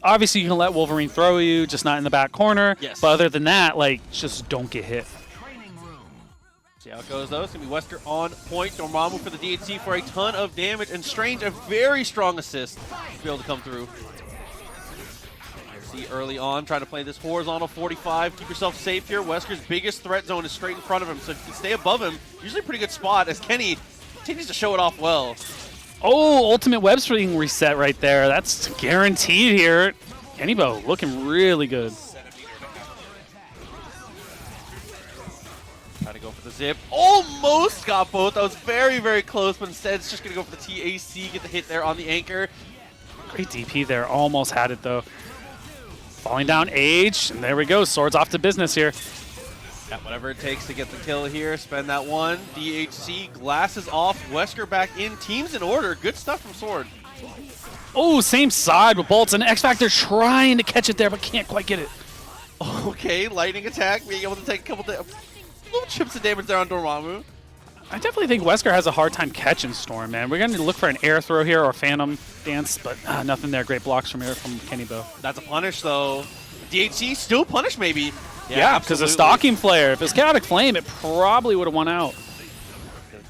obviously you can let Wolverine throw you, just not in the back corner. Yes. But other than that, like, just don't get hit. See how it goes, though. It's going to be Wesker on point. Dormammu for the DHC for a ton of damage. And Strange, a very strong assist to be able to come through. See early on, trying to play this horizontal 45. Keep yourself safe here. Wesker's biggest threat zone is straight in front of him. So if you can stay above him, usually a pretty good spot as Kenny continues to show it off well. Oh, ultimate web swing reset right there. That's guaranteed here. Kennybo looking really good. Try to go for the zip. Almost got both. That was very, very close, but instead it's just going to go for the TAC, get the hit there on the anchor. Great DP there. Almost had it, though. Falling down Age, and there we go. Sword's off to business here. Yeah, whatever it takes to get the kill here. Spend that one. DHC, glasses off. Wesker back in. Teams in order. Good stuff from Sword. Oh, same side with Bolts and X Factor trying to catch it there, but can't quite get it. Okay, lightning attack. Being able to take a couple little chips of damage there on Dormammu. I definitely think Wesker has a hard time catching Storm, man. We're going to look for an air throw here or Phantom Dance, but nothing there. Great blocks from here from Kennybo. That's a punish, though. DHC still punish, maybe. Yeah, because a Stalking Flare. If it's Chaotic Flame, it probably would have won out.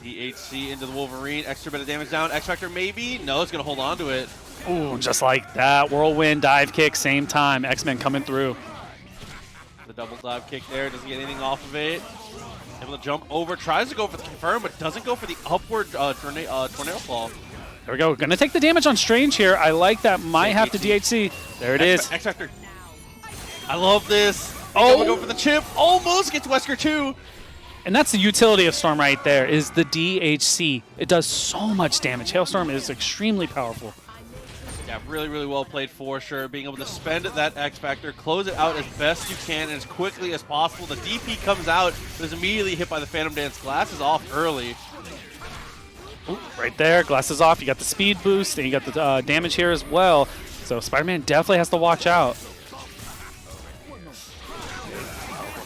The DHC into the Wolverine. Extra bit of damage down. X Factor maybe. No, it's going to hold on to it. Ooh, just like that. Whirlwind dive kick, same time. X-Men coming through. The double dive kick there. Doesn't get anything off of it. Able to jump over. Tries to go for the confirm, but doesn't go for the upward tornado claw. There we go. Going to take the damage on Strange here. I like that. Might have to DHC. There it is. X Factor. I love this. Oh, go for the chip. Almost gets Wesker too. And that's the utility of Storm right there, is the DHC. It does so much damage. Hailstorm is extremely powerful. Yeah, really, really well played for sure. Being able to spend that X Factor, close it out as best you can and as quickly as possible. The DP comes out, but is immediately hit by the Phantom Dance. Glasses off early. Ooh, right there, glasses off. You got the speed boost, and you got the damage here as well. So Spider-Man definitely has to watch out.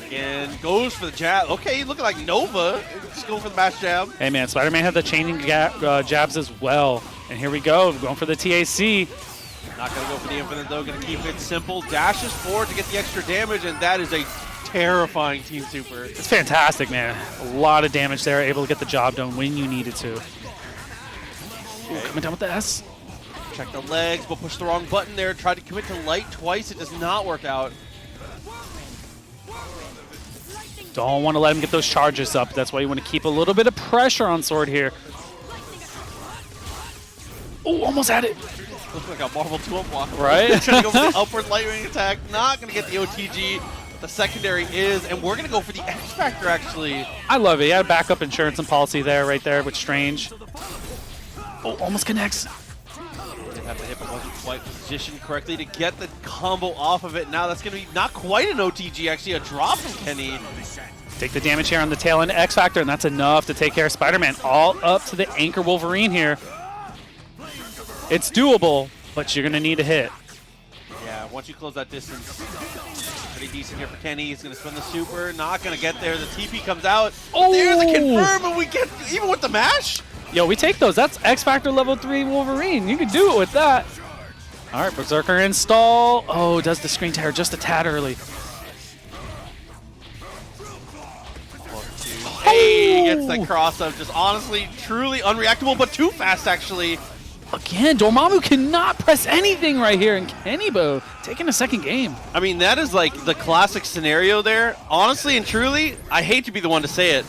Again, goes for the jab. Okay, looking like Nova. Just going for the mash jab. Hey, man, Spider-Man had the chaining jabs as well. And here we go, going for the TAC. Not going to go for the infinite, though. Going to keep it simple. Dashes forward to get the extra damage, and that is a terrifying Team Super. It's fantastic, man. A lot of damage there, able to get the job done when you needed to. Ooh, coming down with the S. Check the legs, but push the wrong button there. Tried to commit to light twice. It does not work out. Don't want to let him get those charges up. That's why you want to keep a little bit of pressure on Sword here. Oh, almost had it. Looks like a Marvel 2-up block. Right? Trying to go for the upward lightning attack. Not going to get the OTG. The secondary is, and we're going to go for the X Factor, actually. I love it. He had backup insurance and policy there, right there with Strange. Oh, almost connects. Didn't have to hit, but wasn't quite positioned correctly to get the combo off of it. Now that's going to be not quite an OTG, actually, a drop from Kenny. Take the damage here on the tail end of X Factor, and that's enough to take care of Spider-Man. All up to the Anchor Wolverine here. It's doable, but you're going to need a hit. Yeah, once you close that distance, pretty decent here for Kenny. He's going to spin the super. Not going to get there. The TP comes out. Oh! There's the confirm, and we get, even with the mash? Yo, we take those. That's X Factor level 3 Wolverine. You can do it with that. All right, Berserker install. Oh, does the screen tear just a tad early. Hey, gets the cross up. Just honestly, truly unreactable, but too fast, actually. Again, Dormammu cannot press anything right here, and Kennybo taking a second game. I mean, that is like the classic scenario there. Honestly and truly, I hate to be the one to say it.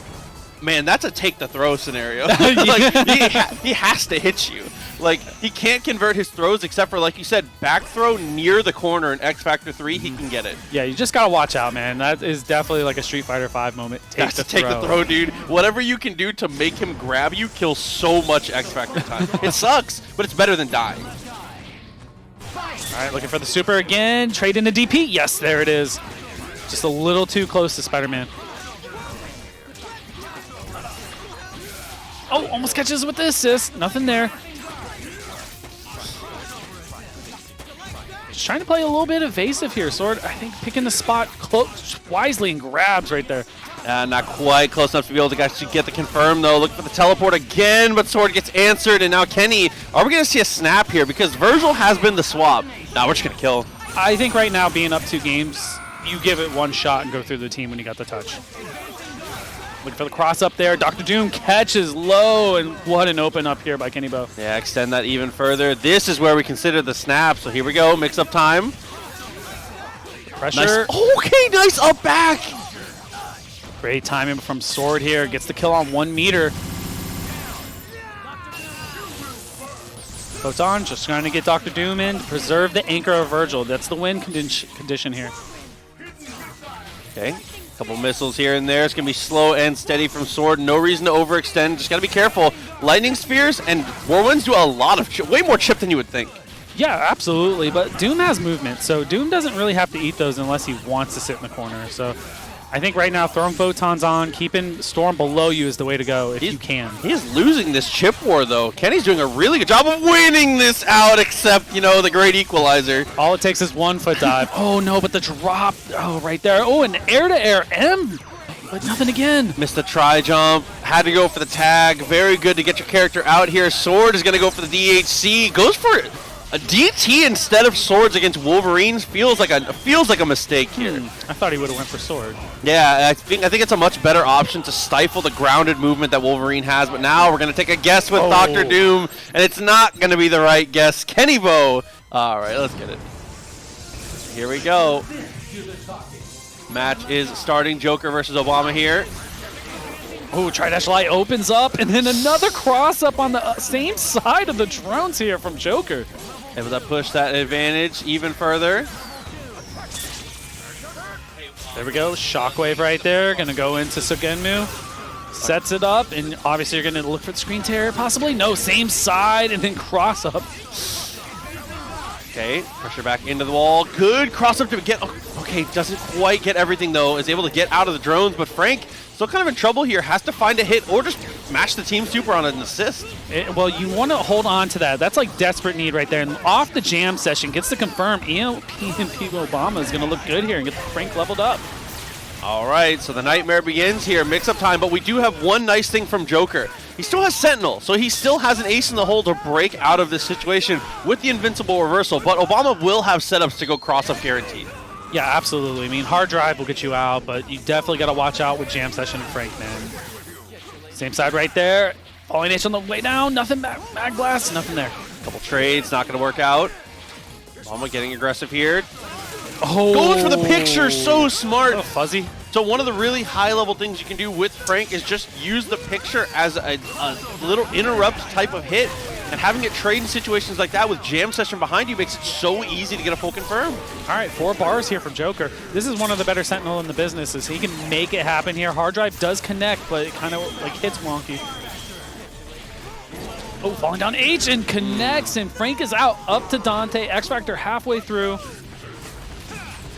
Man, that's a take the throw scenario. Like, he has to hit you. Like, he can't convert his throws except for, like you said, back throw near the corner in X Factor 3, he can get it. Yeah, you just got to watch out, man. That is definitely like a Street Fighter 5 moment. Take the throw, dude. Whatever you can do to make him grab you kills so much X Factor time. It sucks, but it's better than dying. All right, looking for the super again. Trade into DP. Yes, there it is. Just a little too close to Spider-Man. Oh, almost catches with the assist. Nothing there. Just trying to play a little bit evasive here. Sword, I think, picking the spot close wisely and grabs right there. Not quite close enough to be able to actually get the confirm, though. Look for the teleport again, but Sword gets answered, and now Kenny, are we going to see a snap here? Because Virgil has been the swap. Nah, we're just going to kill. I think right now, being up 2 games, you give it one shot and go through the team when you got the touch. Looking for the cross up there. Dr. Doom catches low, and what an open up here by Kenny Bo. Yeah, extend that even further. This is where we consider the snap, so here we go. Mix-up time. Pressure. Nice. Okay, nice up back. Great timing from Sword here. Gets the kill on 1 meter. Photon just trying to get Dr. Doom in to preserve the anchor of Virgil. That's the win condition here. Okay, couple missiles here and there. It's going to be slow and steady from Sword. No reason to overextend. Just got to be careful. Lightning Spheres and Whirlwinds do a lot of chip, way more chip than you would think. Yeah, absolutely. But Doom has movement, so Doom doesn't really have to eat those unless he wants to sit in the corner. So I think right now throwing Photons on, keeping Storm below you is the way to go if you can. He is losing this chip war, though. Kenny's doing a really good job of winning this out, except, you know, the great equalizer. All it takes is 1 foot dive. Oh, no, but the drop. Oh, right there. Oh, an air-to-air M. But nothing again. Missed the tri-jump. Had to go for the tag. Very good to get your character out here. Sword is going to go for the DHC. Goes for a DT instead of Swords against Wolverines. Feels like a mistake here. I thought he would have went for Sword. Yeah, I think it's a much better option to stifle the grounded movement that Wolverine has. But now we're gonna take a guess with Dr. Doom, and it's not gonna be the right guess. Kenny Bo. All right, let's get it. Here we go. Match is starting. Joker versus Obama here. Oh, Tri-Dash Light opens up, and then another cross-up on the same side of the drones here from Joker. Able to push that advantage even further. There we go. Shockwave right there. Going to go into Sogenmu. Sets it up, and obviously you're going to look for the screen tear. Possibly. No, same side, and then cross-up. Okay, pressure back into the wall. Good cross-up to get... Okay, doesn't quite get everything, though. Is able to get out of the drones, but Frank still kind of in trouble here. Has to find a hit or just match the team super on an assist. Well, you want to hold on to that. That's like desperate need right there. And off the jam session, gets to confirm EMP Obama is going to look good here and get Frank leveled up. All right, so the nightmare begins here. Mix-up time, but we do have one nice thing from Joker. He still has Sentinel, so he still has an ace in the hole to break out of this situation with the invincible reversal, but Obama will have setups to go cross-up guaranteed. Yeah, absolutely. I mean, hard drive will get you out, but you definitely got to watch out with jam session and Frank, man. Same side right there. Falling H on the way down. Nothing back. Mag blast. Nothing there. Couple trades. Not going to work out. Obama getting aggressive here. Oh. Goes for the picture. So smart. Oh, fuzzy. So one of the really high-level things you can do with Frank is just use the picture as a little interrupt type of hit. And having it trade in situations like that with jam session behind you makes it so easy to get a full confirm. All right, 4 bars here from Joker. This is one of the better Sentinel in the business, is he can make it happen here. Hard drive does connect, but it kind of like hits wonky. Oh, falling down H and connects, and Frank is out. Up to Dante. X Factor halfway through.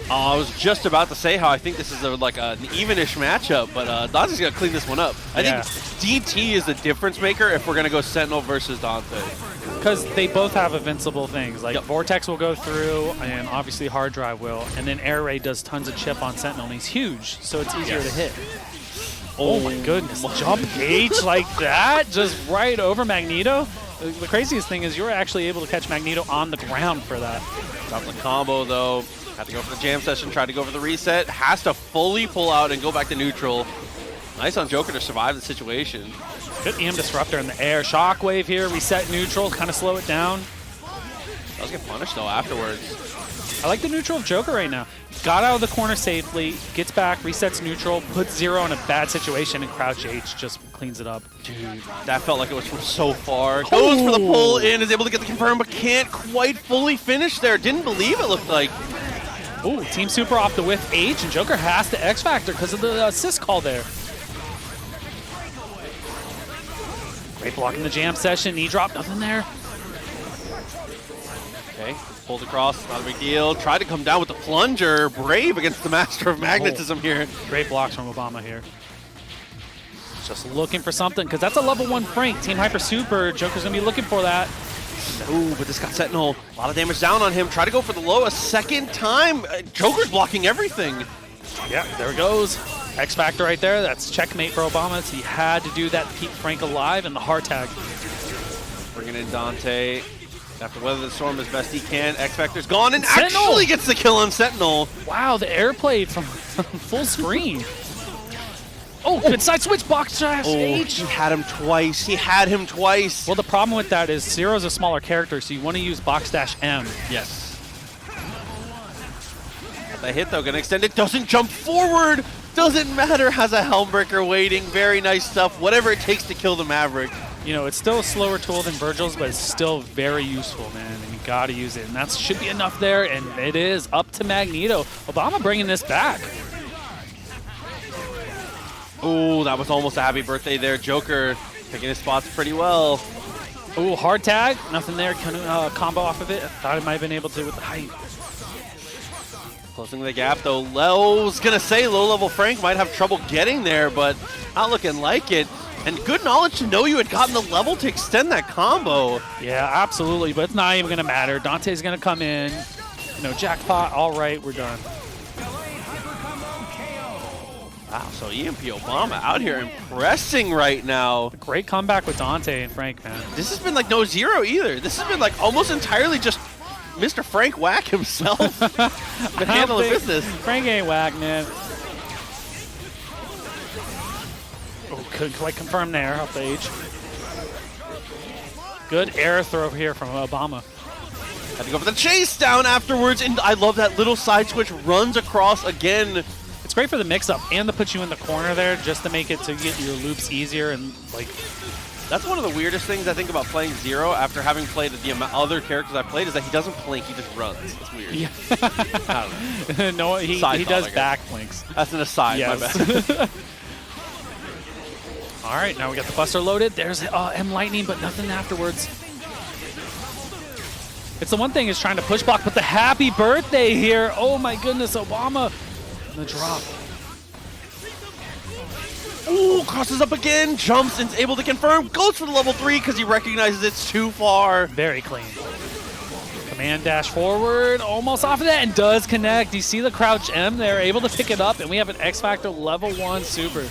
I was just about to say how I think this is like an even-ish matchup, but Dante's going to clean this one up. I think DT is the difference maker if we're going to go Sentinel versus Dante. Because they both have invincible things. Like Vortex will go through, and obviously Hard Drive will. And then Air Ray does tons of chip on Sentinel, and he's huge, so it's easier to hit. Oh my goodness, jump H like that, just right over Magneto. The craziest thing is you were actually able to catch Magneto on the ground for that. Top of the combo, though. Had to go for the jam session, tried to go for the reset. Has to fully pull out and go back to neutral. Nice on Joker to survive the situation. Good EM Disruptor in the air. Shockwave here, reset neutral, kind of slow it down. Does get punished, though, afterwards. I like the neutral of Joker right now. Got out of the corner safely, gets back, resets neutral, puts Zero in a bad situation, and Crouch H just cleans it up. Dude, that felt like it was from so far. Goes for the pull in, is able to get the confirm, but can't quite fully finish there. Didn't believe it looked like. Ooh, Team Super off the whiff H, and Joker has to X Factor because of the assist call there. Great block in the jam session, knee drop, nothing there. Okay, pulled across, not a big deal. Tried to come down with the plunger. Brave against the Master of Magnetism here. Great blocks from Obama here. Just looking for something, because that's a level 1 Frank. Team Hyper Super, Joker's going to be looking for that. Ooh, but this got Sentinel. A lot of damage down on him. Try to go for the low a second time. Joker's blocking everything. Yeah, there it goes. X Factor right there. That's checkmate for Obama. So he had to do that to keep Frank alive, and the hard tag. Bringing in Dante. After weather the storm as best he can. X Factor's gone and Sentinel! actually gets the kill on Sentinel. Wow, the airplay from full screen. Oh, good side switch, box dash H. He had him twice. He had him twice. Well, the problem with that is Zero's a smaller character, so you want to use box dash M. Yes. The hit though, gonna extend it. Doesn't jump forward. Doesn't matter. Has a Helmbreaker waiting. Very nice stuff. Whatever it takes to kill the Maverick. You know, it's still a slower tool than Virgil's, but it's still very useful, man, and you got to use it. And that should be enough there, and it is up to Magneto. Obama bringing this back. Oh, that was almost a happy birthday there. Joker picking his spots pretty well. Oh, hard tag. Nothing there. Combo off of it. I thought I might have been able to with the height. Closing the gap, though. Leo's going to say low-level Frank might have trouble getting there, but not looking like it. And good knowledge to know you had gotten the level to extend that combo. Yeah, absolutely, but it's not even going to matter. Dante's going to come in. You know, jackpot. All right, we're done. Wow, so EMP Obama out here impressing right now. Great comeback with Dante and Frank, man. This has been like no Zero either. This has been like almost entirely just Mr. Frank Whack himself. Been handling business. Frank ain't whack, man. Oh, couldn't quite confirm there up the H. Good air throw here from Obama. Had to go for the chase down afterwards, and I love that little side switch runs across again. It's great for the mix-up and to put you in the corner there just to make it to get your loops easier and like. That's one of the weirdest things I think about playing Zero after having played the other characters I've played is that he doesn't blink, he just runs. It's weird. Yeah. I don't know. No, he does back blinks. That's an aside, yes. my bad. All right, now we got the Buster loaded. There's M Lightning, but nothing afterwards. It's the one thing is trying to push block, but the happy birthday here. Oh my goodness, Obama. And the drop. Ooh, crosses up again, jumps and is able to confirm. Goes for the level 3 because he recognizes it's too far. Very clean. Command dash forward, almost off of that, and does connect. You see the crouch M there, able to pick it up, and we have an X Factor level 1 super.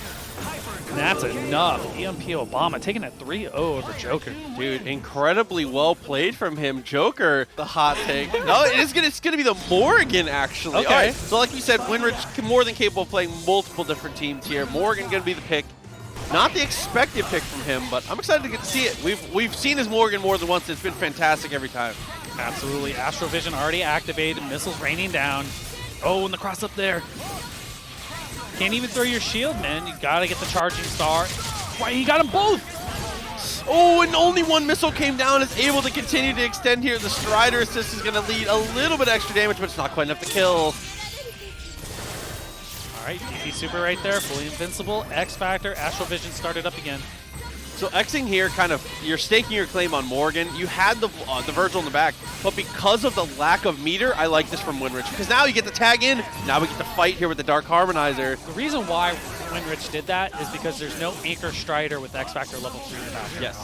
And that's enough. EMP Obama taking a 3-0 over Joker. Dude, incredibly well played from him. Joker, the hot take. No, it's gonna be the Morgan, actually. Okay. All right, so like you said, Winrich more than capable of playing multiple different teams here. Morgan gonna be the pick. Not the expected pick from him, but I'm excited to get to see it. We've seen his Morgan more than once. It's been fantastic every time. Absolutely. Astral Vision already activated. Missiles raining down. Oh, and the cross up there. Can't even throw your shield, man. You gotta get the charging star. Why, you got them both! Oh, and only one missile came down. Is able to continue to extend here. The Strider assist is gonna lead a little bit extra damage, but it's not quite enough to kill. All right, DP Super right there, fully invincible. X Factor, Astral Vision started up again. So Xing here, kind of, you're staking your claim on Morgan. You had the Virgil in the back, but because of the lack of meter, I like this from Winrich. Because now you get the tag in, now we get to fight here with the Dark Harmonizer. The reason why Winrich did that is because there's no Anchor Strider with X Factor level 3 in the back. Yes.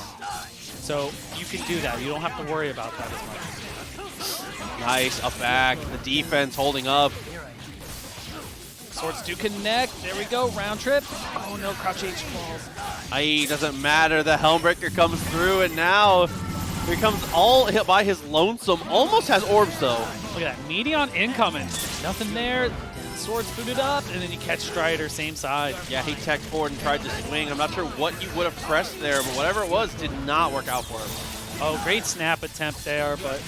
So you can do that. You don't have to worry about that as much. Nice, up back, the defense holding up. Swords do connect. There we go, round trip. Oh no, crouch H falls. Aye, doesn't matter, the Helmbreaker comes through, and now here comes all hit by his lonesome. Almost has orbs though. Look at that, Meteon incoming. Nothing there. Swords booted up, and then you catch Strider, same side. Yeah, he teched forward and tried to swing. I'm not sure what he would have pressed there, but whatever it was, did not work out for him. Oh, great snap attempt there, but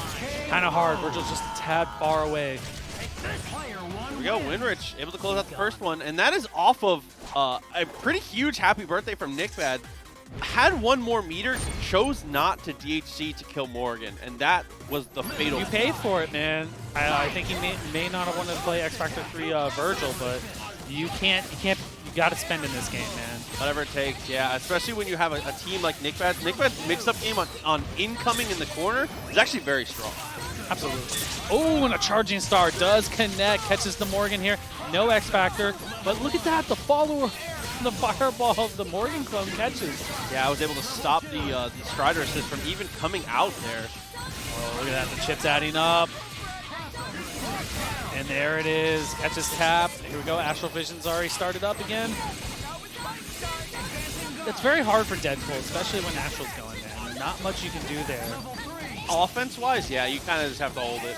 kind of hard. Virgil's just a tad far away. Here we go, Winrich able to close out the first one, and that is off of a pretty huge happy birthday from Nickbad. Had one more meter, chose not to DHC to kill Morgan, and that was the fatal. You paid for it, man. I think he may not have wanted to play X Factor 3 Virgil, but you got to spend in this game, man. Whatever it takes, yeah. Especially when you have a team like Nickbad. Nickbad's mix-up game on incoming in the corner is actually very strong. Absolutely. Oh, and a charging star does connect, catches the Morgan here. No X Factor, but look at that, the follower, the fireball of the Morgan clone catches. Yeah, I was able to stop the Strider assist from even coming out there. Oh, look at that, the chips adding up. And there it is. Catches tap. Here we go. Astral Vision's already started up again. It's very hard for Deadpool, especially when Astral's going down. Not much you can do there. Offense-wise, yeah, you kind of just have to hold it.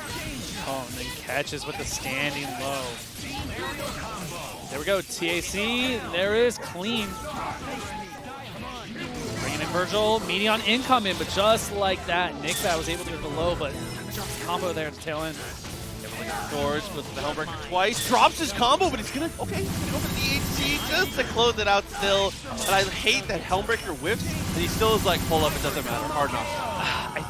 Oh, and then catches with the standing low. There we go. TAC. There is clean. Bringing in Virgil. Meteon incoming, but just like that, Nickbad was able to get the low, but drops the combo there at the tail end. Swords with the Helmbreaker twice. Drops his combo, but he's going to, okay, he's going for the DHC just to close it out still. But I hate that Helmbreaker whiffs, and he still is like, pull up, it doesn't matter. Hard enough. I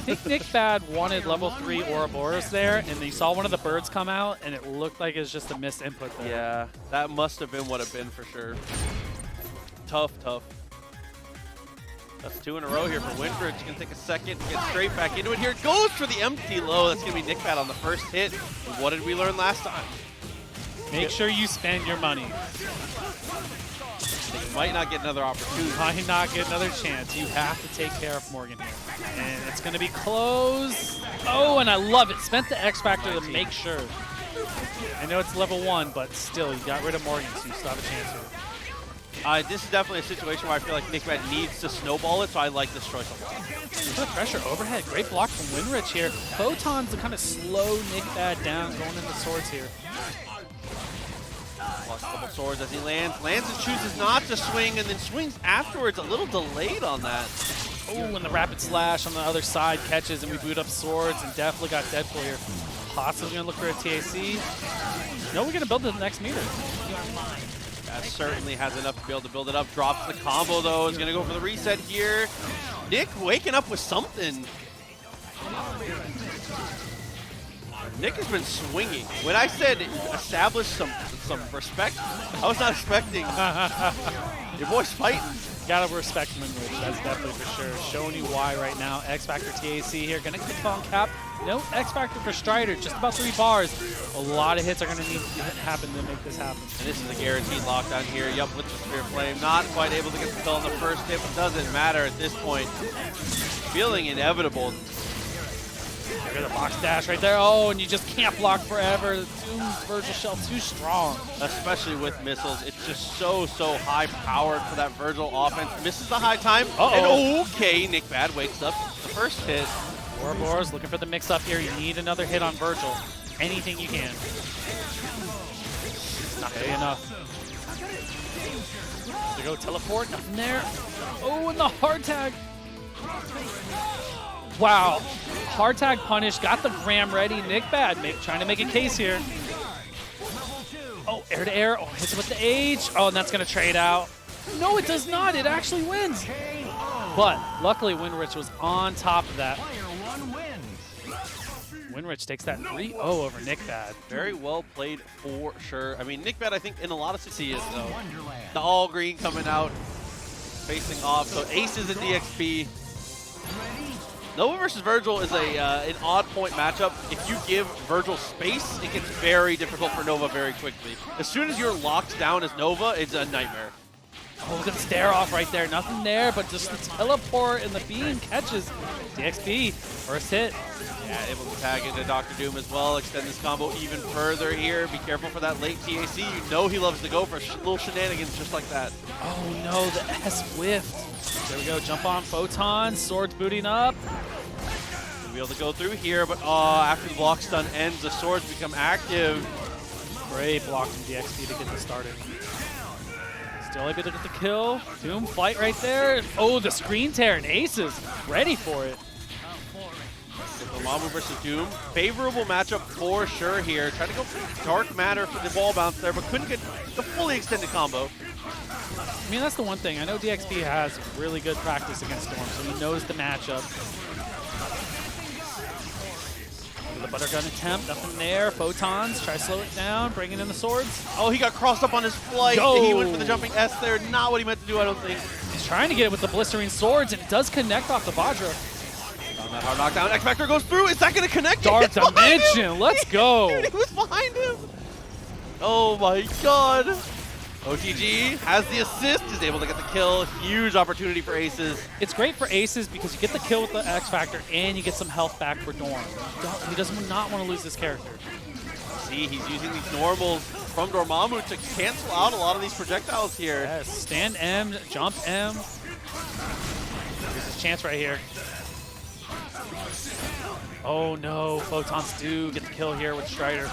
think Nickbad wanted level 3 Ouroboros there, and you saw one of the birds come out, and it looked like it was just a missed input there. Yeah, that must have been what it been for sure. Tough, tough. That's 2 in a row here for Winbridge. He's going to take a second to get straight back into it here. Goes for the empty low. That's going to be Nickbad on the first hit. And what did we learn last time? Make sure you spend your money. You might not get another opportunity. Might not get another chance. You have to take care of Morgan here. And it's going to be close. Oh, and I love it. Spent the X Factor to make sure. I know it's level 1, but still, you got rid of Morgan, so you still have a chance here. This is definitely a situation where I feel like Nickbad needs to snowball it, so I like this choice a lot. Put pressure overhead. Great block from Winrich here. Photons to kind of slow Nickbad down, going into swords here. Plus a couple swords as he lands. Lands and chooses not to swing, and then swings afterwards. A little delayed on that. Oh, and the rapid slash on the other side catches, and we boot up swords, and definitely got Deadpool here. Possibly going to look for a TAC. No, we're going to build the next meter. That certainly has enough to be able to build it up. Drops the combo, though. Is going to go for the reset here. Nick waking up with something. Nick has been swinging. When I said establish some respect, I was not expecting your boy's fighting. Gotta respect Winrich, that's definitely for sure. Showing you why right now. X Factor TAC here, gonna get the on cap. No X Factor for Strider, just about 3 bars. A lot of hits are gonna need to happen to make this happen. And this is a guaranteed lockdown here. Yup, with the Spear Flame. Not quite able to get the kill on the first hit, but doesn't matter at this point. Feeling inevitable. Get rid of the box dash right there. Oh, and you just can't block forever. Doom's Virgil Shell too strong. Especially with missiles. It's just so high powered for that Virgil offense. Misses the high time. Uh-oh. And okay, Nickbad wakes up. The first hit. Ouroboros looking for the mix up here. You need another hit on Virgil. Anything you can. Not good enough. There go teleport. Nothing there. Oh, and the hard tag. Wow. Hard tag punish. Got the ram ready. Nickbad trying to make a case here. Oh, air to air. Oh, hits it with the H. Oh, and that's going to trade out. No, it does not. It actually wins. But luckily, Winrich was on top of that. Winrich takes that 3-0 over Nickbad. Very well played for sure. I mean, Nickbad, I think, in a lot of situations, though. The all green coming out, facing off. So Aces and DXP. Nova versus Virgil is an odd point matchup. If you give Virgil space, it gets very difficult for Nova very quickly. As soon as you're locked down as Nova, it's a nightmare. Oh, look at the stare off right there. Nothing there, but just the teleport and the beam catches. DXP, first hit. Yeah, able to tag into Dr. Doom as well. Extend this combo even further here. Be careful for that late TAC. You know he loves to go for little shenanigans just like that. Oh no, the S whiffed. There we go, jump on Photon, swords booting up. We'll be able to go through here, but after the block stun ends, the swords become active. Great block from DXP to get this started. Still able to get the kill. Doom fight right there. Oh, the screen tear and Aces ready for it. Dormammu versus Doom. Favorable matchup for sure here. Trying to go for Dark Matter for the wall bounce there, but couldn't get the fully extended combo. I mean, that's the one thing. I know DXP has really good practice against Storm, so he knows the matchup. The butter gun attempt, nothing there. Photons, try to slow it down, bringing in the swords. Oh, he got crossed up on his flight. Yo. He went for the jumping S there. Not what he meant to do, I don't think. He's trying to get it with the blistering swords, and it does connect off the Vajra. On that hard knockdown, X Factor goes through. Is that going to connect? Dark Dimension, let's go. Dude, he was behind him. Oh my god. OTG has the assist, is able to get the kill. Huge opportunity for Aces. It's great for Aces because you get the kill with the X Factor and you get some health back for Dorm. He does not want to lose this character. See, he's using these normals from Dormammu to cancel out a lot of these projectiles here. Yes, stand M, jump M. Here's his chance right here. Oh no, Photons do get the kill here with Strider.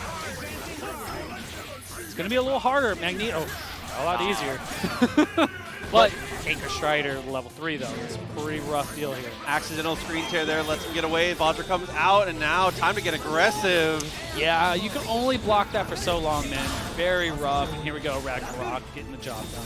It's gonna be a little harder. Magneto, a lot easier. But Anchor Strider level 3 though, it's a pretty rough deal here. Accidental screen tear there, lets him get away. Vajra comes out, and now time to get aggressive. Yeah, you can only block that for so long, man. Very rough. And here we go, Ragnarok getting the job done.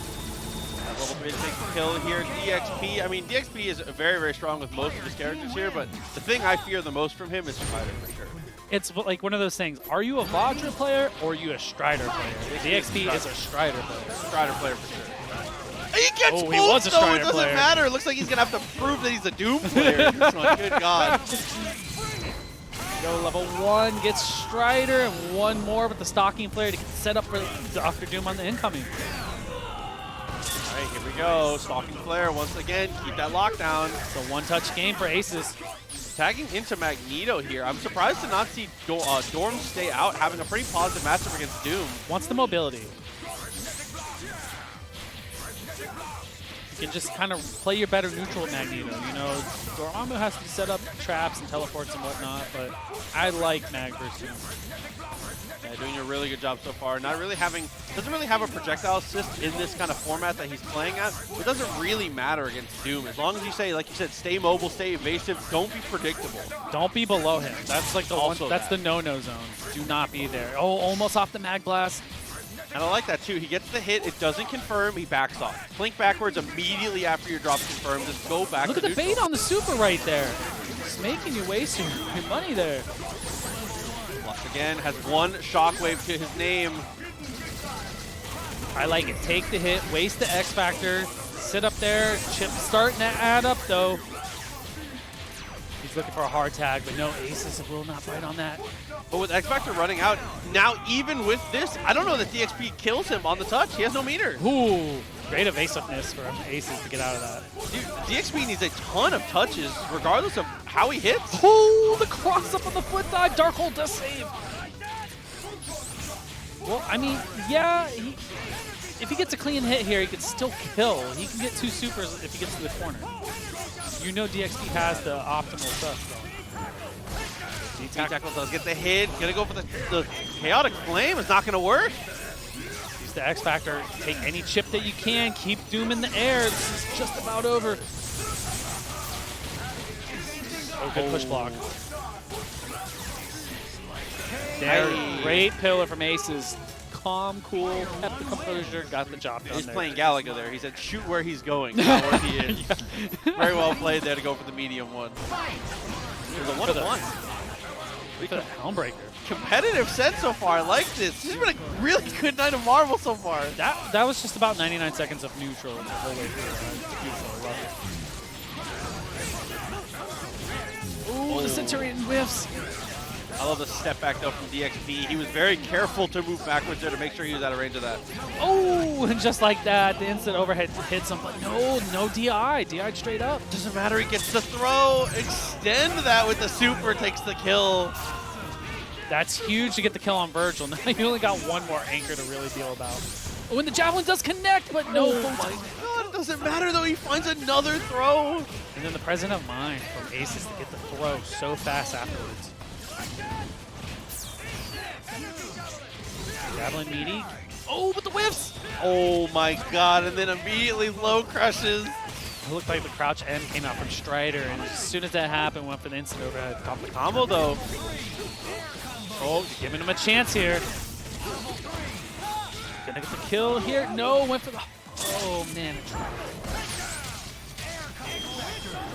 That level 3 takes the kill here. DXP, I mean, DXP is very, very strong with most of his characters here, but the thing I fear the most from him is Strider for sure. It's like one of those things. Are you a Vajra player or are you a Strider player? DXP is a Strider player. Strider player for sure. He gets he was a though, Strider it doesn't player. matter. It looks like he's going to have to prove that he's a Doom player. Oh, good God. Go level 1, gets Strider, and one more with the Stalking Flare to get set up for Dr. Doom on the incoming. All right, here we go. Stalking Flare once again. Keep that lockdown. It's a one-touch game for Aces. Tagging into Magneto here. I'm surprised to not see Dorm stay out, having a pretty positive matchup against Doom. Wants the mobility. You can just kind of play your better neutral with Magneto. You know, Dormammu has to set up traps and teleports and whatnot, but I like Mag versus Doom. Yeah, doing a really good job so far. Not really having, doesn't really have a projectile assist in this kind of format that he's playing at. It doesn't really matter against Doom. As long as you say, like you said, stay mobile, stay evasive, don't be predictable. Don't be below him. That's like the Also one, that's the no-no zone. Do not be there. Oh, almost off the Mag Blast. And I like that too. He gets the hit, it doesn't confirm, he backs off. Blink backwards immediately after your drop's confirmed. Just go back. Look at the bait on the super right there. It's making you waste your money there. Once again, has one shockwave to his name. I like it. Take the hit, waste the X Factor, sit up there. Chip starting to add up though. He's looking for a hard tag, but no, Aces will not bite on that. But with X Factor running out, now even with this, I don't know that DXP kills him on the touch. He has no meter. Ooh, great evasiveness from Aces to get out of that. Dude, DXP needs a ton of touches, regardless of how he hits. Oh, the cross up on the foot dive. Darkhold does save. Well, I mean, yeah, if he gets a clean hit here, he could still kill. He can get 2 supers if he gets to the corner. You know DXP has the optimal stuff going. Tackle does get the hit. Gonna go for the Chaotic Flame. It's not gonna work. Use the X Factor. Take any chip that you can. Keep Doom in the air. This is just about over. Oh, good push block. There, great pillar from Aces. Calm, cool, kept the composure, got the job done. He's there. playing Galaga there. He said, shoot where he's going, not where he is. Very well played there to go for the medium one. There's a 1-1. Look at the Helmbreaker. Competitive set so far. I like this. This has been a really good night of Marvel so far. That was just about 99 seconds of neutral the whole way through. Beautiful. I love it. Ooh, the Centurion whiffs. I love the step back though from DXP. He was very careful to move backwards there to make sure he was out of range of that. Oh, and just like that, the instant overhead hits him. But no DI. DI'd straight up. Doesn't matter. He gets the throw. Extend that with the super. Takes the kill. That's huge to get the kill on Virgil. Now you only got one more anchor to really deal about. Oh, and the javelin does connect, but no. Oh my God, it doesn't matter though. He finds another throw. And then the presence of mind from Aces to get the throw so fast afterwards. Javelin meaty. Oh, but the whiffs! Oh my God, and then immediately low crushes. It looked like the crouch M came out from Strider, and as soon as that happened, went for the instant overhead. Combo though. Oh, giving him a chance here. Gonna get the kill here. No, went for the... Oh, man.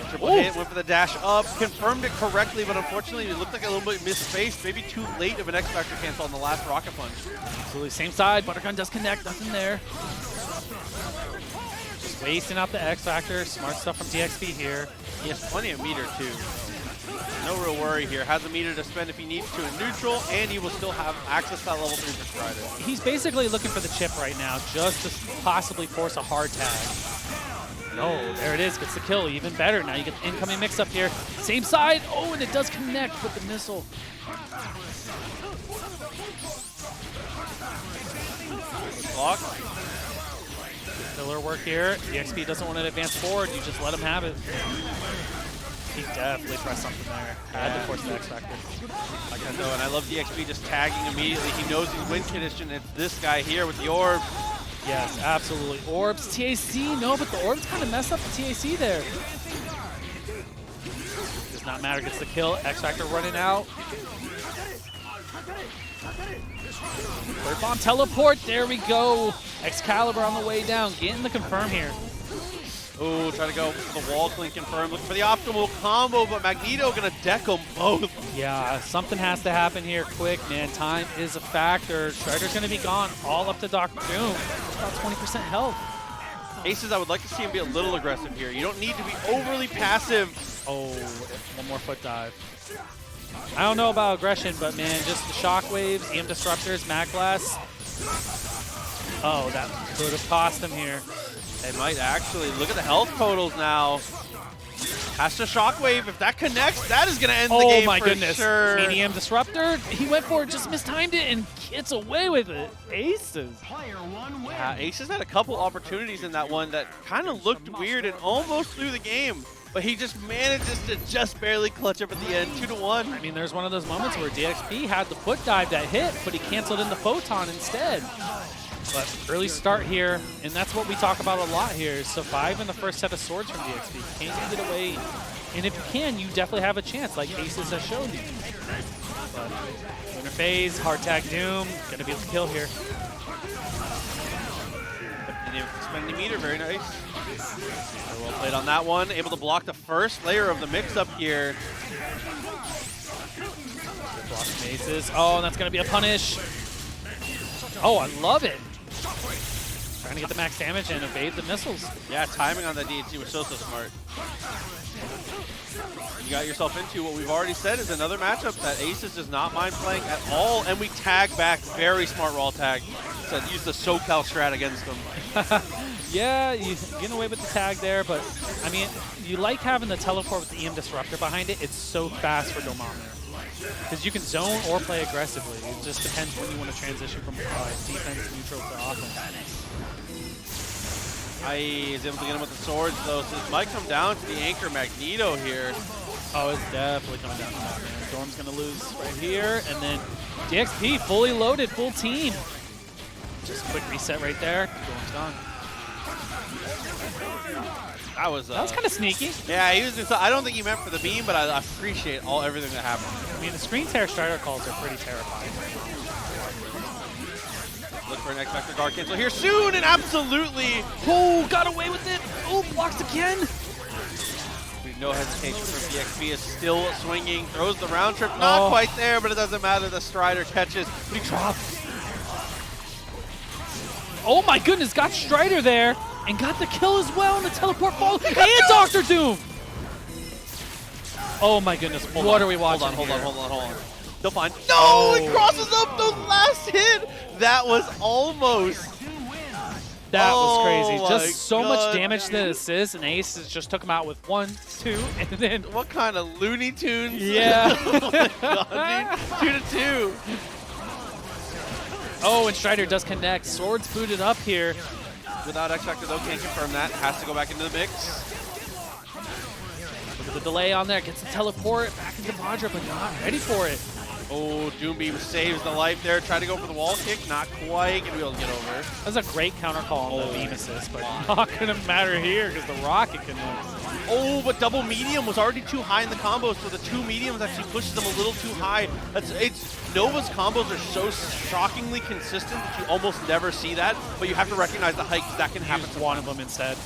Triple hit, went for the dash up, confirmed it correctly, but unfortunately it looked like a little bit misspaced, maybe too late of an X Factor cancel on the last rocket punch. Absolutely, same side, Buttergun does connect, nothing there. Just wasting out the X Factor, smart stuff from DXP here. He has plenty of meter too. No real worry here, has a meter to spend if he needs to in neutral, and he will still have access to that level 3 for Strider. He's basically looking for the chip right now, just to possibly force a hard tag. No, there it is, gets the kill, even better. Now you get the incoming mix-up here. Same side, oh, and it does connect with the missile. block. Filler work here. DXP doesn't want to advance forward. You just let him have it. He definitely pressed something there. Had to force the X Factor. Like I know, and I love DXP just tagging immediately. He knows he's win condition. It's this guy here with the orb. Yes, absolutely. Orbs, TAC, no, but the orbs kind of messed up the TAC there. Does not matter, gets the kill. X Factor running out. Third bomb teleport, there we go. Excalibur on the way down, getting the confirm here. Oh, try to go for the wall clean confirm. Looking for the optimal combo, but Magneto gonna deck them both. Yeah, something has to happen here quick, man. Time is a factor. Strider's gonna be gone all up to Dr. Doom. About 20% health. Aces, I would like to see him be a little aggressive here. You don't need to be overly passive. Oh, one more foot dive. I don't know about aggression, but man, just the shockwaves, EM disruptors, Mag Blast. Oh, that could have cost him here. They might actually. Look at the health totals now. Has to shockwave. If that connects, that is going to end the game Oh my for goodness. sure. EM disruptor. He went for it, just mistimed it, and gets away with it. Aces. Yeah, Aces had a couple opportunities in that one that kind of looked weird and almost threw the game. But he just manages to just barely clutch up at the end, 2-1. I mean, there's one of those moments where DXP had the foot dive that hit, but he canceled in the photon instead. But early start here, and that's what we talk about a lot here, is survive in the first set of swords from DXP. Can't give it away. And if you can, you definitely have a chance, like Aces has shown you. But winner phase, hard tag Doom, gonna be able to kill here. And you spend the meter, very nice. Very well played on that one. Able to block the first layer of the mix-up here. Blocking Aces. Oh, and that's gonna be a punish. Oh, I love it. Trying to get the max damage and evade the missiles. Yeah, timing on that DHC was so smart. You got yourself into what we've already said is another matchup that Aces does not mind playing at all, and we tag back. Very smart raw tag. Said use the SoCal strat against them. Yeah, you getting away with the tag there, but I mean, you like having the teleport with the EM Disruptor behind it. It's so fast for Dormammu. Because you can zone or play aggressively. It just depends when you want to transition from defense, neutral to offense. Is able to get him with the swords, though, so this might come down to the anchor Magneto here. Oh, it's definitely coming down to that, man. Storm's going to lose right here, and then DXP fully loaded, full team. Just a quick reset right there. Storm's gone. That was kind of sneaky. Yeah, he was. I don't think he meant for the beam, but I appreciate everything that happened. I mean, the screen tear Strider calls are pretty terrifying. Look for an X Factor guard cancel here soon, and absolutely. Oh, got away with it. Oh, blocks again. No hesitation from DXP is still swinging, throws the round trip, not quite there, but it doesn't matter. The Strider catches, but he drops. Oh my goodness, got Strider there and got the kill as well in the teleport fall and Dr. Doom. Oh my goodness, what are we watching? Hold on. They'll find. No, it crosses up the last hit. That was almost. That was crazy. my Just so much God, damage to the assist, and Aces just took him out with 1, 2, and then. What kind of Looney Tunes? Yeah. Oh my God, dude. 2-2. Oh, and Strider does connect. Swords booted up here. Without X Factor, though, can't confirm that. Has to go back into the mix. Look at the delay on there. Gets the teleport back into Vajra, but not ready for it. Oh, Doombeam saves the life there. Tried to go for the wall kick. Not quite going to be able to get over. That's a great counter call on the beam assist, but not going to matter here because the rocket connects. Oh, but double medium was already too high in the combo, so the 2 mediums actually pushes them a little too high. Nova's combos are so shockingly consistent that you almost never see that, but you have to recognize the hikes that can happen. Use one of them instead.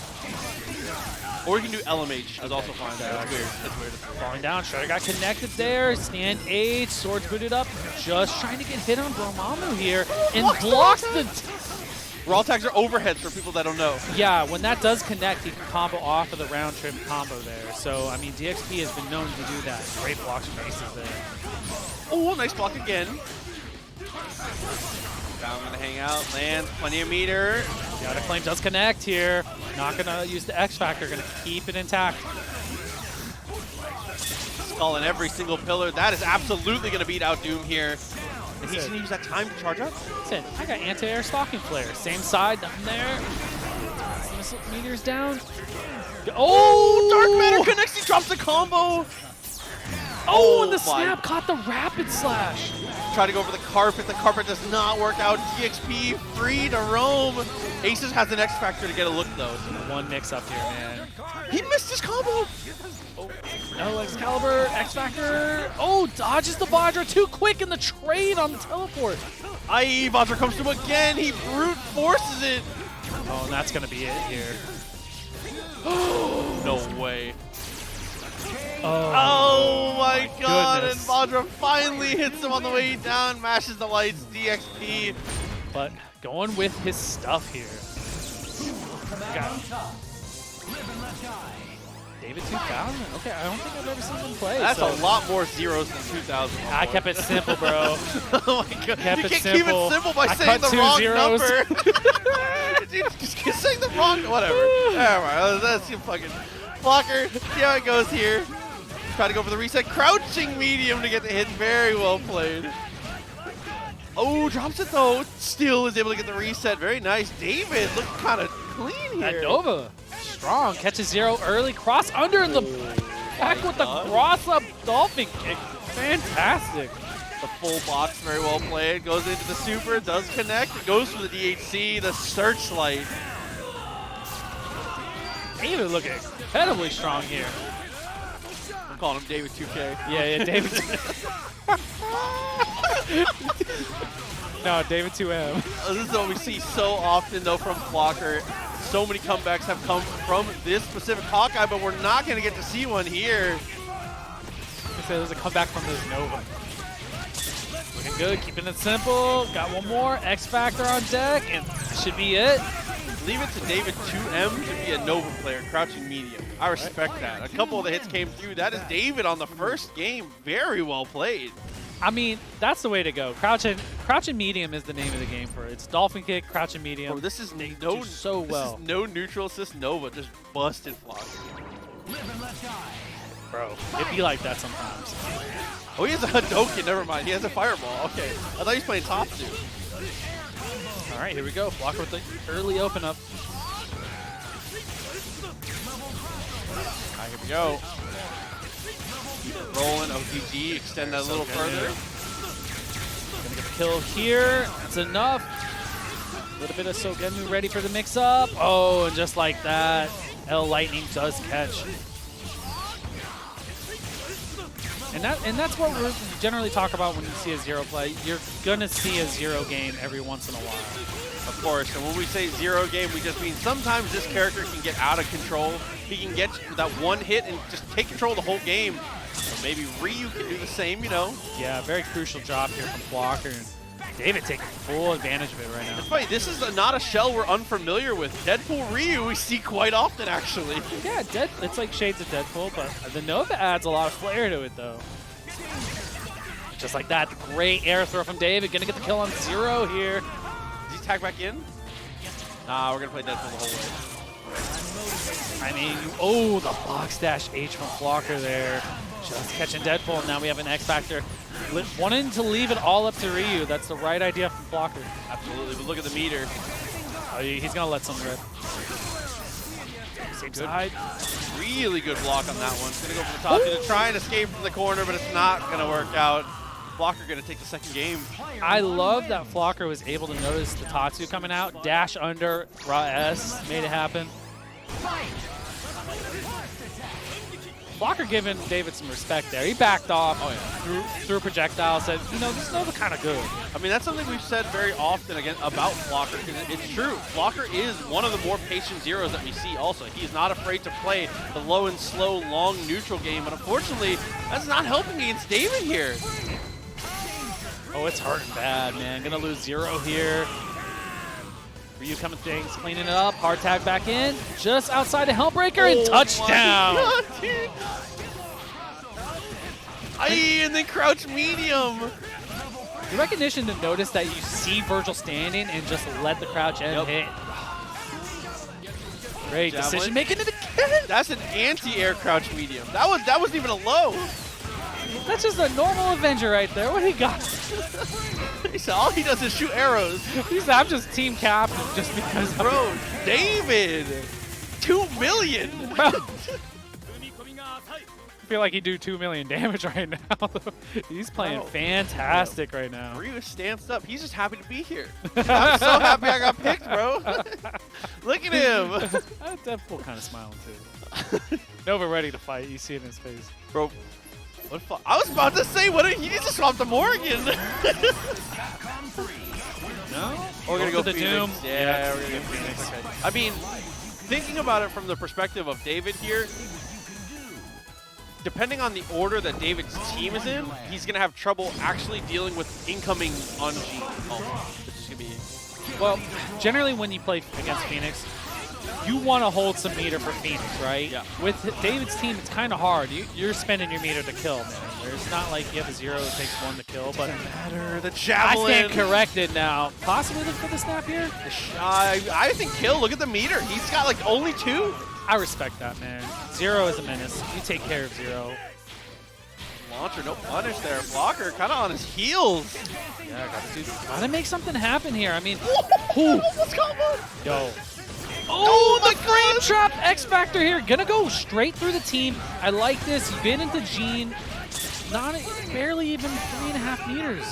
Or you can do LMH. That's also fine. That's weird. That's weird. Falling down, Strider got connected there. Stand H, swords booted up. Just trying to get hit on Dormammu here and blocks the. Raw tags are overheads for people that don't know. Yeah, when that does connect, he can combo off of the round trip combo there. So, I mean, DXP has been known to do that. Great blocks from Aces there. Oh, nice block again. Down gonna hang out, lands, plenty of meter. The Outer Flame does connect here. Not gonna use the X Factor, gonna keep it intact. Skull in every single pillar. That is absolutely gonna beat out Doom here. And he's going to use that time to charge up. Listen, I got anti-air stalking flare. Same side, nothing there. Missile meters down. Oh, Dark Matter connects. He drops the combo. Oh, and the snap caught the rapid slash. Try to go over the carpet. The carpet does not work out. DXP free to roam. Aces has an X Factor to get a look, though. One mix-up here, man. He missed his combo. Oh, no, Excalibur, X Factor. Oh, dodges the Vajra too quick in the trade on the teleport. Aye, Vajra comes to him again. He brute forces it. Oh, and that's going to be it here. No way. Oh, my god, goodness. and Vajra finally hits him on the way down, mashes the lights, DXP. But going with his stuff here. Got David 2000? Okay, I don't think I've ever seen him play. That's so. a lot more zeros than 2000. I kept it simple, bro. Oh my god. Kept You it can't simple. keep it simple by I saying cut the 2 wrong zeros. number. Dude, just saying the wrong, whatever. Alright, let's see fucking blocker. See how it goes here. Try to go for the reset. Crouching medium to get the hit. Very well played. Oh, drops it though. Still is able to get the reset. Very nice. David looking kind of clean That here. Nova, strong. Catches 0 early. Cross under in the back with the cross up dolphin kick. Fantastic. The full box, very well played. Goes into the super, does connect. It goes for the DHC, the searchlight. David looking incredibly strong here. I'm calling him David 2K. Yeah, David. No, David 2M. This is what we see so often, though, from Flocker. So many comebacks have come from this specific Hawkeye, but we're not going to get to see one here. There's a comeback from this Nova. Looking good, keeping it simple. Got one more. X Factor on deck, and that should be it. Leave it to David 2M to be a Nova player, crouching medium. I respect that. A couple of the hits came through. That is David on the first game. Very well played. I mean, that's the way to go. Crouching medium is the name of the game for it. It's dolphin kick, crouching medium. Bro, this is They no do so well. This is no neutral assist Nova, just busted Flocker. Bro, it be like that sometimes. Oh, he has a Hadouken. Never mind. He has a fireball. Okay. I thought he was playing top two. All right, here we go. Flocker with the early open up. All right, here we go. Keep it rolling. OTG. Extend that a little further. Gonna get the kill here. That's enough. A little bit of Sogenu ready for the mix-up. Oh, and just like that, L Lightning does catch. And that's what we generally talk about when you see a zero play. You're gonna see a zero game every once in a while. Of course, and when we say zero game, we just mean sometimes this character can get out of control. He can get that one hit and just take control of the whole game. So maybe Ryu can do the same, you know. Yeah, very crucial job here from Flocker. And David taking full advantage of it right now. It's funny, this is not a shell we're unfamiliar with. Deadpool Ryu we see quite often, actually. Yeah, it's like shades of Deadpool, but the Nova adds a lot of flair to it, though. Just like that, great air throw from David. Gonna get the kill on 0 here. Does he tag back in? Nah, we're gonna play Deadpool the whole way. I mean, oh, the box dash H from Flocker there. Just catching Deadpool, and now we have an X Factor. Wanting to leave it all up to Ryu. That's the right idea from Flocker. Absolutely, but look at the meter. Oh, he's gonna let some rip. Same side. Really good block on that one. It's gonna go for the top. Gonna try and escape from the corner, but it's not gonna work out. Flocker gonna take the second game. I love that Flocker was able to notice the Tatsu coming out, dash under, raw S, made it happen. Flocker giving David some respect there. He backed off, threw a projectile, said, you know, this Nova kind of good. I mean, that's something we've said very often again about Flocker, because it's true. Flocker is one of the more patient zeros that we see also. He's not afraid to play the low and slow, long neutral game, but unfortunately, that's not helping against David here. Oh, it's hurting bad, man. Gonna lose 0 here. Ryu coming things, cleaning it up. Hard tag back in. Just outside of Hellbreaker and touchdown. God, dude. Aye, and then crouch medium. The recognition to notice that you see Virgil standing and just let the crouch end hit. Great Javelin. decision making it again. That's an anti-air crouch medium. That wasn't even a low. That's just a normal Avenger right there. What do you got? He said all he does is shoot arrows. I'm just team captain just because. Bro, David, 2 million. Bro. I feel like he'd do 2 million damage right now. He's playing fantastic right now. Ryu is stanced up. He's just happy to be here. I'm so happy I got picked, bro. Look at him. Deadpool kind of smiling too. Nova ready to fight. You see it in his face. Bro, what I was about to say, what he needs to swap to Morgan. No? We're going to go the Phoenix. Doom. Yeah, we're going to go Phoenix. Okay. I mean, thinking about it from the perspective of David here, depending on the order that David's team is in, he's going to have trouble actually dealing with incoming on G. Which is going to be... Well, generally when you play against Phoenix, you want to hold some meter for Phoenix, right? Yeah. With David's team, it's kind of hard. You're spending your meter to kill, man. It's not like you have a 0, it takes 1 to kill, but The I javelin. stand corrected now. Possibly look for the snap here? I think kill. Look at the meter. He's got like only 2. I respect that, man. 0 is a menace. You take care of 0. Launcher, no punish there. Blocker kind of on his heels. Yeah, gotta make something happen here. I mean, Let's go, yo. Oh, the frame trap X Factor here. Gonna go straight through the team. I like this. You've been into Gene. Barely even 3.5 meters.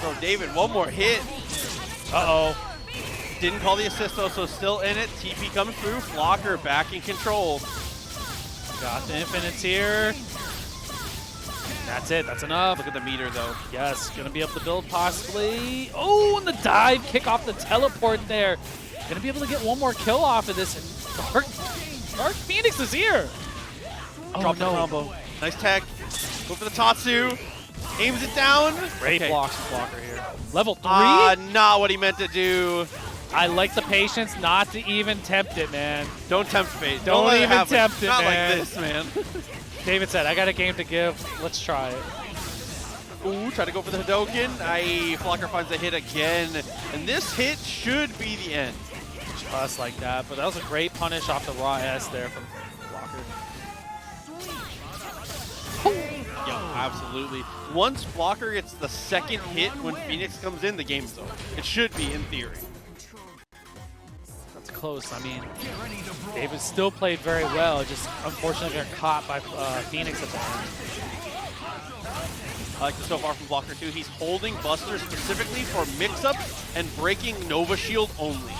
Bro, David, one more hit. Uh-oh. Didn't call the assist though, so still in it. TP comes through. Flocker back in control. Got the infinites here. That's it. That's enough. Look at the meter though. Yes, gonna be able to build possibly. Oh, and the dive kick off the teleport there. Gonna be able to get one more kill off of this. And Dark Phoenix is here. Oh, Drop the combo. Nice tech. Go for the Tatsu. Aims it down. Great blocks from Blocker here. Level 3? Not what he meant to do. I like the patience not to even tempt it, man. Don't tempt fate. Don't let it even happen. tempt it, Not man. like this, man. David said, I got a game to give. Let's try it. Ooh, try to go for the Hadoken. Flocker finds the hit again. And this hit should be the end. Just like that. But that was a great punish off the raw S there from Blocker. Yeah, absolutely. Once Blocker gets the second hit when Phoenix comes in, the game's over. It should be, in theory. That's close. I mean, David still played very well. Just unfortunately got caught by Phoenix at the end. I like this so far from Blocker too. He's holding Buster specifically for mix-up and breaking Nova Shield only.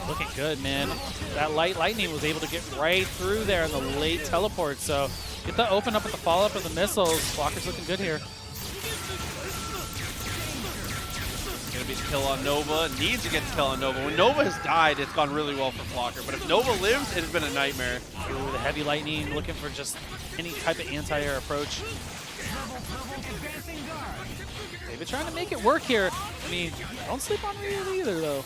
Looking good, man. That light lightning was able to get right through there in the late teleport. So get the open up with the follow-up of the missiles. Blocker's looking good here. Gonna be the kill on Nova. Needs to get the kill on Nova. When Nova has died, it's gone really well for Blocker. But if Nova lives, it has been a nightmare. Ooh, the heavy lightning, looking for just any type of anti-air approach. David trying to make it work here. I mean, don't sleep on Ryu either, though.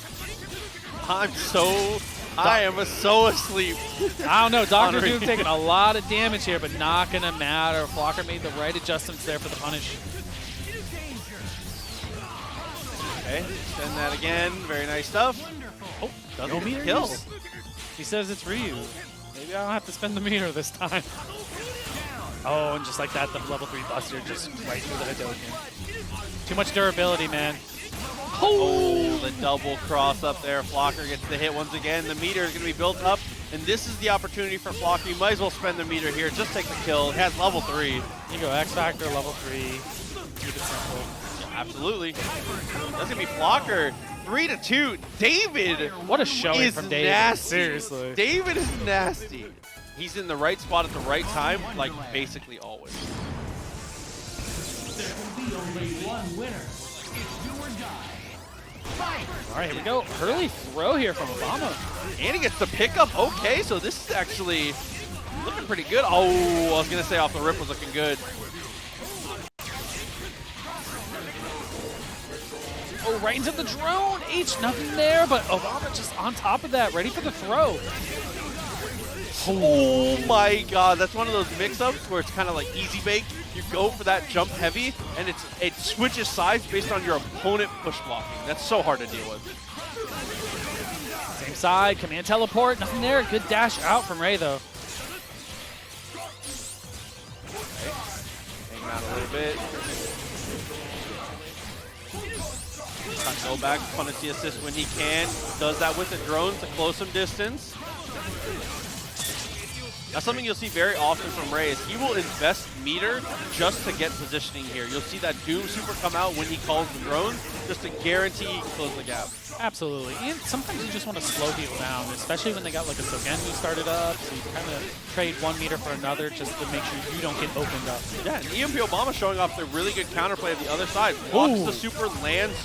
I am so asleep. I don't know. Dr. Doom taking a lot of damage here, but not going to matter. Flocker made the right adjustments there for the punish. Okay, send that again. Very nice stuff. Oh, Doesn't meter kill. use. He says it's Ryu. Maybe I don't have to spend the meter this time. Oh, and just like that, the level 3 Buster just right through the Hadoken. Too much durability, man. Oh, the double cross up there. Flocker gets the hit once again. The meter is going to be built up, and this is the opportunity for Flocker. You might as well spend the meter here. Just take the kill. It has level 3. You go X Factor, level 3. Keep it simple. Yeah, absolutely. That's going to be Flocker. 3-2. David What a showing is from David. nasty. Seriously. David is nasty. He's in the right spot at the right time, like basically always. There will be only one winner. It's do or die. Fight! All right, here we go. Early throw here from Obama. And he gets the pickup. Okay, so this is actually looking pretty good. Oh, I was going to say off the rip was looking good. Oh, right into the drone. H, nothing there, but Obama just on top of that, ready for the throw. Oh my god, that's one of those mix-ups where it's kind of like easy bake. You go for that jump heavy, and it switches sides based on your opponent push blocking. That's so hard to deal with. Same side, command teleport, nothing there. Good dash out from Ray, though. out a little bit. Trying to go back, punish the assist when he can. Does that with the drones to close some distance. That's something you'll see very often from Ray, is he will invest meter just to get positioning here. You'll see that Doom Super come out when he calls the drones, just to guarantee he can close the gap. Absolutely. And sometimes you just want to slow people down, especially when they got like a Sogenmu started up. So you kind of trade 1 meter for another just to make sure you don't get opened up. Yeah, and EMP Obama showing off the really good counterplay of the other side. Blocks the super, lands,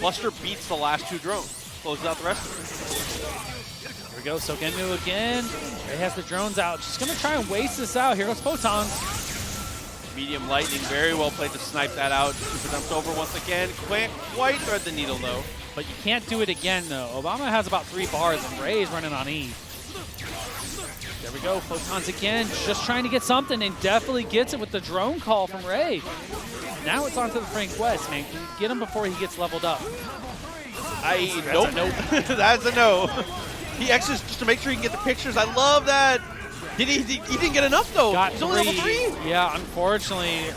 Buster beats the last 2 drones. Closes out the rest of it. Here we go, Sogenmu again. Ray has the drones out. Just going to try and waste this out. Here goes Photons. Medium lightning, very well played to snipe that out. Super jumps over once again. Can't quite thread the needle though. But you can't do it again though. Obama has about 3 bars and Ray is running on E. There we go, Photons again. Just trying to get something and definitely gets it with the drone call from Ray. Now it's on to the Frank West, man. Can you get him before he gets leveled up? Nope. That's a no. He X's just to make sure he can get the pictures. I love that. He didn't get enough though. Got He's only level 3. Yeah, unfortunately.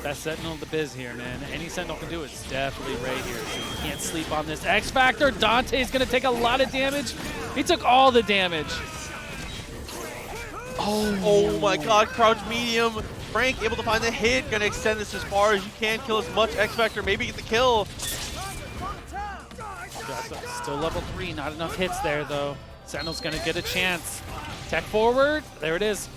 Best Sentinel of the biz here, man. Any Sentinel can do it. It's definitely Ray here, so you can't sleep on this X Factor. Dante's going to take a lot of damage. He took all the damage. Oh my god, crouch medium. Frank able to find the hit. Gonna extend this as far as you can. Kill as much X Factor. Maybe get the kill. Still level 3. Not enough hits there, though. Sentinel's going to get a chance. Tech forward. There it is.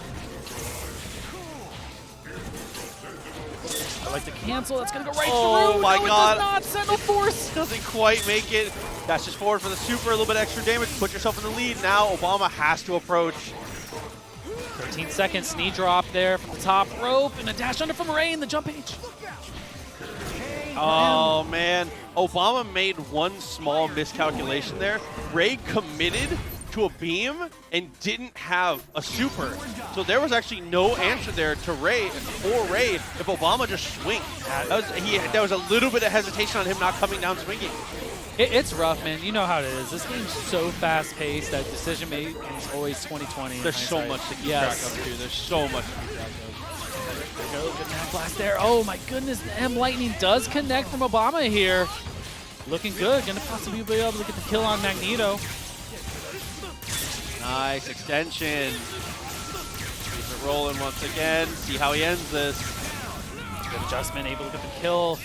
I like the cancel. That's going to go right through. Oh my god. It does not. Sentinel force. Doesn't quite make it. Dashes forward for the super. A little bit extra damage. Put yourself in the lead. Now Obama has to approach. 13 seconds. Knee drop there from the top rope. And a dash under from Ray in the jump H. Oh man, Obama made one small miscalculation there. Ray committed to a beam and didn't have a super. So there was actually no answer there to Ray, for Ray, if Obama just swinged. There was a little bit of hesitation on him not coming down swinging. It's rough, man. You know how it is. This game's so fast-paced that decision making is always 20/20. There's so much to keep track of, too. There's so much to keep track of. There we go, good Mad Blast there. Oh my goodness, the M Lightning does connect from Obama here. Looking good, gonna possibly be able to get the kill on Magneto. Nice extension. Keeps it rolling once again. See how he ends this. Good adjustment, able to get the kill.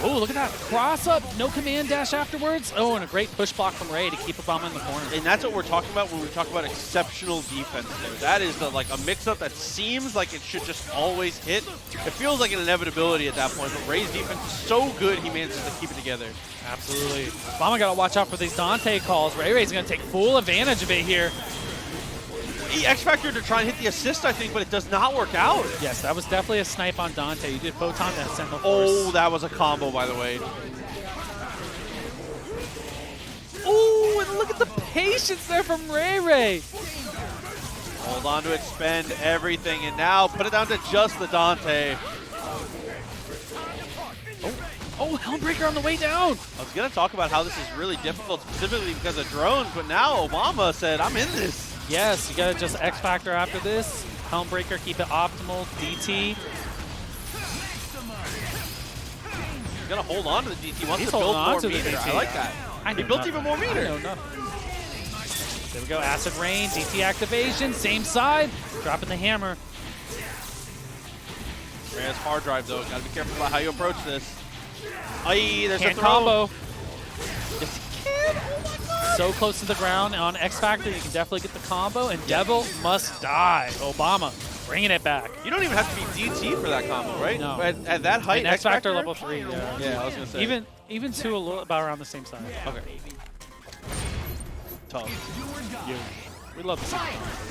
Oh, look at that. Cross up, no command dash afterwards. Oh, and a great push block from Ray to keep Obama in the corner. And that's what we're talking about when we talk about exceptional defense there. That is like a mix-up that seems like it should just always hit. It feels like an inevitability at that point, but Ray's defense is so good he manages to keep it together. Absolutely. Obama got to watch out for these Dante calls. Ray's going to take full advantage of it here. He X-Factor to try and hit the assist, I think, but it does not work out. Yes, that was definitely a snipe on Dante. You did Photon to Sentinel Force. Oh, that was a combo, by the way. Oh, and look at the patience there from Ray. Hold on to it, spend everything, and now put it down to just the Dante. Oh, Helmbreaker on the way down. I was going to talk about how this is really difficult, specifically because of drones, but now Obama said, I'm in this. Yes, you got to just X Factor after this. Helmbreaker, keep it optimal. DT. He's going to hold on to the DT. Wants He's to build holding on more to the meter. DT. I like that. He built even more meter. I know nothing. There we go. Acid Rain, DT activation, same side. Dropping the hammer. Ray has hard drive, though. Got to be careful about how you approach this. Aye, there's Can't a throw. combo. Yes, he can. Oh my god. So close to the ground. On X Factor, you can definitely get the combo. And Devil must die. Obama bringing it back. You don't even have to be DT for that combo, right? No. At that height, And X Factor level 3. Yeah. Yeah, I was going to say. Even 2 a little about around the same side. Okay. Tough. You. We love the same.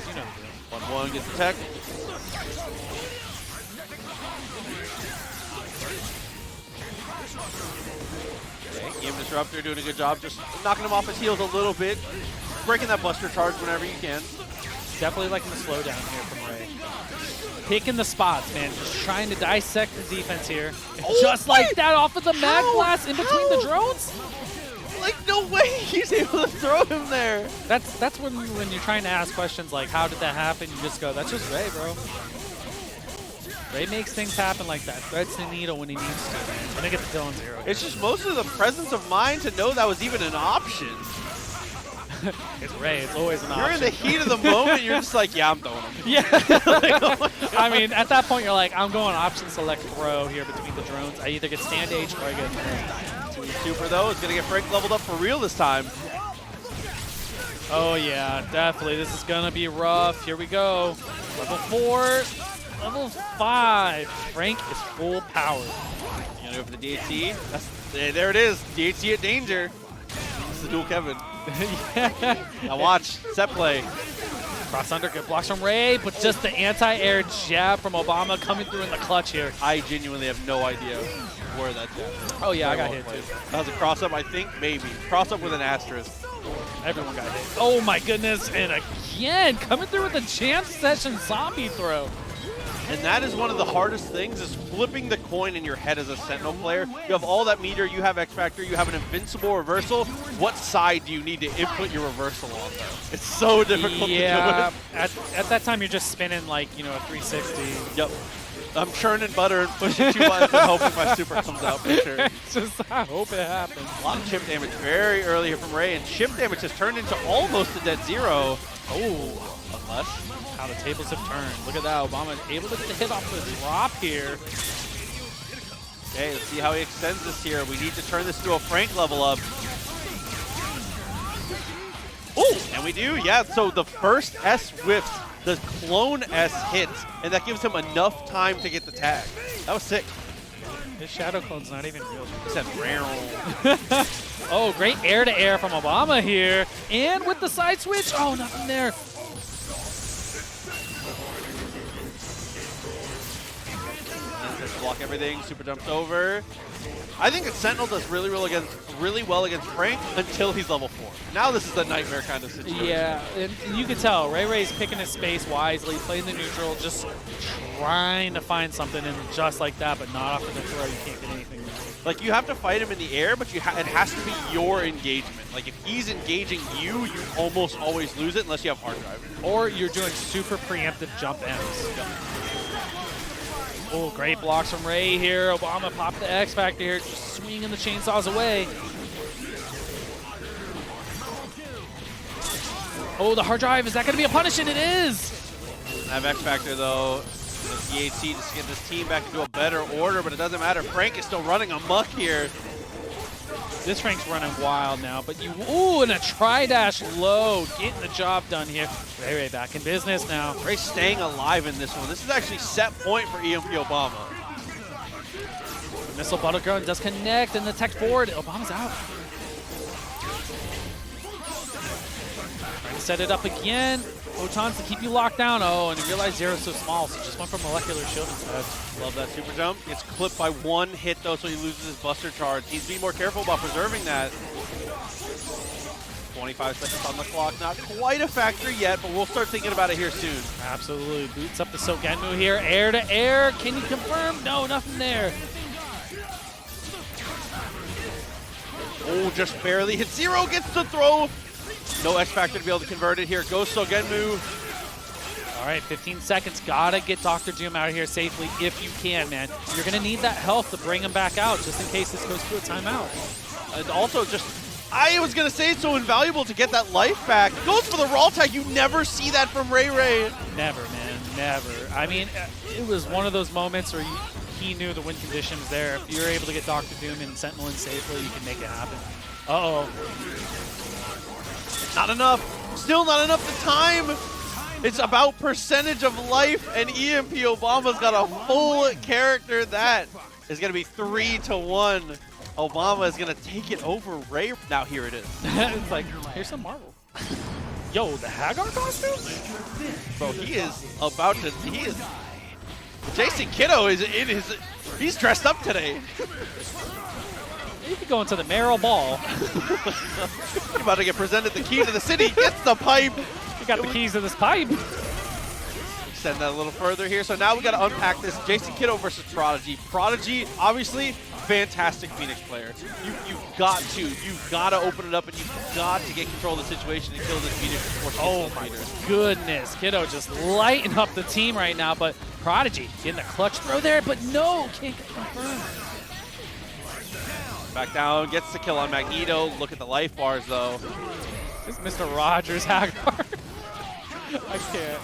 You know. 1-1 gets the tech. Okay, EM Disruptor doing a good job, just knocking him off his heels a little bit, breaking that Buster charge whenever you can. Definitely liking the slowdown here from Ray. Picking the spots, man. Just trying to dissect the defense here. And just like that off of the Mag Blast in between the drones. Like, no way he's able to throw him there. That's when you're trying to ask questions like, how did that happen? You just go, that's just Ray, bro. Ray makes things happen like that. Threads the needle when he needs to. And they get the Dylan 0. It's just mostly the presence of mind to know that was even an option. It's Ray. It's always an option. You're in the heat of the moment. You're just like, yeah, I'm throwing him. Yeah. Like, oh my God. I mean, at that point, you're like, I'm going option select throw here between the drones. I either get stand H or I get Frank. Super, though, is going to get Frank leveled up for real this time. Oh, yeah, definitely. This is going to be rough. Here we go. Level 4, level 5. Frank is full power. You going to go for the DHC? There it is. DHC at danger. This is the dual Kevin. Yeah. Now watch. Set play. Cross under, good blocks from Ray, but just the anti-air jab from Obama coming through in the clutch here. I genuinely have no idea where that jab is. Oh, yeah, I Very got well hit, played. too. That was a cross-up, I think, maybe. Cross-up with an asterisk. Everyone got hit. Oh, my goodness. And again, coming through with a Jam Session zombie throw. And that is one of the hardest things, is flipping the coin in your head as a Sentinel player. You have all that meter, you have X Factor, you have an invincible reversal. What side do you need to input your reversal on, though? It's so difficult Yeah, to do at that time, you're just spinning like, you know, a 360. it. Yep. I'm churning butter and pushing 2 buttons and hoping my super comes out for sure. It's just, I hope it happens. A lot of chip damage very early here from Ray, and chip damage has turned into almost a dead zero. Oh, unless How the tables have turned. Look at that. Obama able to get the hit off the drop here. Okay, let's see how he extends this here. We need to turn this to a Frank level up. Oh, and we do, yeah. So the first S whiffs, the clone S hits, and that gives him enough time to get the tag. That was sick. This Shadow Clone's not even real. He said, "Meow." Oh, great air-to-air from Obama here. And with the side switch. Oh, nothing there. Just block everything, super jumps over. I think that Sentinel does really well against Frank until he's level 4. Now this is a nightmare kind of situation. Yeah, and you can tell Ray Ray's picking his space wisely, playing the neutral, just trying to find something, and just like that, but not off of the throw. You can't get anything there. Like, you have to fight him in the air, but it has to be your engagement. Like, if he's engaging you, you almost always lose it unless you have hard drive. Or you're doing super preemptive jump M's. Oh, great blocks from Ray here. Obama popped the X Factor here, just swinging the chainsaws away. Oh, the hard drive. Is that going to be a punish? And it is. I have X Factor, though. The DHC just to get this team back into a better order, but it doesn't matter. Frank is still running amok here. This Frank's running wild now, but you, ooh, and a tri-dash low, getting the job done here. Ray back in business now. Ray staying alive in this one. This is actually set point for EMP Obama. Missile Buttergun does connect, and the tech forward. Obama's out. Trying to set it up again. Photons to keep you locked down. Oh, and you realize Zero's so small, so just went for molecular shield instead. Love that super jump. Gets clipped by 1 hit, though, so he loses his buster charge. Needs to be more careful about preserving that. 25 seconds on the clock. Not quite a factor yet, but we'll start thinking about it here soon. Absolutely. Boots up the Sogenmu here. Air to air. Can you confirm? No, nothing there. Oh, just barely hit. Zero gets to throw. No X Factor to be able to convert it here. Goes Sogenmu. All right, 15 seconds. Gotta get Dr. Doom out of here safely if you can, man. You're gonna need that health to bring him back out just in case this goes to a timeout. And also just, I was gonna say it's so invaluable to get that life back. Goes for the raw tag. You never see that from Ray Ray. Never, man, never. I mean, it was one of those moments where he knew the win condition was there. If you're able to get Dr. Doom and Sentinel in safely, you can make it happen. Uh-oh. Not enough. Still not enough the time. It's about percentage of life, and EMP Obama's got a full character. That is going to be 3-1. Obama is going to take it over Ray. Now here it is. It's like, here's some Marvel. Yo, the Hagar costume? Bro, he is about to, Jason Kiddo is in his, he's dressed up today. You could go into the Merrill Ball. He's about to get presented the key to the city. Gets the pipe. You got the keys to this pipe. Extend that a little further here. So now we got to unpack this. Jason Kiddo versus Prodigy. Prodigy, obviously, fantastic Phoenix player. You've got to open it up, and you've got to get control of the situation and kill this Phoenix before she Oh gets my those meters. goodness. Kiddo just lighting up the team right now, but Prodigy getting a clutch throw there, but no, can't get confirmed. Back down, gets the kill on Magneto. Look at the life bars, though. This is Mr. Rogers Hagar. I can't.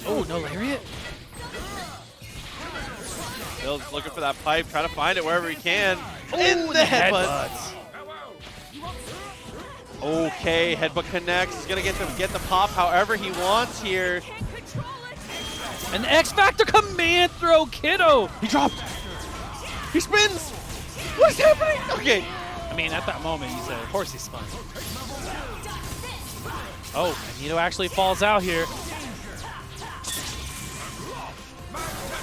Oh, no lariat? Bill's looking for that pipe, trying to find it wherever he can. Ooh, In the headbutt. headbutts. Okay, headbutt connects. He's gonna get the pop however he wants here. An X Factor command throw, Kiddo. He dropped. He spins. What is happening? Okay. I mean, at that moment, he said, of course he spun. Oh, Magneto actually falls out here.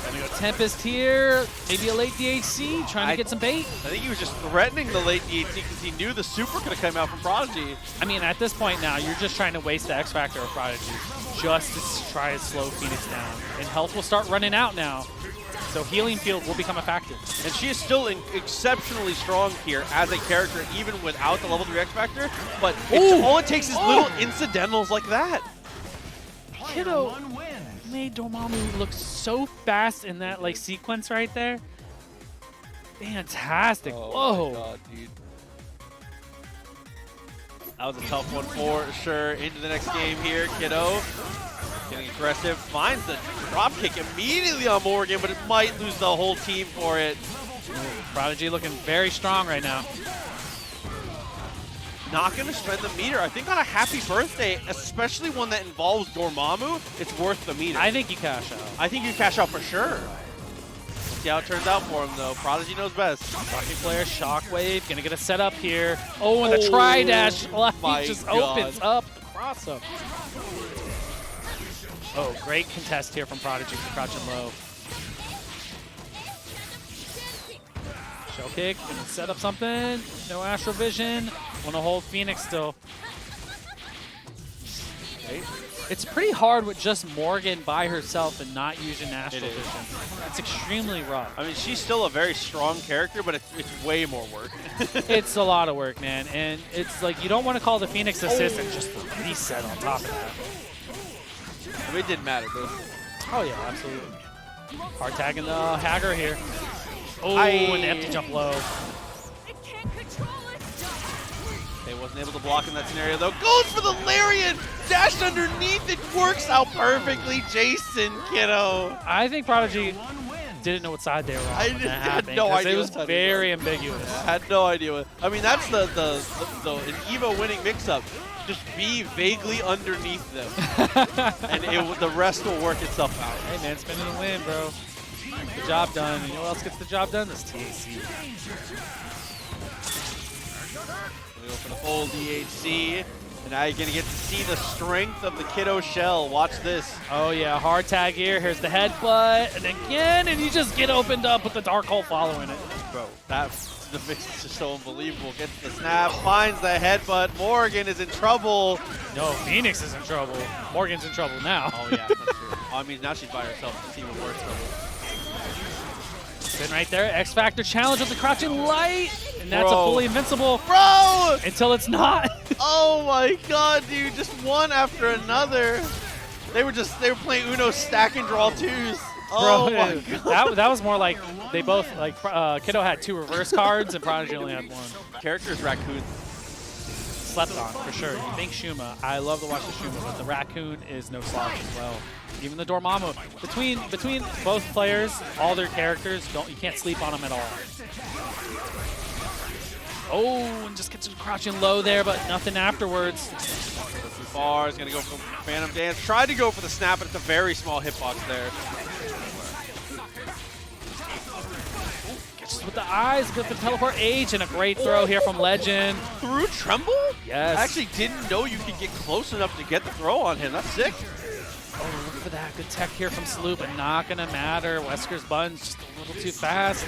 Gonna go Tempest here. Maybe a late DHC, trying to get some bait. I think he was just threatening the late DHC because he knew the super could have come out from Prodigy. I mean, at this point now, you're just trying to waste the X Factor of Prodigy just to try to slow Phoenix down. And health will start running out now. So healing field will become a factor. And she is still exceptionally strong here as a character, even without the level 3 X Factor. But all it takes is little incidentals like that. Kiddo One wins. made Dormammu look so fast in that like sequence right there. Fantastic. Whoa. Oh my God, dude. That was a tough one for sure. Into the next game here, Kiddo. Getting aggressive, finds the drop kick immediately on Morgan, but it might lose the whole team for it. Prodigy looking very strong right now. Not going to spend the meter. I think on a happy birthday, especially one that involves Dormammu, it's worth the meter. I think you cash out. I think you cash out for sure. We'll see how it turns out for him, though. Prodigy knows best. Rocket Flare, Shockwave, gonna get a setup here. Oh, and the Tri-Dash my just God. opens up the cross-up. Oh, great contest here from Prodigy for crouching low. Shell kick, gonna set up something. No Astral Vision. Wanna hold Phoenix still. Okay. It's pretty hard with just Morgan by herself and not using Astral It is. Vision. It's extremely rough. I mean, she's still a very strong character, but it's way more work. It's a lot of work, man. And it's like you don't want to call the Phoenix assist and just reset on top of that. I mean, it didn't matter, though. Oh, yeah, absolutely. Hard tagging the Hagar here. Oh, Aye. an empty jump low. They wasn't able to block in that scenario, though. Goes for the lariat! Dashed underneath, it works out perfectly. Jason, Kiddo. I think Prodigy One wins. didn't know what side they were on I when that had happened. no 'cause idea It what was side they were very ambiguous. I had no idea what. I mean, that's the an EVO winning mix-up. Just be vaguely underneath them, and the rest will work itself out. Hey, man, spinning a win, bro. The job done. And you know what else gets the job done? This TAC. We go for the full DHC, and now you're gonna get to see the strength of the Kiddo shell. Watch this. Oh, yeah, hard tag here. Here's the headbutt. And again, and you just get opened up with the Dark Hole following it. Bro, the mix is just so unbelievable. Gets the snap, finds the headbutt. Morgan is in trouble. No, Phoenix is in trouble. Morgan's in trouble now. Oh yeah, that's true. I mean, now she's by herself. It's even worse trouble. Spin right there. X Factor challenge with the crouching light. And that's a Bro. fully invincible Bro! until it's not. Oh my God, dude! Just one after another. They were playing Uno stack and draw twos. Oh Bro, my God. that was more like they both, like, Kiddo had 2 reverse cards and Prodigy only had 1. Character's raccoon. Slept on, for sure. You think Shuma. I love to watch the Shuma, but the Raccoon is no slouch as well. Even the Dormammu. Between both players, all their characters, you can't sleep on them at all. Oh, and just gets crouching low there, but nothing afterwards. Too far. Is gonna go for Phantom Dance. Tried to go for the snap, but it's a very small hitbox there. Gets with the eyes, good for teleport H, and a great throw here from Legend. Through Tremble? Yes. I actually didn't know you could get close enough to get the throw on him. That's sick. Oh, look for that. Good tech here from Sloop, but not going to matter. Wesker's button's just a little too fast.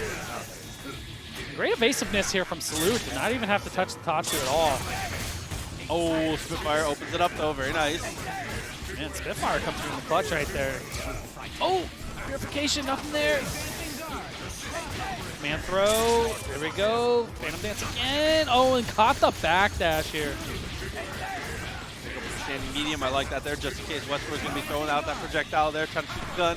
Great evasiveness here from Salute. Did not even have to touch the Tatsu at all. Oh, Spitfire opens it up, though. Very nice. Man, Spitfire comes through in the clutch right there. Oh, purification, nothing there. Man throw. There we go. Phantom Dance again. Oh, and caught the backdash here. Standing medium, I like that there, just in case Westbrook's going to be throwing out that projectile there, trying to shoot the gun.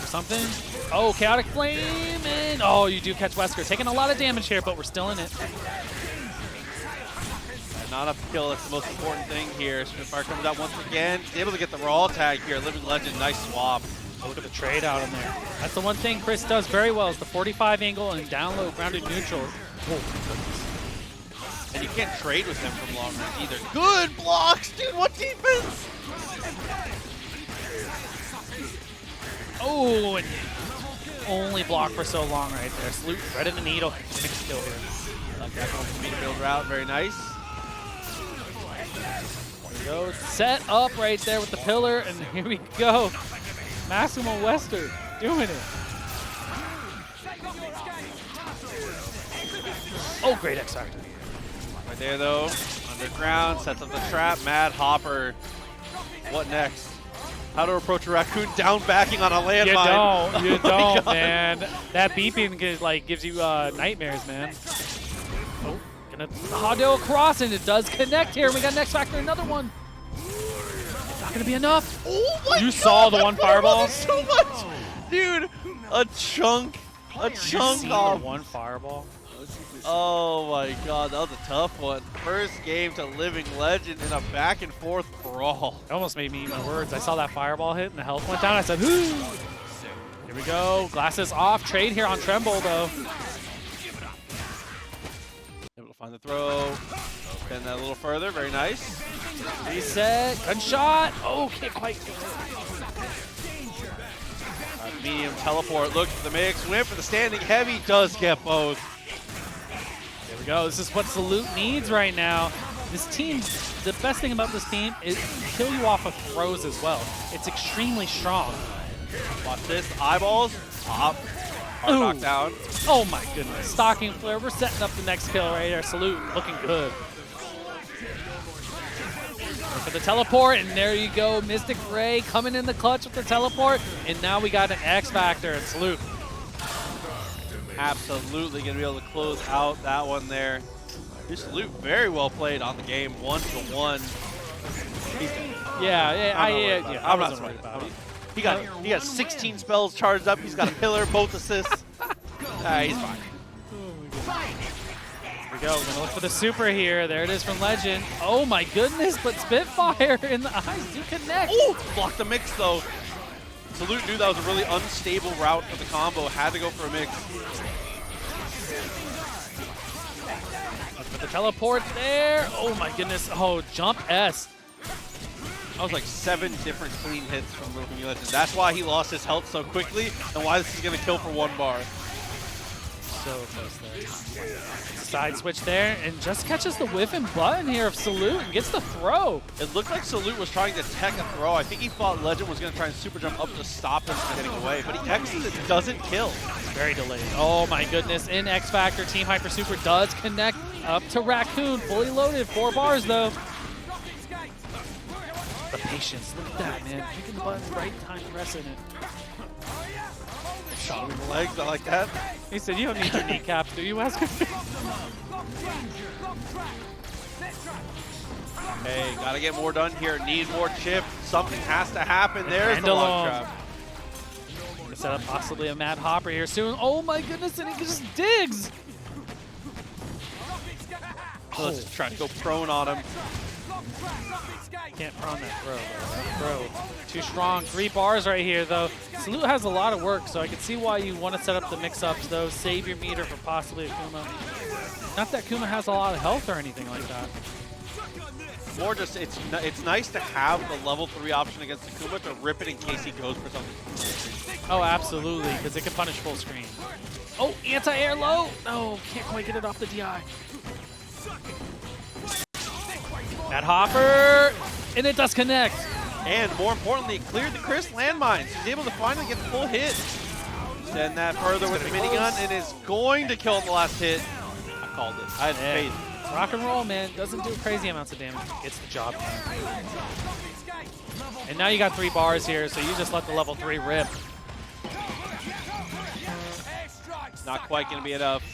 Something. Oh, Chaotic Flame. And oh, you do catch Wesker. Taking a lot of damage here, but we're still in it. Not enough to kill, that's the most important thing here. Spitfire comes out once again. He's able to get the raw tag here. Living Legend, nice swap. Look at the trade out in there. That's the one thing Chris does very well is the 45 angle and down low grounded neutral. And you can't trade with him from long range either. Good blocks, dude, what defense? Oh, and only block for so long right there. Salute, thread in the needle. Next kill here. Like that going for me to build route, very nice. There we go. Set up right there with the pillar, and here we go. Massimo Wester doing it. Oh, great X Factor. Right there though, underground, sets up the trap. Mad Hopper, what next? How to approach a raccoon down backing on a landmine. You Oh my don't, God. man. That beeping gives you nightmares, man. Oh, gonna Hado across, and it does connect here. We got X Factor, another one. It's not gonna be enough. Oh my You God, saw the that one fireball? so much, dude. A chunk You see off. the one fireball? Oh my God, that was a tough one. First game to Living Legend in a back and forth brawl. It almost made me eat my words. I saw that fireball hit and the health went down. I said, "Whoo!" Here we go. Glasses off. Trade here on Tremble, though. Able to find the throw. Bend that a little further. Very nice. Reset. Gunshot. Oh, can't quite. Medium teleport. Looks for the mix. Went for the standing heavy. Does get both. There we go. This is what Salute needs right now. This team, the best thing about this team is kill you off of throws as well. It's extremely strong. Watch this. Eyeballs. Pop. Hard Ooh. knockdown. Oh my goodness. Stocking flare. We're setting up the next kill right here. Salute looking good. Look for the teleport, and there you go. Mystic Ray coming in the clutch with the teleport, and now we got an X Factor and Salute. Absolutely going to be able to close out that one there. This Salute very well played on the game, 1-1. Yeah, I I'm not wasn't worried surprised. about it. He got 16 spells charged up. He's got a pillar, both assists. He's fine. Here we go. We're gonna look for the super here. There it is from Legend. Oh my goodness, but Spitfire in the eyes do connect. Ooh, blocked the mix though. Salute knew that was a really unstable route for the combo. Had to go for a mix. Look for the teleport there. Oh my goodness. Oh, jump S. That was like 7 different clean hits from Living Legend. That's why he lost his health so quickly, and why this is going to kill for 1 bar. So close there. Side switch there, and just catches the whiff and button here of Salute and gets the throw. It looked like Salute was trying to tech a throw. I think he thought Legend was going to try and super jump up to stop him from getting away, but he X's it, doesn't kill. Very delayed. Oh my goodness. In X Factor, Team Hyper Super does connect up to Raccoon. Fully loaded. 4 bars though. The patience. Look at that, man. Picking the button right time, pressing it. Shot him in the legs. I like that. He said, "You don't need your kneecaps, do you, Wesker?" Hey, got to get more done here. Need more chip. Something has to happen. There's the lock trap. Gonna set up possibly a Mad Hopper here soon. Oh my goodness, and he just digs. Let's try to go prone on him. Can't prone that throw, though. That throw. Too strong. 3 bars right here, though. Salute has a lot of work, so I can see why you want to set up the mix-ups, though. Save your meter for possibly a Kuma. Not that Kuma has a lot of health or anything like that. More just, it's nice to have the level 3 option against the Kuma to rip it in case he goes for something. Oh, absolutely, because it can punish full screen. Oh, anti-air low. No, can't quite get it off the DI. That Hopper, and it does connect. And more importantly, it cleared the Chris landmines. He's able to finally get the full hit. Send that further with the minigun, and is going to kill him the last hit. I called it. I had faith. Rock and roll, man. Doesn't do crazy amounts of damage. Gets the job done. And now you got 3 bars here, so you just let the level 3 rip. Not quite going to be enough.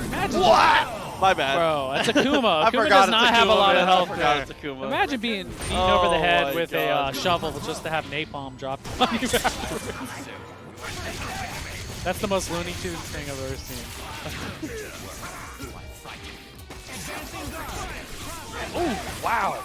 Imagine What? My bad. Bro, that's Akuma. I Akuma forgot does not it's have a Akuma, lot of man. I health forgot there. it's Akuma. Imagine being beaten over the Oh head my with God. a shovel just to have napalm dropped on you afterwards. That's the most Looney Tunes thing I've ever seen. Oh, wow.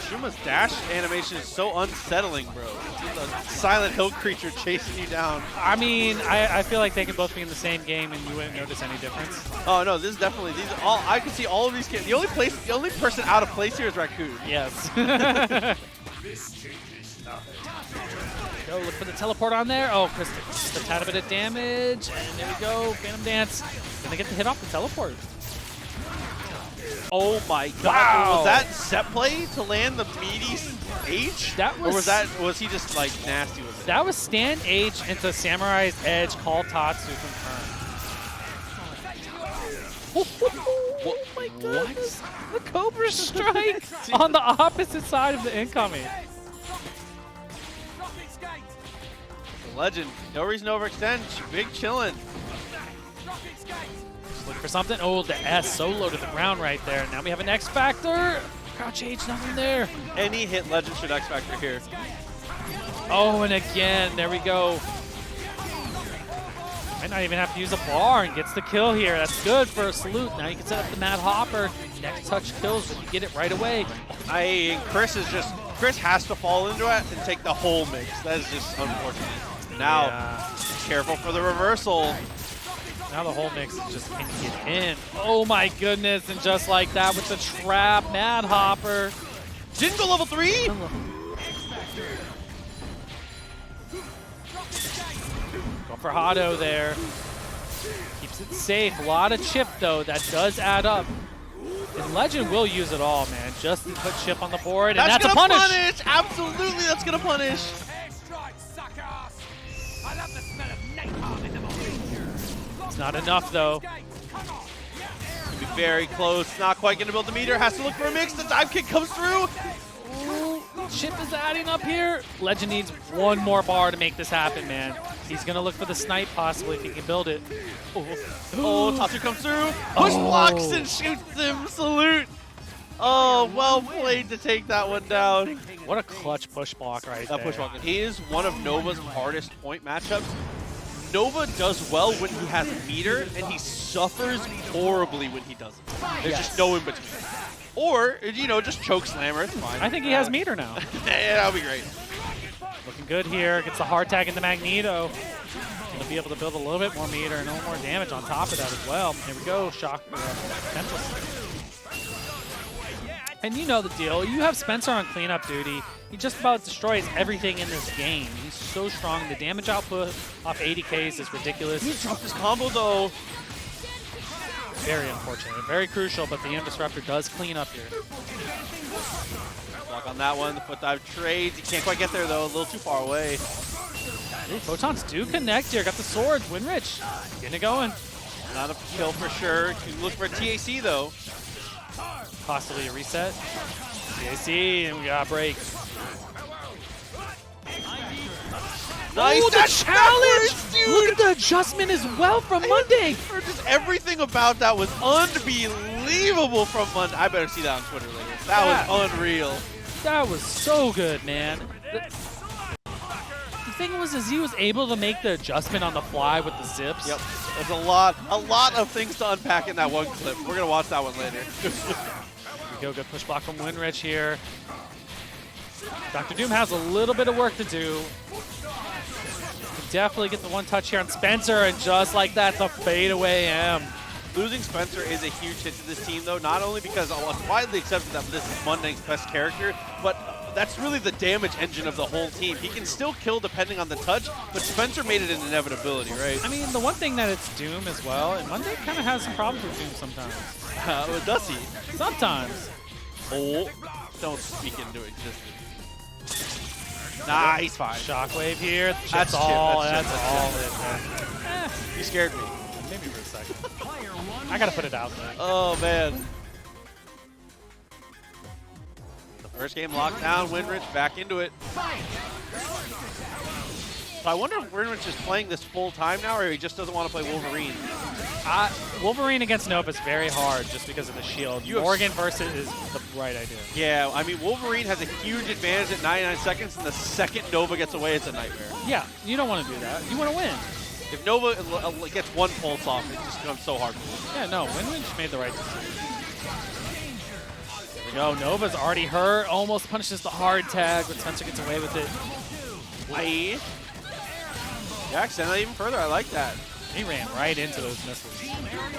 Shuma's dash animation is so unsettling, bro. It's a Silent Hill creature chasing you down. I mean, I feel like they could both be in the same game and you wouldn't notice any difference. Oh no, this is definitely these are all. I can see all of these kids. The only person out of place here is Raccoon. Yes. Go look for the teleport on there. Oh, Chris, just a tad bit of damage, and there we go. Phantom Dance gonna get the hit off the teleport. Oh my God! Wow. Was that set play to land the meaty H? That or was- was he just like nasty with it? That was stand H into Samurai's Edge, call Tatsu confirmed. Oh my goodness! The Cobra Strike on the opposite side of the incoming. The legend. No reason to overextend. Big chillin'. Look for something. Oh, the S so low to the ground right there. Now we have an X Factor. Crouch H, nothing there. Any hit legend should X Factor here. Oh, and again, there we go. Might not even have to use a bar and gets the kill here. That's good for a salute. Now you can set up the Mad Hopper. Next touch kills, but you get it right away. Chris has to fall into it and take the whole mix. That is just unfortunate. Now, Yeah. careful for the reversal. Now the whole mix is just can get in. Oh my goodness, and just like that with the trap, Mad Hopper. Didn't go level 3? Go for Hado there. Keeps it safe. A lot of chip though, that does add up. And Legend will use it all, man, just to put chip on the board, and that's a gonna punish. Absolutely, that's gonna punish. It's not enough though. Could be very close. Not quite gonna build the meter. Has to look for a mix. The dive kick comes through. Ooh, chip is adding up here. Legend needs one more bar to make this happen, man. He's gonna look for the snipe possibly if he can build it. Oh, Tatsu comes through. Push blocks and shoots him. Salute. Oh, well played to take that one down. What a clutch push block right there. That push block is one of Nova's hardest point matchups. Nova does well when he has a meter, and he suffers horribly when he doesn't. There's just no in between. Or, you know, just choke slammer. It's fine. I think he has meter now. Yeah, that'll be great. Looking good here. Gets the hard tag into Magneto. Gonna be able to build a little bit more meter and a little more damage on top of that as well. Here we go. Shock. Central. And you know the deal. You have Spencer on cleanup duty. He just about destroys everything in this game. He's so strong. The damage output off 80Ks is ridiculous. He dropped his combo though. Very unfortunate. Very crucial, but the End Disruptor does clean up here. Block on that one. The foot dive trades. He can't quite get there though. A little too far away. Ooh, Photons do connect here. Got the swords. Winrich getting it going. Not a kill for sure. Can look for a TAC though. Possibly a reset. TAC, and we got a break. Nice. Oh, the That's challenge! backwards, dude. Look at the adjustment as well from Monday. Or just everything about that was unbelievable from Monday. I better see that on Twitter later. That was unreal. That was so good, man. The thing was, is he was able to make the adjustment on the fly with the zips. Yep. There's a lot of things to unpack in that one clip. We're gonna watch that one later. Here we go, good push block from Winrich here. Dr. Doom has a little bit of work to do. Definitely get the one touch here on Spencer, and just like that, the fadeaway M. Losing Spencer is a huge hit to this team, though, not only because it's widely accepted that this is Mundang's best character, but that's really the damage engine of the whole team. He can still kill depending on the touch, but Spencer made it an inevitability, right? I mean, the one thing that it's Doom as well, and Monday kind of has some problems with Doom sometimes. Does he? Sometimes. Oh, don't speak into existence. Nah, he's fine. Shockwave here. That's That's chip, all. that's That's chip, all. You scared me. Maybe for a second. I gotta put it out there. Oh, man. First game locked down, Winrich back into it. So I wonder if Winrich is playing this full time now, or he just doesn't want to play Wolverine. Wolverine against Nova is very hard just because of the shield. Morgan versus is the right idea. Yeah, I mean, Wolverine has a huge advantage at 99 seconds, and the second Nova gets away, it's a nightmare. Yeah, you don't want to do that. You want to win. If Nova gets one pulse off, it just becomes so hard for him. Yeah, no, Winrich made the right decision. Here we go. Nova's already hurt. Almost punishes the hard tag, but Spencer gets away with it. Aye. Yeah, extend that even further. I like that. He ran right into those missiles.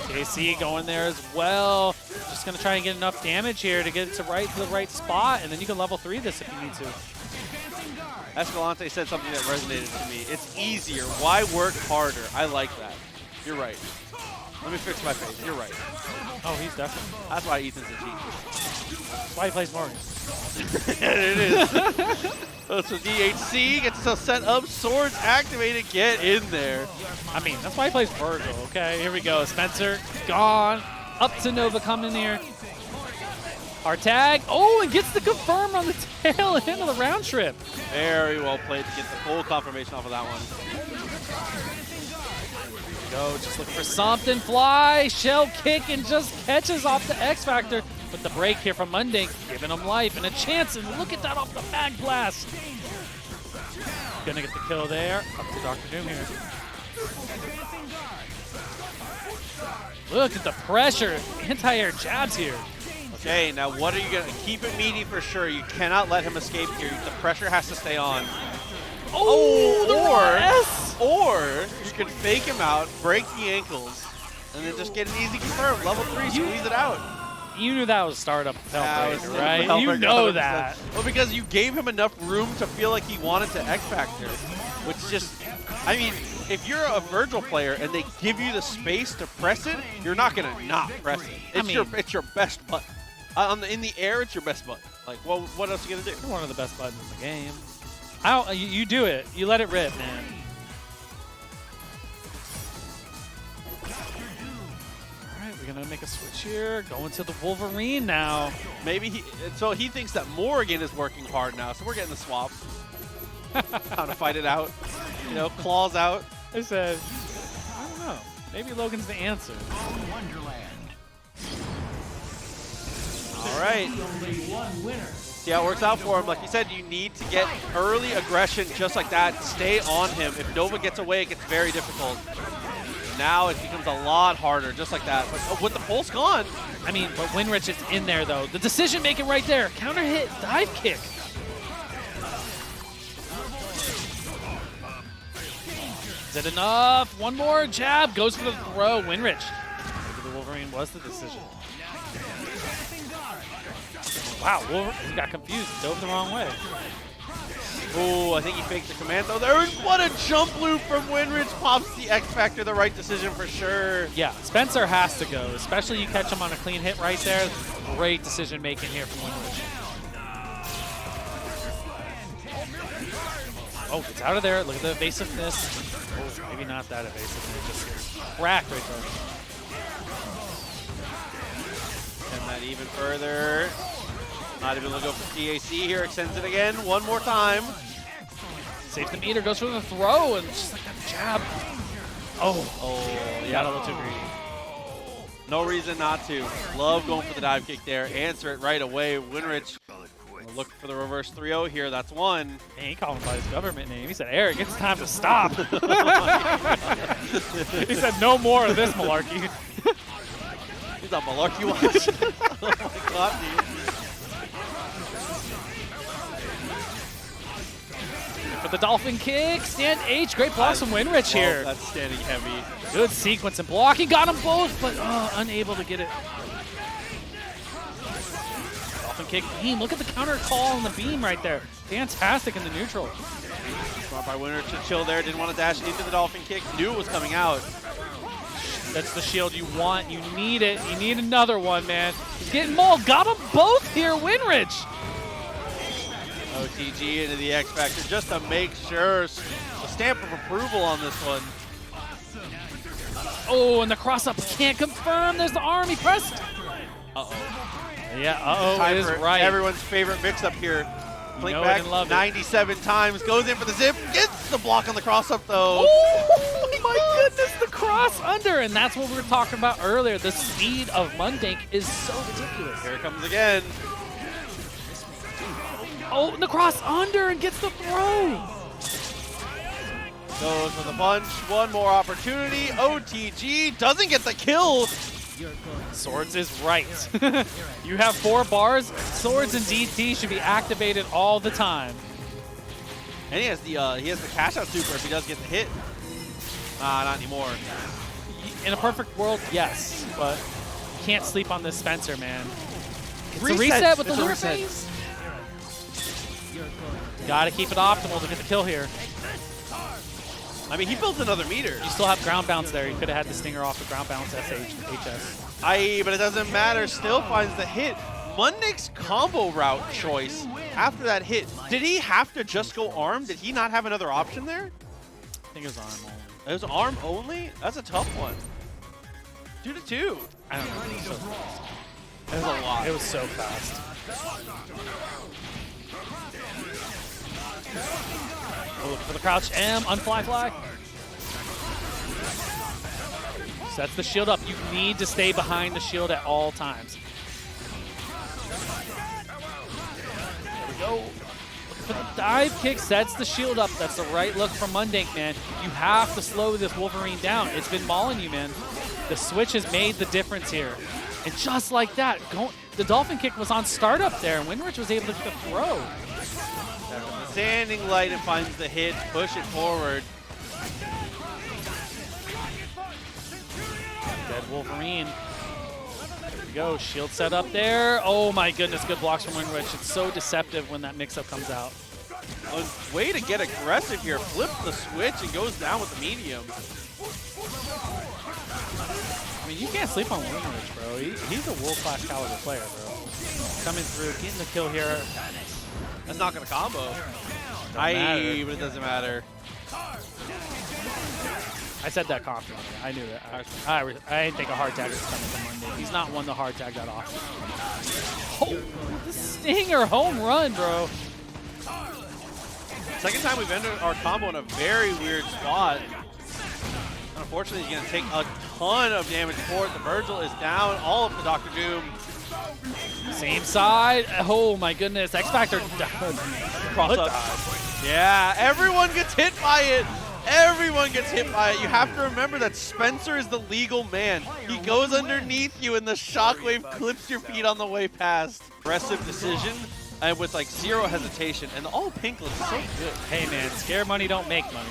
JC going there as well. Just going to try and get enough damage here to get it to the right spot, and then you can level 3 this if you need to. Escalante said something that resonated to me. It's easier. Why work harder? I like that. You're right. Let me fix my face. You're right. Oh, he's definitely. That's why Ethan's a cheat. That's why he plays Morgan. It is. So DHC gets to set up, swords activated, get in there. I mean, that's why he plays Virgil, okay? Here we go. Spencer gone. Up to Nova coming here. Our tag. Oh, and gets the confirm on the tail end of the round trip. Very well played to get the full confirmation off of that one. Here we go. Just looking for something. Fly. Shell kick and just catches off the X Factor. But the break here from Mundink, giving him life and a chance. And look at that off the mag blast. Gonna get the kill there. Up to Dr. Doom here. Look at the pressure. Anti-air jabs here. Okay, now what are you going to keep it meaty for sure? You cannot let him escape here. The pressure has to stay on. Or you can fake him out, break the ankles, and then just get an easy confirm. Level 3, squeeze it out. You knew that was startup Hellbreaker, right? Hellbreaker, You know 100%. that. Well, because you gave him enough room to feel like he wanted to X Factor, which just, I mean, if you're a Virgil player and they give you the space to press it, you're not going to not press it. It's your best button. In the air, it's your best button. Like, well, what else are you going to do? You're one of the best buttons in the game. You do it. You let it rip, man. All right, we're going to make a switch here. Going to the Wolverine now. Maybe he thinks that Morgan is working hard now, so we're getting the swap. How to fight it out. You know, claws out. I said, I don't know. Maybe Logan's the answer. Wonderland. All right. Only one winner. See how it works out for him. Like you said, you need to get early aggression just like that. Stay on him. If Nova gets away, it gets very difficult. Now it becomes a lot harder, just like that. But with the pulse gone. I mean, but Winrich is in there, though. The decision making right there. Counter hit, dive kick. Is it enough? One more jab. Goes for the throw. Winrich. Maybe the Wolverine was the decision. Wow, Wolverine got confused. Dove the wrong way. Oh, I think he faked the commando there. And what a jump loop from Winrich. Pops the X Factor. The right decision for sure. Yeah, Spencer has to go. Especially you catch him on a clean hit right there. Great decision making here from Winrich. Oh, it's out of there. Look at the evasiveness. Oh, maybe not that evasiveness. Just cracked right there. And that even further. Not even going to go for DAC here. Extends it again. One more time. Saves the meter, goes for the throw, and just like that jab. Oh, Yeah. got a little too greedy. No reason not to. Love going for the dive kick there. Answer it right away. Winrich look for the reverse 3-0 here. That's one. Man, he called him by his government name. He said, Eric, it's time to stop. He said, no more of this malarkey. He's a malarkey watch. Oh my god, dude. For the dolphin kick, stand H. Great blocks from Winrich here. That's standing heavy. Good sequence and blocking. Got them both, but unable to get it. Dolphin kick beam. Look at the counter call on the beam right there. Fantastic in the neutral. Smart by Winrich to chill there. Didn't want to dash into the dolphin kick. Knew it was coming out. That's the shield you want. You need it. You need another one, man. He's getting mauled. Got them both here, Winrich. OTG into the X Factor just to make sure. A stamp of approval on this one. Oh, and the cross-up can't confirm. There's the arm. He pressed. Uh-oh. Yeah, uh-oh, Time it is for right. everyone's favorite mix-up here. Blink know it back and love it. 97 times, goes in for the zip, gets the block on the cross-up though. Oh my goodness, the cross under, and that's what we were talking about earlier. The speed of Mundink is so ridiculous. Here it comes again. Oh, and the cross under and gets the throw. Goes for the punch, one more opportunity. OTG doesn't get the kill. Swords is right. You have 4 bars. Swords and DT should be activated all the time. And he has the cash out super if he does get the hit. Not anymore. In a perfect world, yes, but you can't sleep on this Spencer, man. It's Reset. a reset with the It's a lunar reset. phase. Gotta keep it optimal to get the kill here. I mean, he built another meter. You still have ground bounce there. You could have had the stinger off the ground bounce HS. But it doesn't matter. Still finds the hit. Mundink's combo route choice after that hit. Did he have to just go arm? Did he not have another option there? I think it was arm only. It was arm only? That's a tough one. 2-2. I don't know. It was so fast. That was a lot. It was so fast. Oh, look for the crouch M, unfly fly. Sets the shield up. You need to stay behind the shield at all times. There we go. Look for the dive kick, sets the shield up. That's the right look from Mundink, man. You have to slow this Wolverine down. It's been mauling you, man. The switch has made the difference here. And just like that, the dolphin kick was on startup there, and Winrich was able to get the throw. Standing light and finds the hit. Push it forward. Dead Wolverine. There we go. Shield set up there. Oh my goodness, good blocks from Winrich. It's so deceptive when that mix-up comes out. A way to get aggressive here. Flips the switch and goes down with the medium. I mean, you can't sleep on Winrich, bro. He's a world-class caliber player, bro. Coming through, getting the kill here. That's not going to combo. But it doesn't matter. I said that confidently. I knew that. I didn't think a hard tag was coming from Monday. He's not one to hard tag that often. Oh, the stinger home run, bro. Second time we've ended our combo in a very weird spot. Unfortunately, he's going to take a ton of damage for it. The Virgil is down. All of the Dr. Doom. Same side. Oh my goodness. X Factor. Cross up. Yeah, everyone gets hit by it. Everyone gets hit by it. You have to remember that Spencer is the legal man. He goes underneath you and the shockwave clips your feet on the way past. Aggressive decision and with like zero hesitation. And the all pink looks so good. Hey man, scare money don't make money.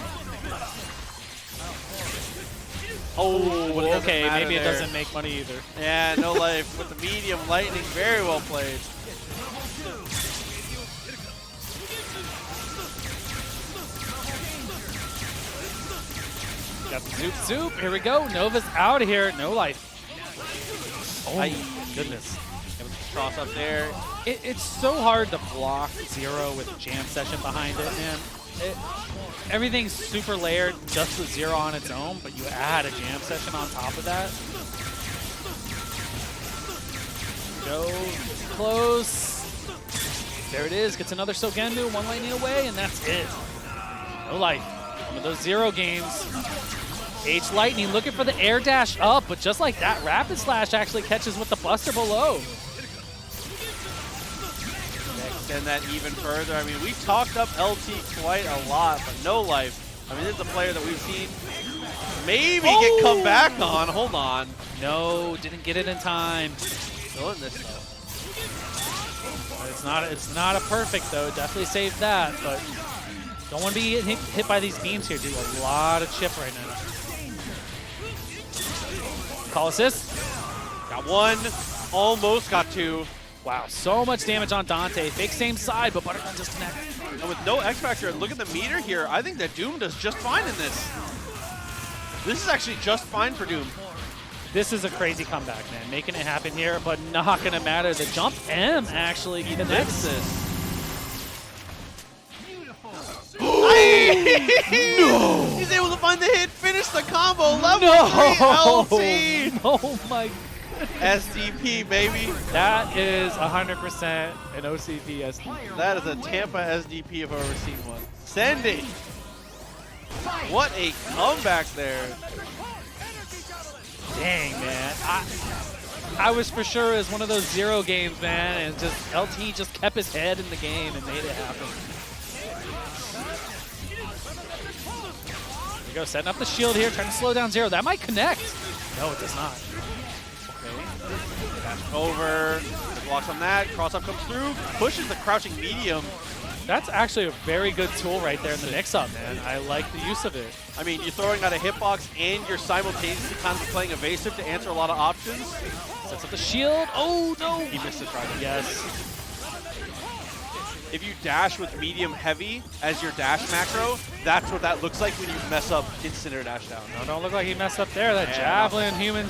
Oh, but it doesn't okay, matter maybe it there. doesn't make money either. Yeah, no life with the medium lightning. Very well played. Got the zoop zoop. Here we go. Nova's out of here. No life. Oh my goodness. Cross up there. It's so hard to block Zero with Jam Session behind it, man. Everything's super layered just with Zero on its own, but you add a Jam Session on top of that. Go close. There it is. Gets another Sogenmu, one lightning away, and that's it. No life. Some of those Zero games. H Lightning looking for the air dash up, but just like that, Rapid Slash actually catches with the Buster below. Extend that even further. I mean, we talked up LT quite a lot, but no life. I mean, this is a player that we've seen maybe get come back on. Hold on. No, didn't get it in time. Still in this though. It's not a perfect though. Definitely saved that, but don't want to be hit by these beams here. Do a lot of chip right now. Call assist. Got one. Almost got two. Wow, so much damage on Dante. Fake same side, but Buttergun disconnect. And with no X Factor, look at the meter here. I think that Doom does just fine in this. This is actually just fine for Doom. This is a crazy comeback, man. Making it happen here, but not going to matter. The jump M actually connects this. No! He's able to find the hit, finish the combo, level 3 LT! Oh my SDP, baby. That is 100% an OCP SDP. That is a Tampa SDP if I've ever seen one. Send it. What a comeback there. Dang, man. I was for sure it was one of those 0 games, man, and just LT just kept his head in the game and made it happen. There we go, setting up the shield here, trying to slow down 0. That might connect. No, it does not. Okay. Dash over. Blocks on that. Cross up comes through. Pushes the crouching medium. That's actually a very good tool right there in the mix-up, man. I like the use of it. I mean, you're throwing out a hitbox and you're simultaneously kind of playing evasive to answer a lot of options. Sets up the shield. Oh, no. He missed the try. Yes. If you dash with medium heavy as your dash macro, that's what that looks like when you mess up instant air dash down. No, don't look like he messed up there. That javelin, human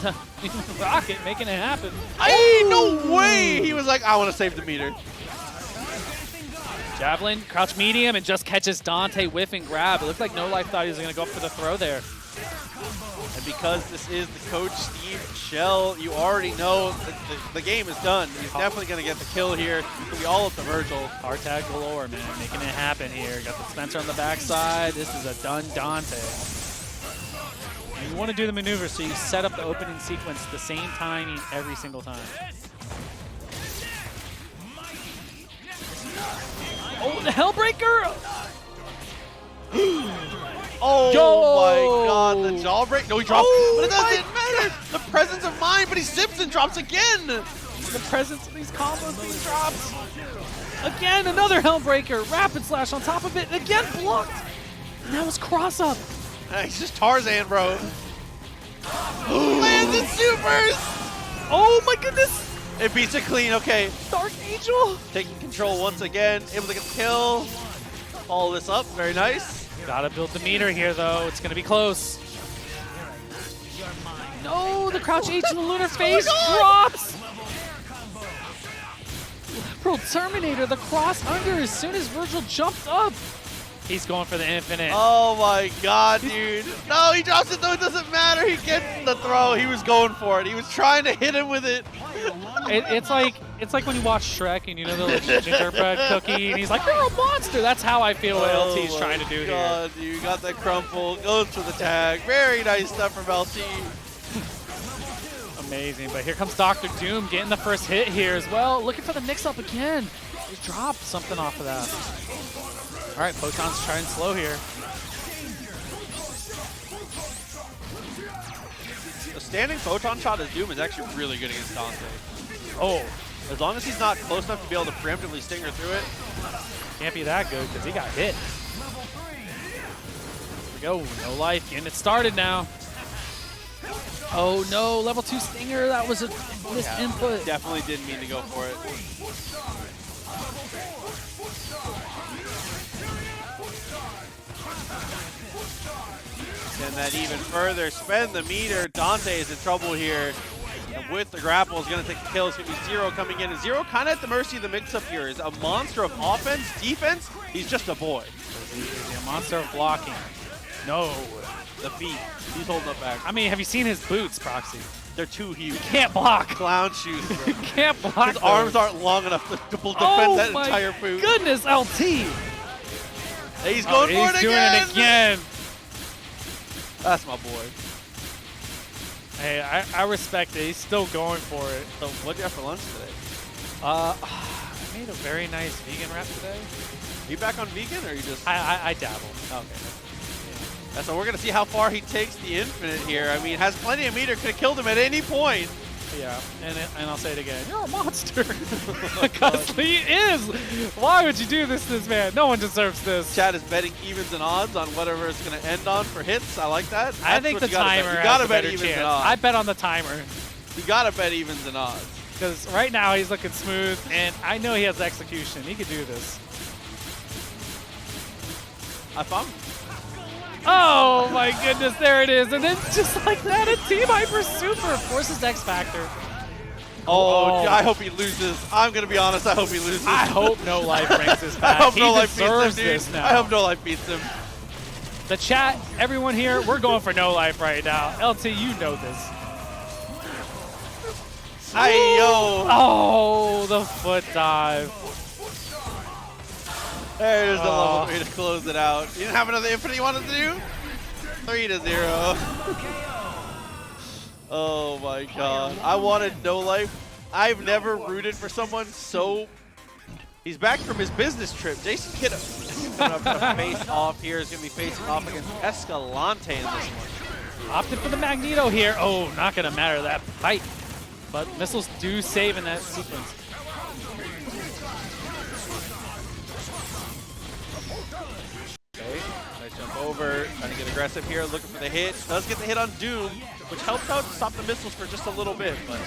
rocket, making it happen. Hey, no way! He was like, I want to save the meter. Javelin, crouch medium, and just catches Dante whiff and grab. It looked like No Life thought he was going to go for the throw there. And because this is the Coach Steve shell, you already know that the game is done. He's definitely going to get the kill here. He's going to be all up to Virgil. Hard tag galore, man. Making it happen here. Got the Spencer on the backside. This is a done Dante. And you want to do the maneuver, so you set up the opening sequence the same timing every single time. Oh, the Hellbreaker! Oh Yo! my god, the jawbreak. No, he drops, Oh but it doesn't matter. The presence of mind, but he zips and drops again. The presence of these combos, these drops. Again, another Hellbreaker. Rapid slash on top of it. Again, blocked. And that was cross up. He's just Tarzan, bro. Lands and supers. Oh my goodness. It beats it clean, okay. Dark Angel. Taking control once again, able to get the kill. Follow this up, very nice. Gotta build the meter here, though. It's gonna be close. No, the crouch H in the lunar face drops. Bro, Terminator, the cross under as soon as Virgil jumped up. He's going for the infinite. Oh my god, dude. No, he drops it though, it doesn't matter. He gets the throw. He was going for it. He was trying to hit him with it. It's like when you watch Shrek and you know the little gingerbread cookie and he's like, you're a monster. That's how I feel what LT's trying to do god, here. You got that crumple, goes for the tag. Very nice stuff from LT. Amazing, but here comes Dr. Doom getting the first hit here as well. Looking for the mix-up again. He dropped something off of that. All right, Photon's trying slow here. The standing photon shot as Doom is actually really good against Dante. Oh, As long as he's not close enough to be able to preemptively stinger through it. can't be that good because he got hit. Here we go, No Life, getting it started now. Oh no, level 2 stinger, that was a missed input. Definitely didn't mean to go for it. Send that even further, spend the meter. Dante is in trouble here. And with the grapple, is going to take the kill. It's going to be Zero coming in. And Zero kind of at the mercy of the mix-up here. Is a monster of offense, defense. He's just a boy. He's a monster of blocking. No. The feet. He's holding up back. I mean, have you seen his boots, Proxy? They're too huge. Can't block. Clown shoes, bro. You can't block. His arms aren't long enough to defend that entire boot. Goodness, LT. He's going for it He's doing again. it again. That's my boy. Hey, I respect it. He's still going for it. So what'd you have for lunch today? I made a very nice vegan wrap today. You back on vegan or you just? I dabble. Okay. That's so we're gonna see how far he takes the infinite here. I mean, has plenty of meter, could have killed him at any point. Yeah, and I'll say it again. You're a monster. Because he is. Why would you do this to this man? No one deserves this. Chad is betting evens and odds on whatever it's gonna end on for hits. I like that. I think the timer You has gotta a bet better evens chance. and odds. I bet on the timer. You gotta bet evens and odds. Because right now he's looking smooth, and I know he has execution. He could do this. If I'm Oh my goodness, there it is. And then just like that, a Team Hyper Super forces X Factor. Oh, I hope he loses. I'm gonna be honest. I hope he loses. I hope No Life ranks this I back. hope He No Life beats him, deserves dude. this now. I hope No Life beats him. The chat, everyone here, we're going for No Life right now. LT, you know this. Ayo! Oh, the foot dive. There's the level 3 to close it out. You didn't have another infinite you wanted to do? 3-0. Oh my god. I wanted no life. I've never rooted for someone so... He's back from his business trip. Jason Kiddo coming up to face off here. Is going to be facing off against Escalante in this one. Opted for the Magneto here. Oh, not going to matter that fight. But missiles do save in that sequence. Okay, nice jump over. Trying to get aggressive here. Looking for the hit. Does get the hit on Doom, which helps out to stop the missiles for just a little bit. But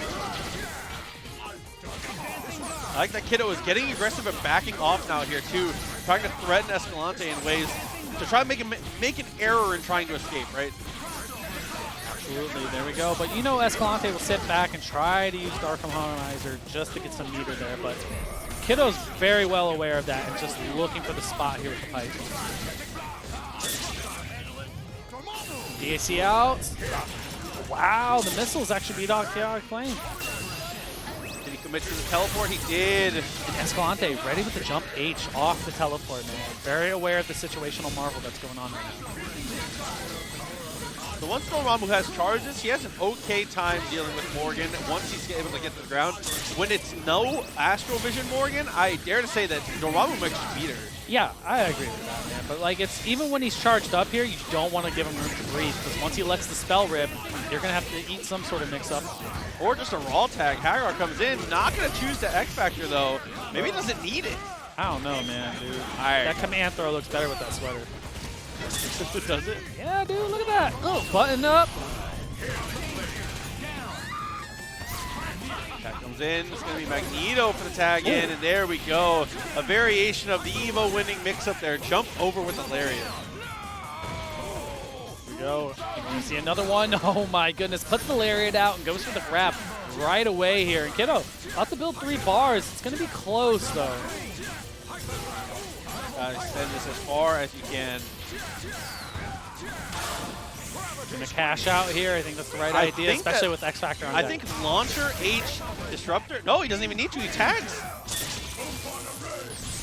I like that Kiddo is getting aggressive and backing off now here too, trying to threaten Escalante in ways to try to make an error in trying to escape, right? Absolutely, there we go. But you know Escalante will sit back and try to use Dark Harmonizer just to get some meter there, but Kiddo's very well aware of that and just looking for the spot here with the pipe. DAC out. Wow, the missiles actually beat out Chaotic Flame. Did he commit to the teleport? He did. And Escalante ready with the jump H off the teleport, man. Very aware of the situational marvel that's going on right now. So once Dormammu has charges, he has an okay time dealing with Morgan once he's able to get to the ground. When it's no Astral Vision Morgan, I dare to say that Dormammu makes you beat her. Yeah, I agree with that, man. But like, it's even when he's charged up here, you don't want to give him room to breathe because once he lets the spell rip, you're gonna have to eat some sort of mix-up. Or just a raw tag. Hagar comes in, not gonna choose the X Factor though. Maybe he doesn't need it. I don't know, man, dude. Alright. That command throw looks better with that sweater. Does it? Yeah, dude, look at that. Oh, button up. That comes in. It's going to be Magneto for the tag in, and there we go. A variation of the Evo winning mix-up there. Jump over with the Lariat. Here we go. You're going to see another one. Oh, my goodness. Puts the Lariat out and goes for the grab right away here. And Kiddo, about to build 3 bars. It's going to be close, though. Gotta extend this as far as you can. Gonna cash out here. I think that's the right idea, especially with X Factor on I deck. think Launcher, H, Disruptor. No, he doesn't even need to. He tags.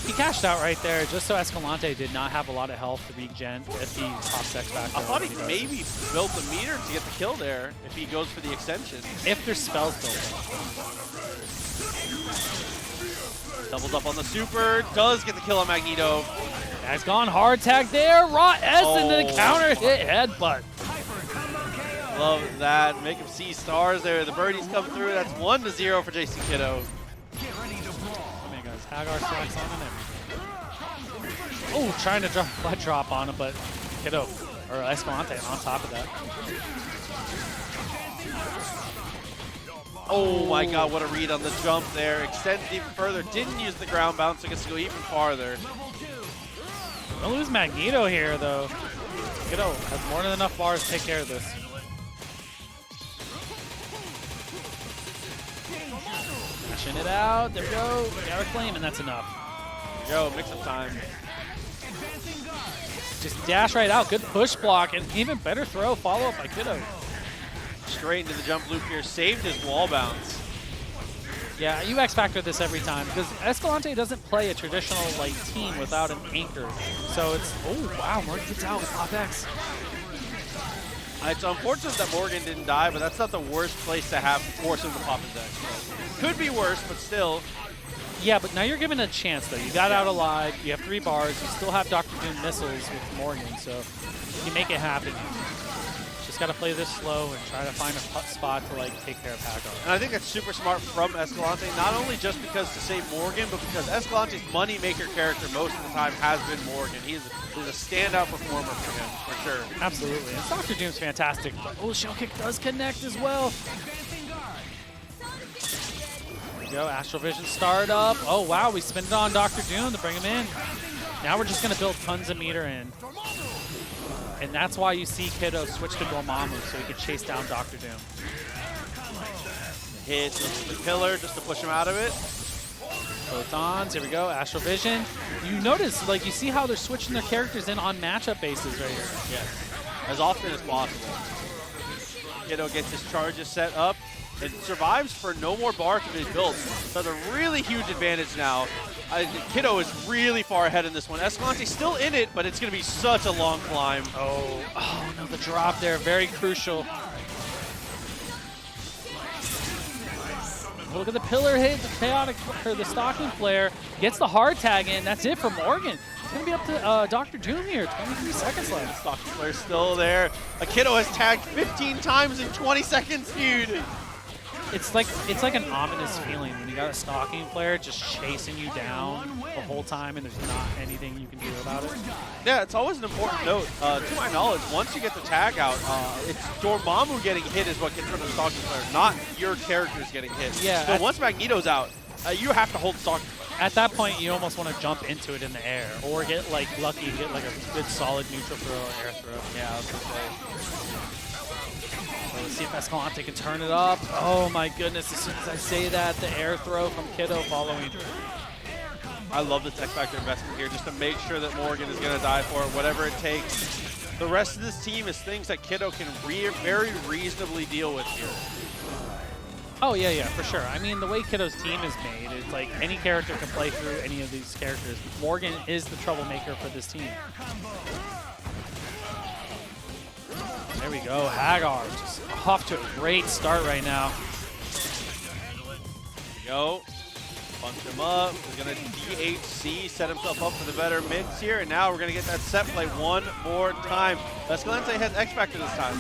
He cashed out right there just so Escalante did not have a lot of health to regen if he pops X Factor. I thought he maybe built the meter to get the kill there if he goes for the extension. If there's spells built in. Doubles up on the super. Does get the kill on Magneto. That's gone hard tag there. Raw S into the counter hit headbutt. Love that. Make him see stars there. The birdies come through. That's 1-0 for Jason Kiddo. Oh man, guys, Hagar stacks on and everything. Oh, trying to drop butt drop on him, but Kiddo or Escalante on top of that. Oh my god, what a read on the jump there. Extends even further. Didn't use the ground bounce, so gets to go even farther. Don't lose Magneto here, though. Kiddo has more than enough bars to take care of this. Mashing it out. There we go. Got a flame, and that's enough. There we go, mix-up time. Just dash right out. Good push block, and even better throw. Follow-up by Kiddo. Straight into the jump loop here. Saved his wall bounce. Yeah, you X Factor this every time because Escalante doesn't play a traditional like team without an anchor. So it's, oh wow, Morgan gets out with Pop X. It's unfortunate that Morgan didn't die, but that's not the worst place to have force him to pop his X. So, could be worse, but still. Yeah, but now you're given a chance though. You got out alive, you have 3 bars, you still have Dr. Doom missiles with Morgan, so you make it happen. Just got to play this slow and try to find a spot to like take care of Hagar. And I think that's super smart from Escalante, not only just because to save Morgan, but because Escalante's moneymaker character most of the time has been Morgan. He's a standout performer for him, for sure. Absolutely. And Dr. Doom's fantastic, but oh, Shell Kick does connect as well. There we go, Astral Vision start up. Oh wow, we spin it on Dr. Doom to bring him in. Now we're just going to build tons of meter in. And that's why you see Kiddo switch to Dormammu so he can chase down Dr. Doom. Hit the pillar just to push him out of it. Photons, here we go, Astral Vision. You notice, like, you see how they're switching their characters in on matchup bases right here. Yes, as often as possible. Kiddo gets his charges set up. and survives for no more bar to be built. So that's a really huge advantage now. Kiddo is really far ahead in this one. Escalante's still in it, but it's going to be such a long climb. Oh no, the drop there, very crucial. Look at the pillar hit, the chaotic, or the stalking flare gets the hard tag in. That's it for Morgan. It's gonna be up to Dr. Doom here. 23 seconds left. Stalking Flare's still there. Kiddo has tagged 15 times in 20 seconds, dude. It's like an ominous feeling when you got a stalking flare just chasing you down the whole time, and there's not anything you can do about it. Yeah, it's always an important note. To my knowledge, once you get the tag out, it's Dormammu getting hit is what gets rid of the stalking flare, not your characters getting hit. Yeah. So once Magneto's out, you have to hold stalking flare. At that point, you almost want to jump into it in the air, or get like lucky and get like a good solid neutral throw or air throw. Yeah, I was gonna say. So let's see if Escalante can turn it up. Oh my goodness, as soon as I say that, the air throw from Kiddo following. I love the Tech Factor investment here just to make sure that Morgan is going to die for it, whatever it takes. The rest of this team is things that Kiddo can very reasonably deal with here. Oh yeah, for sure. I mean, the way Kiddo's team is made, it's like any character can play through any of these characters. Morgan is the troublemaker for this team. There we go, Hagar just off to a great start right now. Go. Punch him up. He's going to DHC, set himself up for the better mix here, and now we're going to get that set play one more time. Escalante has X Factor this time.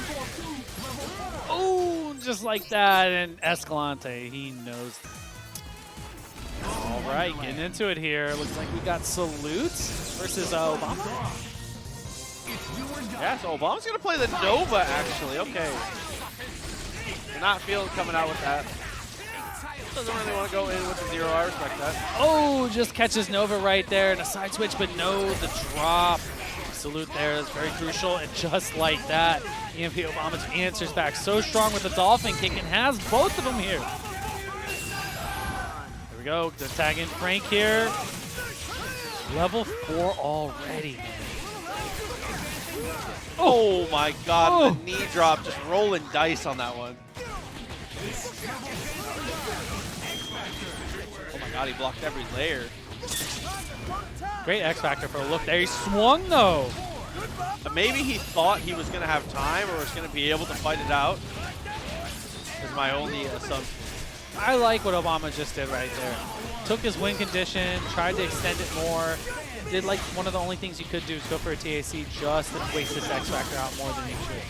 Oh, just like that, and Escalante, he knows. All right, getting into it here. Looks like we got Salutes versus Obama. Yeah, so Obama's going to play the Nova, actually. Okay. We're not feeling coming out with that. Doesn't really want to go in with the 0. I respect that. Oh, just catches Nova right there and a side switch, but no, the drop. Salute there is very crucial, and just like that, EMP Obama answers back so strong with the Dolphin kick and has both of them here. There we go, the tag in Frank here. Level 4 already, man. Oh my god, the knee drop, just rolling dice on that one. Oh my god, he blocked every layer. Great X Factor for a look there. He swung though. Maybe he thought he was going to have time or was going to be able to fight it out. Is my only assumption. I like what Obama just did right there. Took his win condition, tried to extend it more. Did like one of the only things you could do is go for a TAC just to waste this X Factor out more than you should.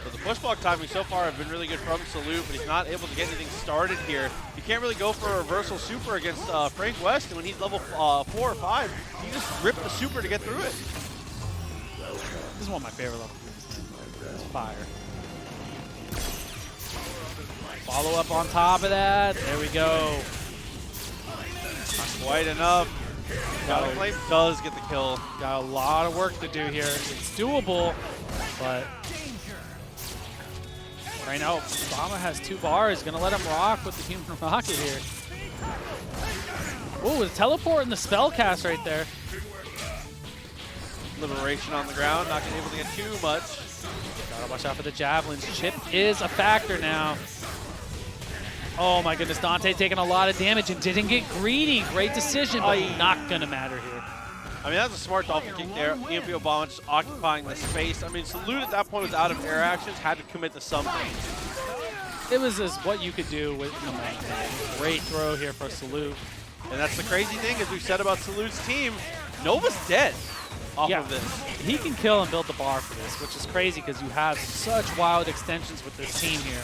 So the push block timing so far have been really good from Salute, but he's not able to get anything started here. You can't really go for a reversal super against Frank West, and when he's level 4 or 5, you just rip the super to get through it. This is one of my favorite levels. It's fire. Follow up on top of that. There we go. Not quite enough. Shadow Flame does get the kill. Got a lot of work to do here. It's doable, but right now Obama has 2 bars. Gonna let him rock with the Human Rocket here. Ooh, the teleport and the spell cast right there. Liberation on the ground, not able to get too much. Gotta watch out for the javelins. Chip is a factor now. Oh my goodness, Dante taking a lot of damage and didn't get greedy. Great decision, but not gonna matter here. I mean, that's a smart Dolphin kick there. EMP Obama just occupying the space. I mean, Salute at that point was out of air actions, had to commit to something. It was as what you could do with the Magnet. Great throw here for Salute. And that's the crazy thing, as we've said about Salute's team, Nova's dead off of this. He can kill and build the bar for this, which is crazy because you have such wild extensions with this team here.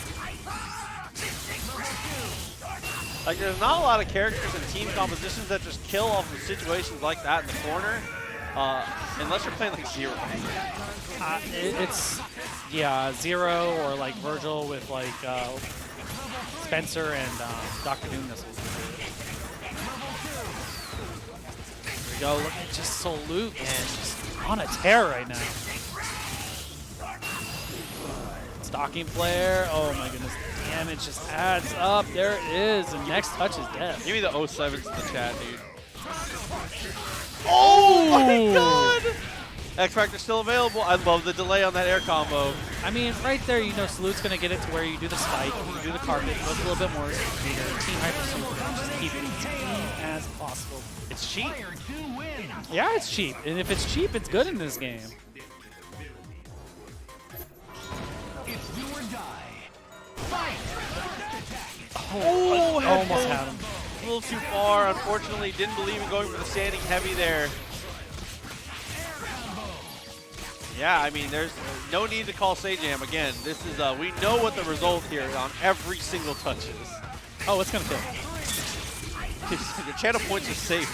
Like, there's not a lot of characters and team compositions that just kill off of situations like that in the corner, unless you're playing like Zero. It's, yeah, Zero or like Virgil with like Spencer and Dr. Doom missiles. There we go, look at just Salute, man, just on a tear right now. Stalking flare, oh my goodness. Damage just adds up. There it is. And next touch is death. Give me the 07s in the chat, dude. Oh my god! X Factor still available. I love the delay on that air combo. I mean, right there, you know, Salute's going to get it to where you do the spike, you do the carpet, it goes a little bit more bigger. Team Hyper Salute, just keep it as clean as possible. It's cheap. Player 2 wins. Yeah, it's cheap. And if it's cheap, it's good in this game. It's do or die. Fight! Oh, Almost had him. A little too far. Unfortunately, didn't believe in going for the standing heavy there. Yeah, I mean, there's no need to call Sajam again. This is we know what the result here on every single touch is. Oh, it's going to kill. Your channel points are safe.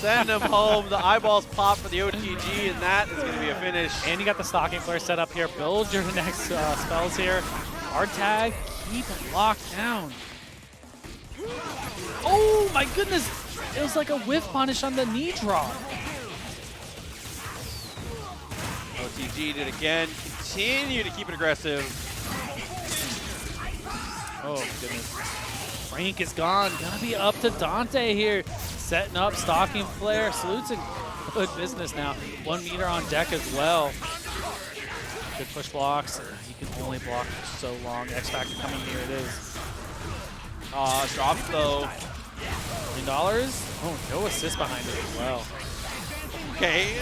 Send him home. The eyeballs pop for the OTG, and that is going to be a finish. And you got the Stalking Flare set up here. Build your next spells here. Hard tag, keep it locked down. Oh my goodness! It was like a whiff punish on the knee drop. OTG did again. Continue to keep it aggressive. Oh my goodness. Frank is gone. Gonna be up to Dante here. Setting up, Stalking Flare. Salute's in good business now. 1 meter on deck as well. Good push blocks. He can only block for so long. X Factor coming here it is. Drops though. $1 million. Oh, no assist behind it as well. Okay.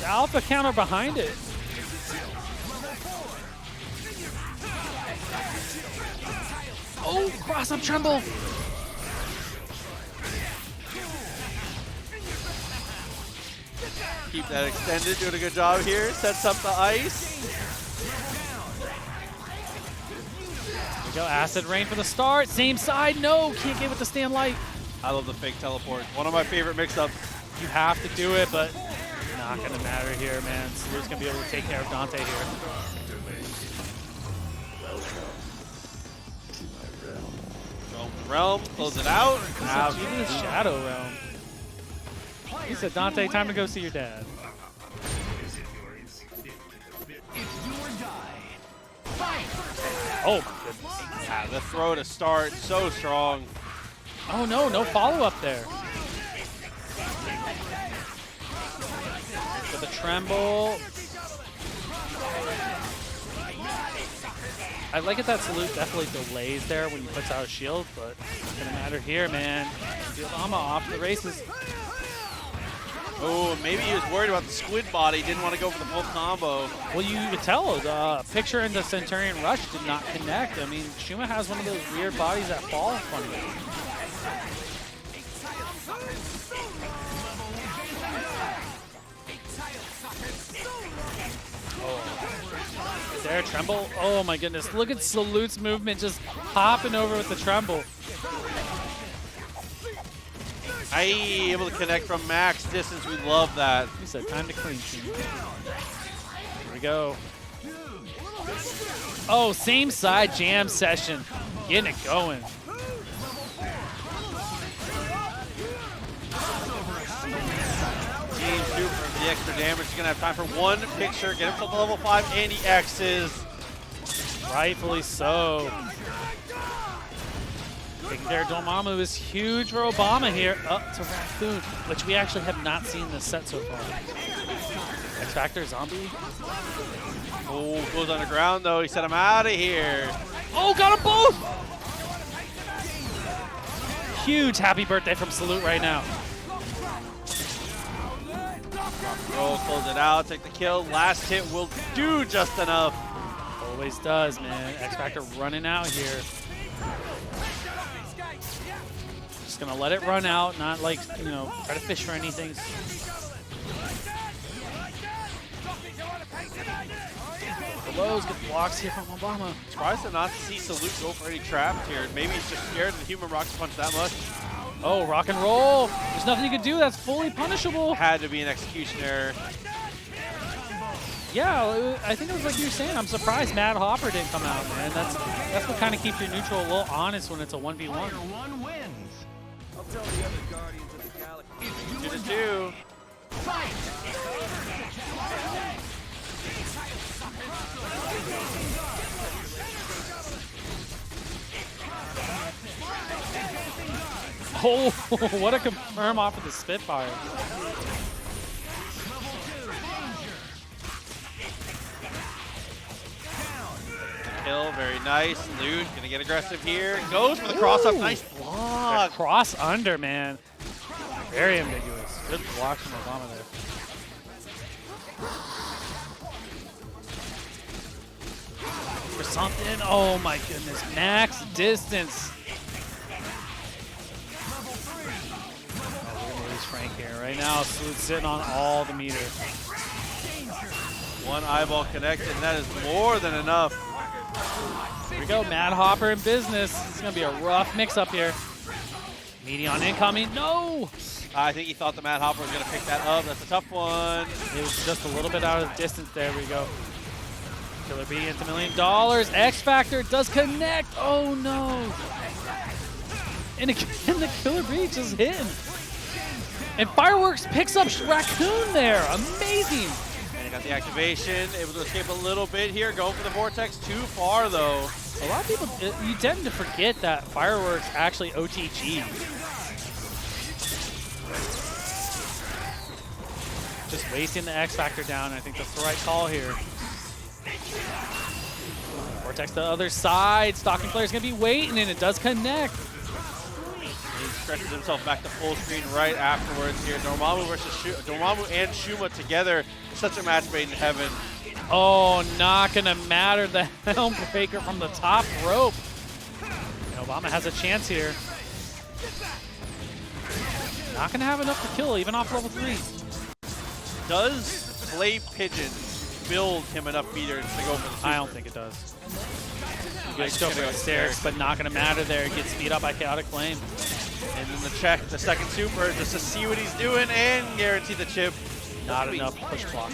The alpha counter behind it. Oh, cross up Tremble. Keep that extended. Doing a good job here. Sets up the ice. There we go. Acid Rain for the start. Same side. No, can't get with the stand light. I love the fake teleport. One of my favorite mix-ups. You have to do it, but not going to matter here, man. Salute's going to be able to take care of Dante here. Realm, close it out. Wow, even the Shadow Realm. He said, Dante, time to go see your dad. It's do or die. Fight! Oh, my goodness. Yeah, the throw to start, so strong. Oh, no, no follow-up there. For the Tremble. I like it that Salute definitely delays there when he puts out a shield, but it's going to matter here, man. Diorama off the races. Oh, maybe he was worried about the squid body, didn't want to go for the full combo. Well, you could tell the picture in the Centurion Rush did not connect. I mean, Shuma has one of those weird bodies that fall funny. There, Tremble. Oh my goodness. Look at Salute's movement just hopping over with the Tremble. Able to connect from max distance. We love that. He said, time to clean team. Here we go. Oh, same side jam session. Getting it going. Team Super for the extra damage. He's going to have time for one picture. Get himself to level 5, and he X's. Rightfully so. Taking care of Dormammu is huge for Obama here. Up to Raccoon, which we actually have not seen this set so far. X Factor, Zombie. Oh, goes underground though. He set him out of here. Oh, got them both! Huge happy birthday from Salute right now. Roll, close it out, take the kill. Last hit will do just enough. Always does, man. X Factor running out here. Just gonna let it run out, not like, you know, try to fish for anything. The lows get blocks here from Obama. Surprised to not see Salute go for any traps here. Maybe he's just scared of the human rocket punch that much. Oh, rock and roll. There's nothing you can do. That's fully punishable. Had to be an execution error. Yeah, I think it was like you were saying. I'm surprised Mad Hopper didn't come out, man. That's what kind of keeps your neutral a little honest when it's a 1v1. Player 1 wins. I'll tell the other Guardians of the Galaxy. 2-2. Fight! Oh, what a confirm off of the Spitfire. kill. Very nice. Loot gonna get aggressive here. Goes for the cross up. Nice block. Cross under, man. Very ambiguous. Good block from Obama there. For something. Oh my goodness. Max distance. Frank here. Right now, Salute sitting on all the meter. One eyeball connected, and that is more than enough. Here we go, Mad Hopper in business. It's going to be a rough mix-up here. Medion incoming. No! I think he thought the Mad Hopper was going to pick that up. That's a tough one. It was just a little bit out of the distance. There we go. Killer B into $1 million. X Factor does connect. Oh, no. And again, the Killer B just hit him. And Fireworks picks up Raccoon there. Amazing. And he got the activation, able to escape a little bit here. Going for the Vortex, too far though. A lot of people, you tend to forget that Fireworks actually OTG. Just wasting the X Factor down. I think that's the right call here. Vortex to the other side. Stalking Player's going to be waiting, and it does connect. He stretches himself back to full screen right afterwards here. Dormammu versus Dormammu and Shuma together. Such a match made in heaven. Oh, not going to matter. The Helm Breaker from the top rope. And Obama has a chance here. Not going to have enough to kill, even off level 3. Does Play Pigeon build him enough meters to go for the super? I don't think it does. Good still for the stairs, but not going to matter there. Gets speed up by Chaotic Flame. And then the check, the second super, just to see what he's doing and guarantee the chip. Not enough push block.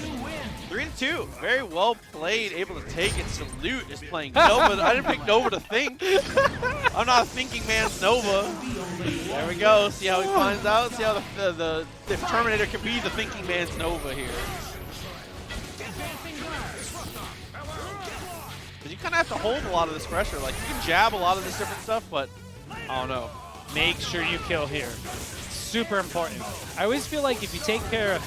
3-2. Very well played, able to take it. Salute is playing Nova. I didn't pick Nova to think. I'm not a thinking man's Nova. There we go. See how he finds out. See how the Terminator can be the thinking man's Nova here. Because you kind of have to hold a lot of this pressure. Like, you can jab a lot of this different stuff, but I don't know. Make sure you kill here. Super important. I always feel like if you take care of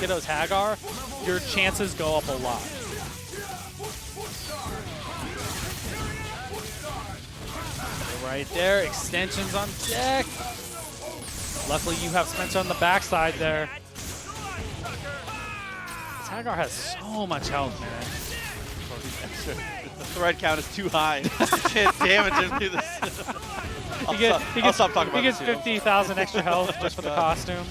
Kiddo's Hagar, your chances go up a lot. Right there, extensions on deck. Luckily you have Spencer on the backside there. This Hagar has so much health, man. The thread count is too high. You can't damage him through this. I'll stop talking about He gets this. 50,000 extra health just for the costume.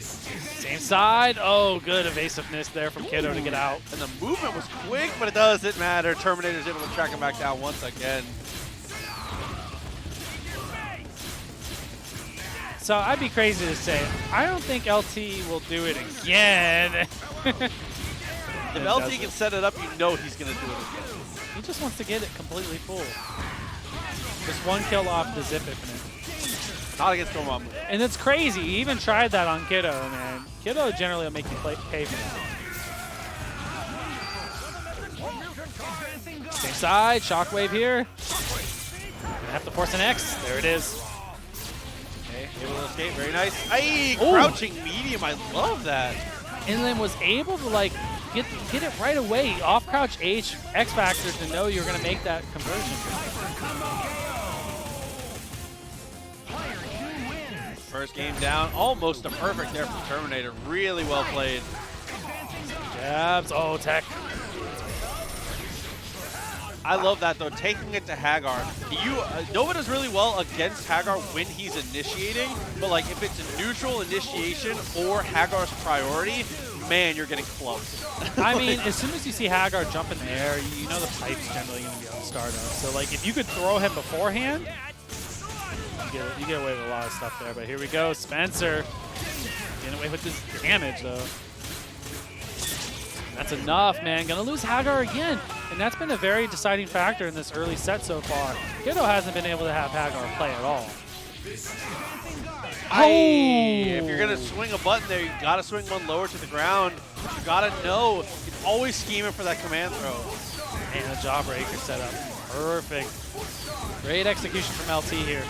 Same side. Oh, good evasiveness there from Kiddo to get out. And the movement was quick, but it doesn't matter. Terminator's able to track him back down once again. So I'd be crazy to say, I don't think LT will do it again. If LT can set it up, you know he's going to do it again. He just wants to get it completely full. Just one kill off the Zip Infinite. Not against Dormammu. And it's crazy. He even tried that on Kiddo, man. Kiddo generally will make you pay for that. Same side, Shockwave here. Gonna have to force an X. There it is. Okay, able to escape. Very nice. Aye, Ooh. crouching medium. I love that. And then was able to like get it right away off crouch H X Factor to know you're gonna make that conversion. First game down. Almost a perfect there from Terminator. Really well played. Jabs. Oh, tech. I love that though, taking it to Hagar. Nova does really well against Hagar when he's initiating, but like if it's a neutral initiation or Hagar's priority, man, you're getting clumped. I mean, as soon as you see Hagar jump in the air, you know the pipe's generally going to be on startup. So like if you could throw him beforehand, you get away with a lot of stuff there. But here we go, Spencer getting away with this damage though. That's enough, man. Gonna lose Hagar again. And that's been a very deciding factor in this early set so far. Kiddo hasn't been able to have Hagar play at all. If you're going to swing a button there, you got to swing one lower to the ground. You got to know, you're always scheming for that command throw. And a Jawbreaker setup. Perfect. Great execution from LT here.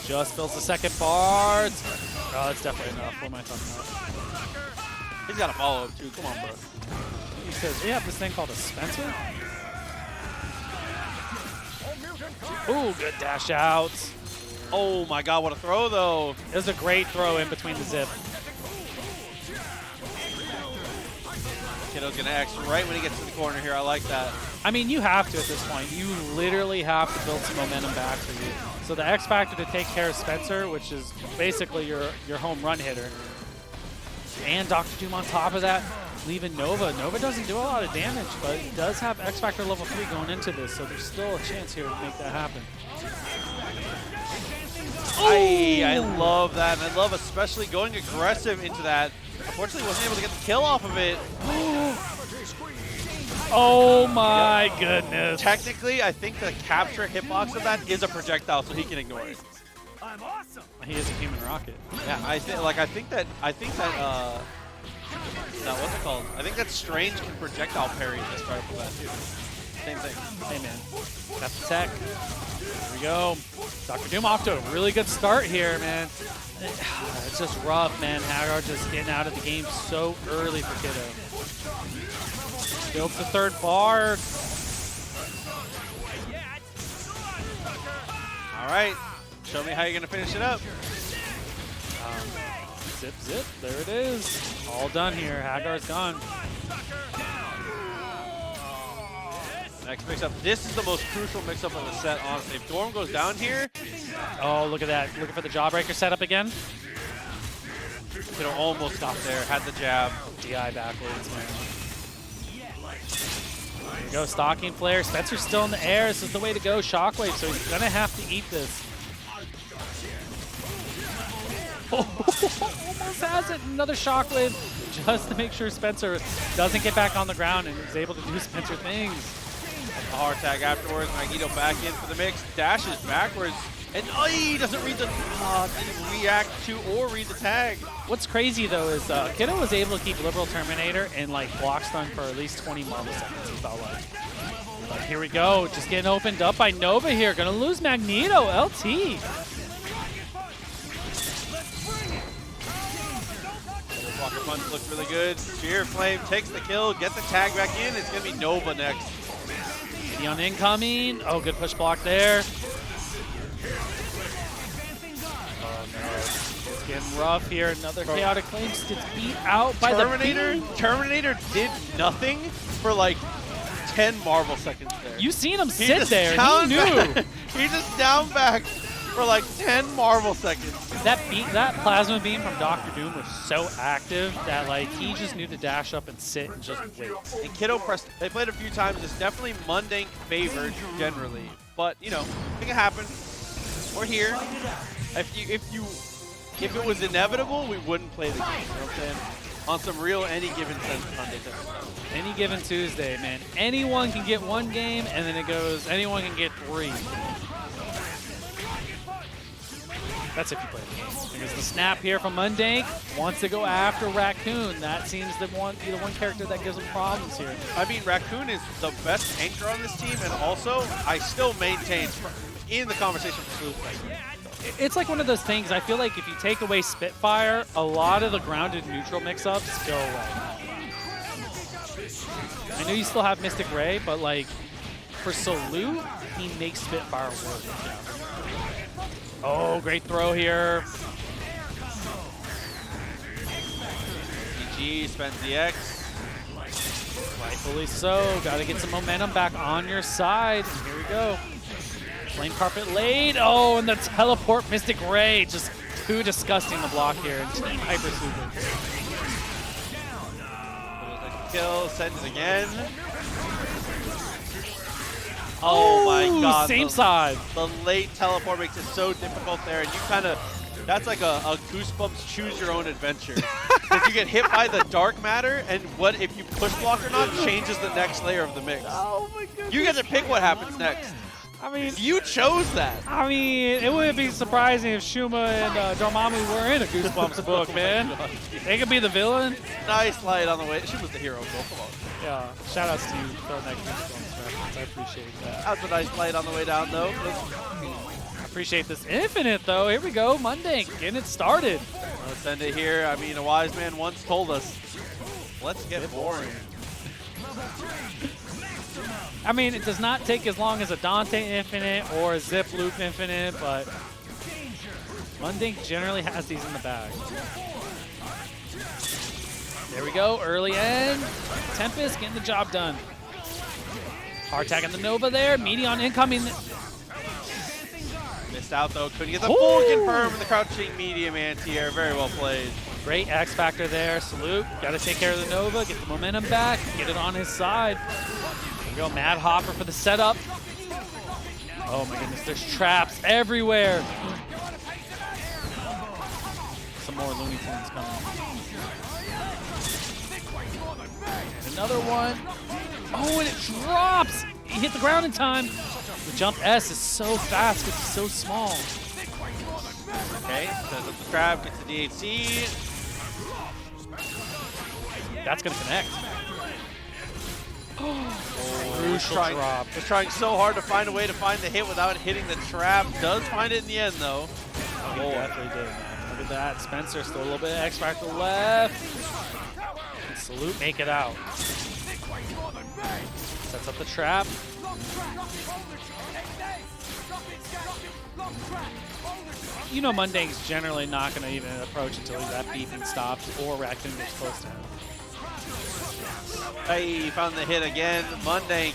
Just fills the second part. Oh, that's definitely enough. What am I talking about? He's got a follow-up, too. Come on, bro. He says, we have this thing called a Spencer. Ooh, good dash out. Oh, my God. What a throw, though. It was a great throw in between the zip. Kiddo's going to X right when he gets to the corner here. I like that. I mean, you have to at this point. You literally have to build some momentum back for you. So the X factor to take care of Spencer, which is basically your home run hitter. And Dr. Doom on top of that, leaving Nova. Nova doesn't do a lot of damage, but he does have X Factor level 3 going into this, so there's still a chance here to make that happen. I love that, and I love especially going aggressive into that. Unfortunately, wasn't able to get the kill off of it. Oh my goodness. Technically, I think the capture hitbox of that is a projectile, so he can ignore it. I'm awesome. He is a human rocket. Yeah, I think that what's it called? I think that Strange can projectile parry the start of that too. Same thing. Hey man, got the tech. Here we go. Dr. Doom off to a really good start here, man. It's just rough, man. Hagar just getting out of the game so early for Kiddo. Builds the third bar. All right, show me how you're gonna finish it up. Zip, zip. There it is. All done here. Hagar's gone. Next mix-up. This is the most crucial mix-up of the set, honestly. If Dorm goes down here, Oh, look at that. Looking for the Jawbreaker setup again. Kiddo almost got there, had the jab. DI backwards, man. There you go. Stalking flare. Spencer's still in the air. This is the way to go. Shockwave, so he's going to have to eat this. Almost has it. Another shockwave just to make sure Spencer doesn't get back on the ground and is able to do Spencer things. A hard tag afterwards. Magneto back in for the mix. Dashes backwards. And he doesn't read the didn't react to or read the tag. What's crazy though is Kiddo was able to keep Liberal Terminator and like block stun for at least 20 marble seconds, it felt like. But here we go, just getting opened up by Nova here. Gonna lose Magneto, LT. Walker punch looks really good. Spear Flame takes the kill, gets the tag back in. It's gonna be Nova next. Gideon incoming. Oh, good push block there. Oh no, it's getting rough here. Another chaotic flame gets beat out by Terminator. the beam. Terminator did nothing for like 10 marble seconds there. You seen him He sit just there. down He knew. back. He just down back for like 10 marble seconds. That plasma beam from Dr. Doom was so active that like he just knew to dash up and sit and just wait. And Kiddo pressed. They played a few times. It's definitely Mundane favored generally, but you know, it can happen. We're here. If it was inevitable, we wouldn't play the game. You know what I'm saying? On some real any given sense Monday. Any given Tuesday, man. Anyone can get one game, and then it goes, anyone can get 3. That's if you play the game. Because the snap here from Mundane wants to go after Raccoon. That seems to be the one character that gives him problems here. I mean, Raccoon is the best anchor on this team, and also, I still maintain in the conversation for Sleuth. It's like one of those things, I feel like if you take away Spitfire, a lot of the grounded neutral mix-ups go away. I know you still have Mystic Ray, but like, for Salute, he makes Spitfire work. Oh, great throw here. GG spends the X. Rightfully so. Got to get some momentum back on your side. Here we go. Flame Carpet laid. Oh, and the teleport Mystic Ray. Just too disgusting to block here. And Team Hyper Super. Kill, sends again. Oh my god. Same side. The late teleport makes it so difficult there, and you kind of, that's like a Goosebumps choose your own adventure. If you get hit by the dark matter, and what if you push block or not changes the next layer of the mix. Oh my goodness. You get to pick what happens next. I mean, You chose that. I mean, it wouldn't be surprising if Shuma and Dormammu were in a Goosebumps book, man. They could be the villain. Nice light on the way. She was the hero, bro. Come on. Yeah, shout outs to you for that Goosebumps reference. I appreciate that. That was a nice light on the way down, though. I appreciate this Infinite, though. Here we go. Mundane getting it started. Let's end it here. I mean, a wise man once told us, Let's get boring. I mean, it does not take as long as a Dante Infinite or a Zip Loop Infinite, but Mundink generally has these in the bag. There we go, early end. Tempest getting the job done. Hard tag on the Nova there, Meteon incoming. Missed out though, couldn't get the full confirm with the crouching medium anti-air. Very well played. Great X Factor there, Salute. Got to take care of the Nova, get the momentum back, get it on his side. There we go, Mad Hopper for the setup. Oh my goodness, there's traps everywhere. Some more Looney Tunes coming. And another one. Oh, and it drops! He hit the ground in time. The jump S is so fast, it's so small. Okay, sets up the trap, gets the DHC. That's gonna connect. Crucial drop. Was trying so hard to find a way to find the hit without hitting the trap. Does find it in the end though. He definitely did, man. Look at that. Spencer still a little bit of X Factor left. And Salute make it out. Sets up the trap. You know Mundank's generally not going to even approach until that beeping stops or Raccoon gets close to him. Hey, found the hit again. Mundank,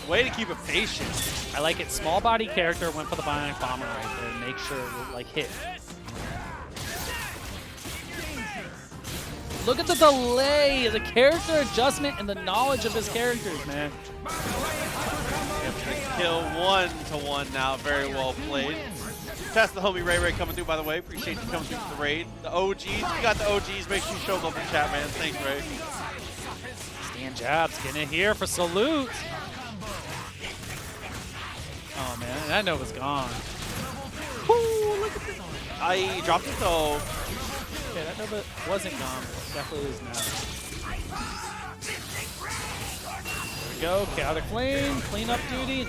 way to keep it patient. I like it. Small body character went for the Bionic Bomber right there. Make sure it like hit. Look at the delay, the character adjustment, and the knowledge of his characters, man. Kill 1-1 now. Very well played. Test the homie Ray coming through, by the way. Appreciate you coming through for the raid. The OGs, you got the OGs. Make sure you show them up in the chat, man. Thanks, Ray. Stan Jabs getting it here for Salute. Oh man, that Nova's gone. Woo, look at this. I dropped it though. Okay, that Nova wasn't gone, but it definitely is now. There we go, Chaotic Flame, cleanup duty.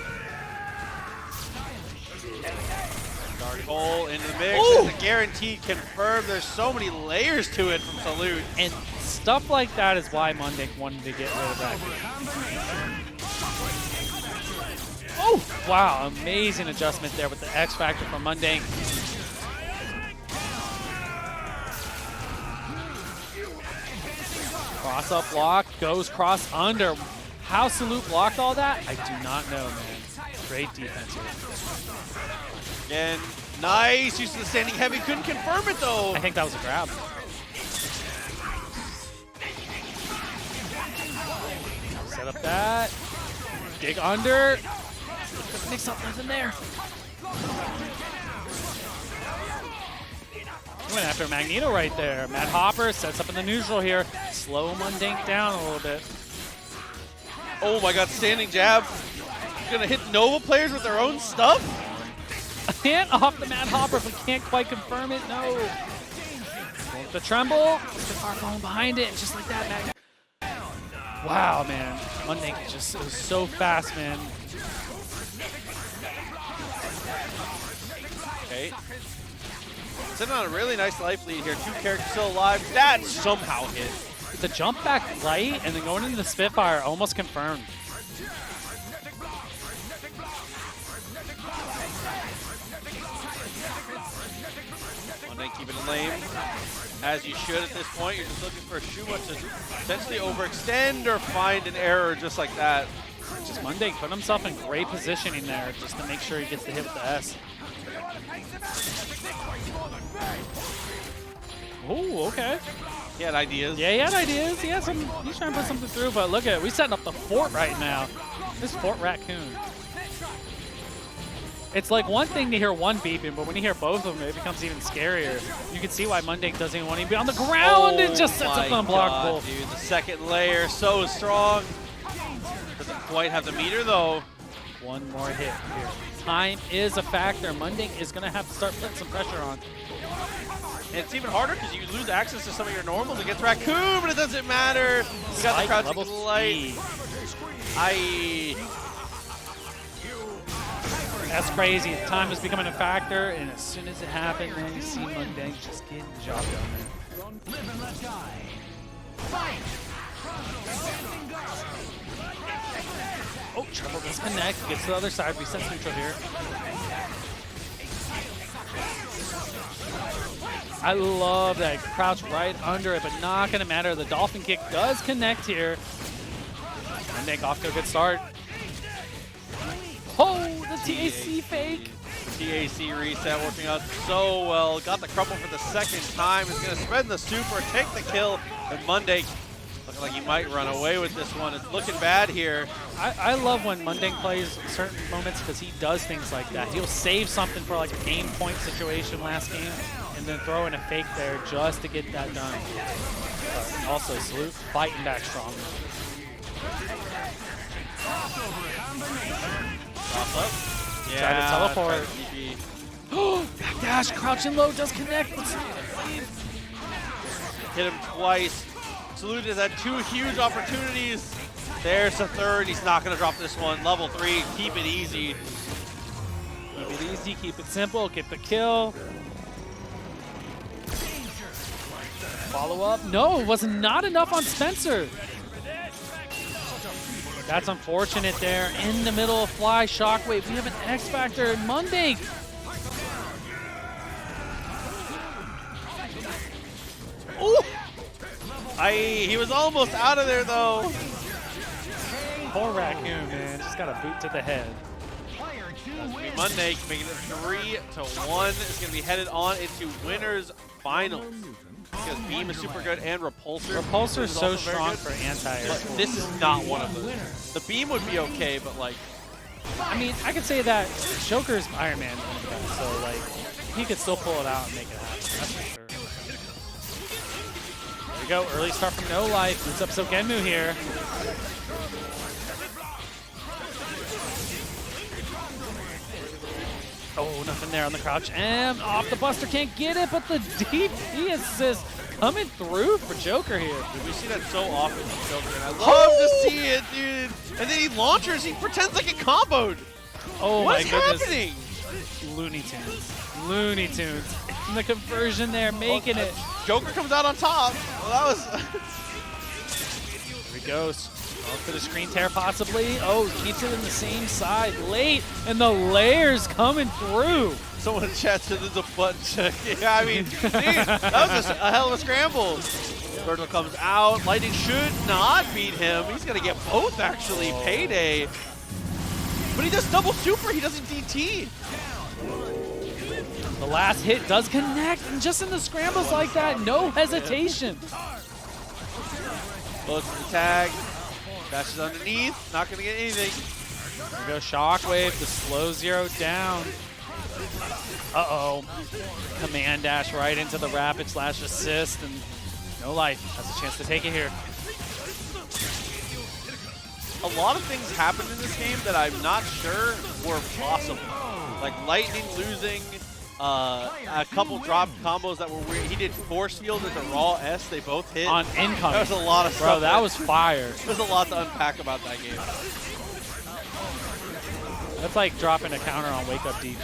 Dark Hole into the mix. Ooh! It's a guaranteed confirm. There's so many layers to it from Salute. And stuff like that is why Mundank wanted to get rid of that. Oh, wow, amazing adjustment there with the X Factor from Mundank. Cross up block, goes cross under. How Salute blocked all that, I do not know, man. Great defense here. Again, nice use of the standing heavy. Couldn't confirm it though. I think that was a grab. Set up that. Dig under. Mix up, nothing there. Went after Magneto right there. Mad Hopper sets up in the neutral here. Slow Mundank down a little bit. Oh my god, standing jab. Gonna hit Nova players with their own stuff? And off the Mad Hopper, but can't quite confirm it. No. The tremble. Mr. going behind it, just like that, Mag. Wow, man. Mundank is just so fast, man. Okay. Sitting on a really nice life lead here. 2 characters still alive. That somehow hit. The jump back light and then going into the Spitfire almost confirmed. Mundank keeping it lame. As you should at this point. You're just looking for a Shuma to potentially overextend or find an error just like that. Just Mundank put himself in great positioning there just to make sure he gets the hit with the S. Oh, okay. He had ideas. Yeah, he had ideas. He had some. He's trying to put something through, but look at it. We're setting up the fort right now. This Fort Raccoon. It's like one thing to hear one beeping, but when you hear both of them, it becomes even scarier. You can see why Mundank doesn't even want to be on the ground. It just sets up unblockable. God, dude, the second layer so strong. Doesn't quite have the meter though. One more hit here. Time is a factor. Mundank is going to have to start putting some pressure on. And it's even harder because you lose access to some of your normals against Raccoon, but it doesn't matter. You got the crouching light. That's crazy. Time is becoming a factor, and as soon as it happened, man, you see Mundank just getting the job done, man. Live and let die. Oh, triple disconnect. Gets to the other side. Resets neutral here. I love that crouch right under it, but not going to matter. The dolphin kick does connect here. Monday off to a good start. Oh, the TAC fake. TAC reset working out so well. Got the crumple for the second time. Is going to spread the super, take the kill. And Monday looking like he might run away with this one. It's looking bad here. I love when Mundane plays certain moments because he does things like that. He'll save something for like a game point situation last game and then throw in a fake there just to get that done. But also, Salute fighting back strong. Drop up. Try to teleport. TP. Oh, backdash, crouch and low does connect. Hit him twice. Salute has had 2 huge opportunities. There's the third. He's not going to drop this one. Level 3. Keep it easy. Keep it easy, keep it simple, get the kill. Follow up. No, it was not enough on Spencer. That's unfortunate there. In the middle of Fly, Shockwave. We have an X Factor. Monday. Ooh! He was almost out of there though. Poor Raccoon, man. Just got a boot to the head. Monday making it 3-1. Is going to be headed on into winners finals. Because Beam is super good and Repulsor. Repulsor is so also very strong good. for anti-air. But this is not one of them. The Beam would be okay, but like, I mean, I could say that Joker's Iron Man, so like, he could still pull it out and make it happen. That's for sure. There we go. Early start from No Life. Boots up Sogenmu here. Oh, nothing there on the crouch. And off the Buster, can't get it, but the DP assist coming through for Joker here. dude, we see that so often with Joker, and I love to see it, dude. And then he launchers, he pretends like it comboed. Oh What my is goodness. happening? Looney Tunes. Looney Tunes. And the conversion there, making it. Joker comes out on top. Well, that was. Here he goes. Oh, for the screen tear possibly. Oh, keeps it in the same side late, and the layers coming through. Someone in chat said there's a button check. Yeah, I mean, dude, that was a hell of a scramble. Virgil comes out. Lightning should not beat him. He's going to get both, actually. Payday. But he does double super. He doesn't DT. The last hit does connect, and just in the scrambles like that, no hesitation. Close to the tag. Dashes underneath. Not going to get anything. There we go, Shockwave to slow zero down. Uh-oh. Command dash right into the rapid slash assist, and No Life has a chance to take it here. A lot of things happened in this game that I'm not sure were possible. Like Lightning losing a couple dropped combos that were weird. He did force field into raw S. They both hit. On incoming. There was a lot of stuff. Bro, that was fire. There's a lot to unpack about that game. That's like dropping a counter on Wake Up DP.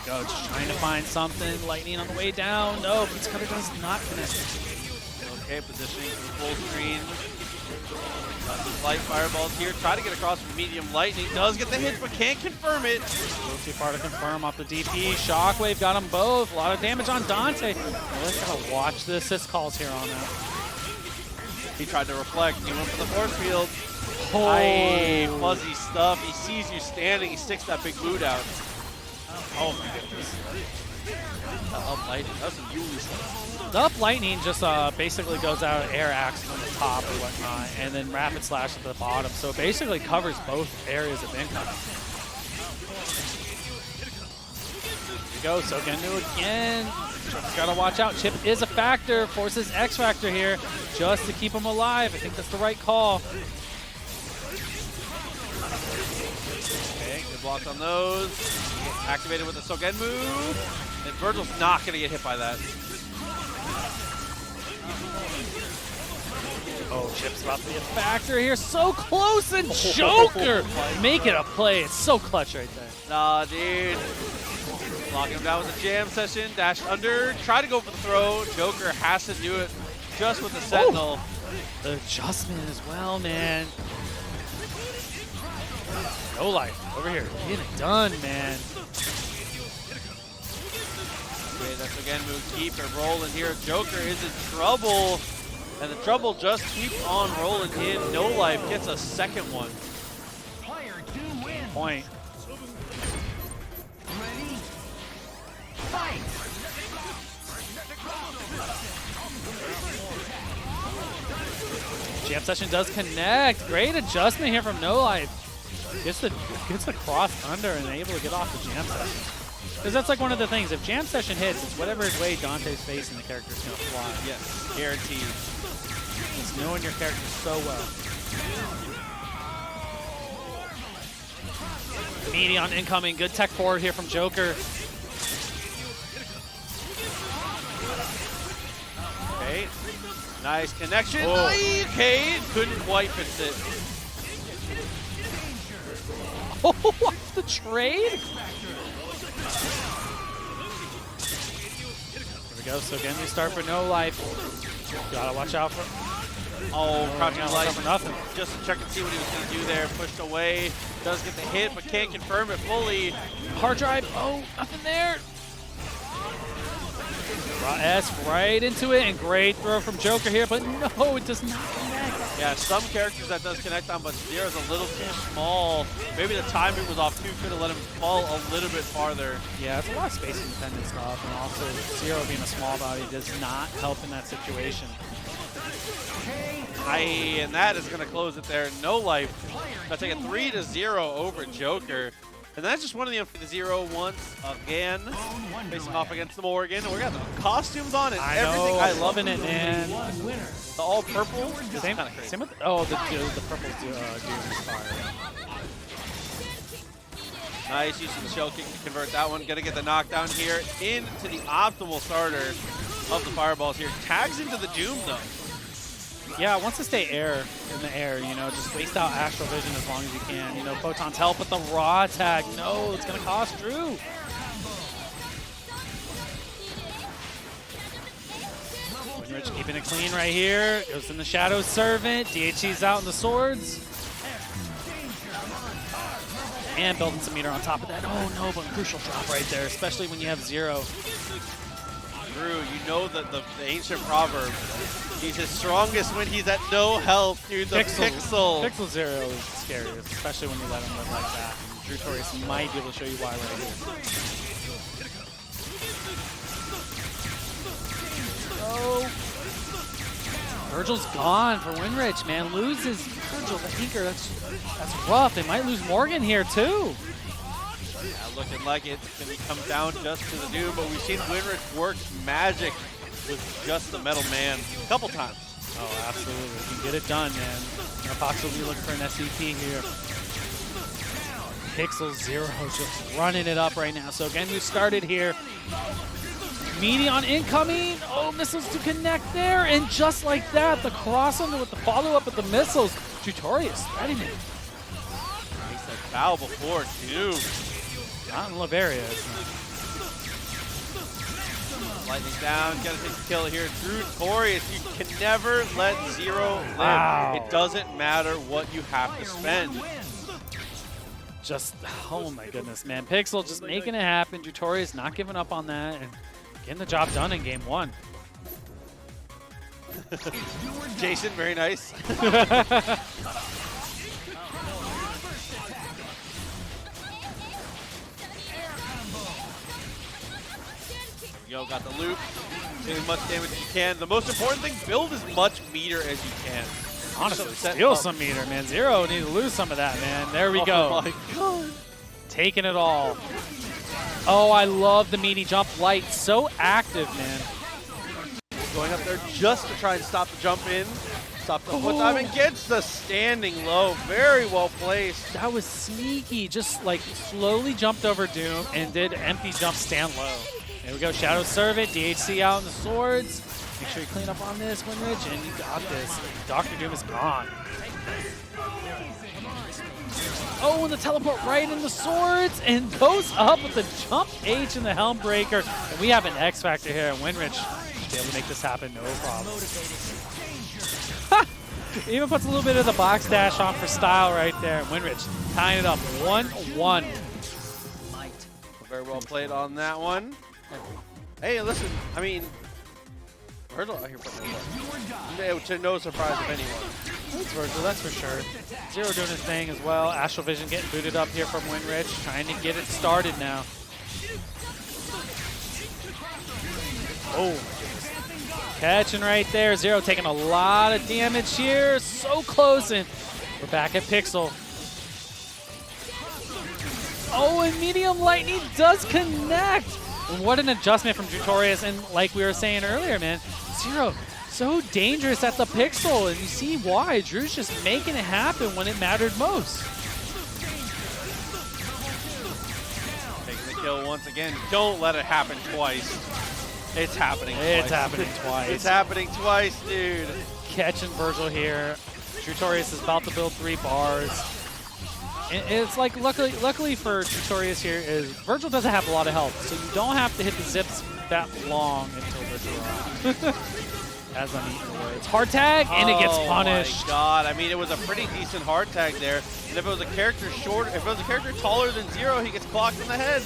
There we go, just trying to find something. Lightning on the way down. No, Beats Cutter does not connect. Okay, positioning for the full screen. Light fireballs here. Try to get across from medium. Lightning does get the hits, but can't confirm it. A little too far to confirm off the DP. Shockwave got them both. A lot of damage on Dante. Let's gotta watch the assist calls here on that. He tried to reflect. He went for the force field. Oh. Aye, fuzzy stuff. He sees you standing. He sticks that big boot out. Oh my goodness. Up Lightning. That's some Yuli stuff. The up lightning just basically goes out air axe on the top or whatnot, and then rapid slash at the bottom. So it basically covers both areas of income. Here we go, Sogenmu again. Chip's gotta watch out. Chip is a factor, forces X Factor here just to keep him alive. I think that's the right call. Okay, good blocks on those. Activated with the Sogenmu. And Virgil's not going to get hit by that. Oh, Chip's about to be a factor here. So close, and Joker making a play. It's so clutch right there. Nah, dude. Locking him down with a jam session, dashed under, try to go for the throw. Joker has to do it just with the Sentinel. The adjustment as well, man. No life over here. Get it done, man. Okay, that's again moves keep it rolling here. Joker is in trouble. And the trouble just keeps on rolling in. No Life gets a second one. Player 2 wins. Point. Ready? Fight! Jam session does connect. Great adjustment here from No Life. Gets the cross under and able to get off the jam session. Because that's like one of the things. If jam session hits, it's whatever way Dante's facing, the character's going to fly. Yes, guaranteed. It's knowing your character so well. Meaty on incoming. Good tech forward here from Joker. Okay, nice connection. Oh. Okay, couldn't quite fix it. Oh, what's the trade? Here we go. So again, we start for No Life. Gotta watch out for. Oh, crouching watch light out for nothing. just to check and see what he was going to do there. Pushed away, does get the hit, but can't confirm it fully. Hard drive. Oh, nothing there. Raw S right into it, and great throw from Joker here, but no, it does not connect. Yeah, some characters that does connect on, but Zero's a little too small. Maybe the timing was off too, could have let him fall a little bit farther. Yeah, it's a lot of space independent stuff, and also Zero being a small body does not help in that situation. And that is going to close it there. No Life. That's like a 3-0 over Joker. And that's just one of the 0 once again. Facing off against the Morgan. We got the costumes on and everything. I loving it, man. One winner. The all purple. Same, Kind of crazy. same with the purple Doom is fire. Nice use of the shell kick to convert that one. Gonna get the knockdown here into the optimal starter of the fireballs here. Tags into the Doom though. Yeah, wants to stay in the air, you know, just waste out Astral Vision as long as you can. You know, Photon's help with the raw tag. No, it's going to cost Drew. Winrich keeping it clean right here. Goes in the Shadow Servant. DHC's out in the swords. And building some meter on top of that. Oh no, but crucial drop right there, especially when you have Zero. Drew, you know that the ancient proverb, he's his strongest when he's at no health through the pixel. Pixel Zero is scary, especially when you let him live like that. And Drew Torius might be able to show you why right here. Oh. Virgil's gone for Winrich, man. Loses Virgil the Inker. That's rough. They might lose Morgan here too. Yeah, looking like it's going to come down just to the Doom, but we've seen Winrich work magic with just the Metal Man a couple times. Oh, absolutely. You can get it done, man. Fox will be looking for an SCP here. Pixel Zero just running it up right now. So again, we started here. Meaty on incoming. Oh, missiles to connect there. And just like that, the crossover with the follow-up with the missiles. Tutorius threading it. He said foul before, too. Not in Liberia. Lightning down, gotta take the kill here. Drew Torius, you can never let Zero live. Wow. It doesn't matter what you have to spend. Just, oh my goodness, man. Pixel just making it happen. Tutorius not giving up on that and getting the job done in game one. Jason, very nice. Yo, got the loop. Do as much damage as you can. The most important thing, build as much meter as you can. Honestly, Set steal up. some meter, man. Zero needs to lose some of that, man. There we Oh go. my God. Taking it all. Oh, I love the Meaty jump light. So active, man. Going up there just to try and stop the jump in. Stop the foot dive and gets the standing low. Very well placed. That was sneaky. Just like slowly jumped over Doom and did empty jump stand low. There we go. Shadow Servant. DHC out in the swords. Make sure you clean up on this, Winrich, and you got this. Dr. Doom is gone. Oh, and the teleport right in the swords and goes up with the jump H in the Helmbreaker. And we have an X Factor here, and Winrich should be able to make this happen, no problem. Even puts a little bit of the box dash on for style right there. Winrich tying it up 1-1. Very well played on that one. Hey, listen, I mean, Virgil out here putting it up. To no surprise of anyone. It's Virgil, that's for sure. Zero doing his thing as well. Astral Vision getting booted up here from Winrich, trying to get it started now. Oh, catching right there. Zero taking a lot of damage here. So close, and we're back at Pixel. Oh, and Medium Lightning does connect. What an adjustment from Jutorius, and like we were saying earlier, man, Zero so dangerous at the Pixel, and you see why. Drew's just making it happen when it mattered most. Taking the kill once again. Don't let it happen twice. It's happening twice. It's happening twice. It's happening twice, dude. Catching Virgil here. Jutorius is about to build 3 bars. And it's like, luckily for Jutorius here is Virgil doesn't have a lot of health, so you don't have to hit the zips that long until Virgil as I'm eating away. It's hard tag, and it gets punished. Oh my god, I mean, it was a pretty decent hard tag there. And if it was a character taller than Zero, he gets clocked in the head.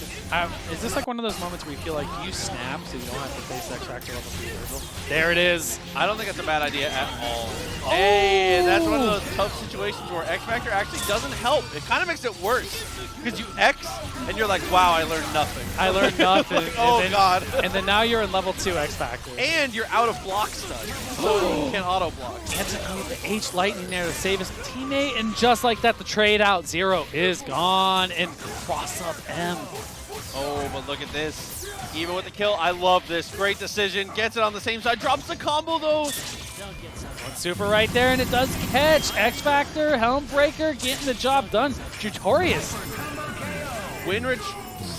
Is this like one of those moments where you feel like you snap so you don't have to face X Factor level 3 Virgil? There it is. I don't think that's a bad idea at all. Oh. Hey, that's one of those tough situations where X Factor actually doesn't help. It kind of makes it worse. Because you X, and you're like, wow, I learned nothing. I learned nothing. Like, oh, then, God. And then now you're in level 2 X Factor. And you're out of block stun. So you can't auto block. Gets the H Lightning there to save his teammate, and just like that, the trade out. Zero is gone, and cross up M. Oh, but look at this. Even with the kill, I love this. Great decision. Gets it on the same side. Drops the combo, though. One super right there, and it does catch. X Factor, Helmbreaker, getting the job done. Jutorius. Winrich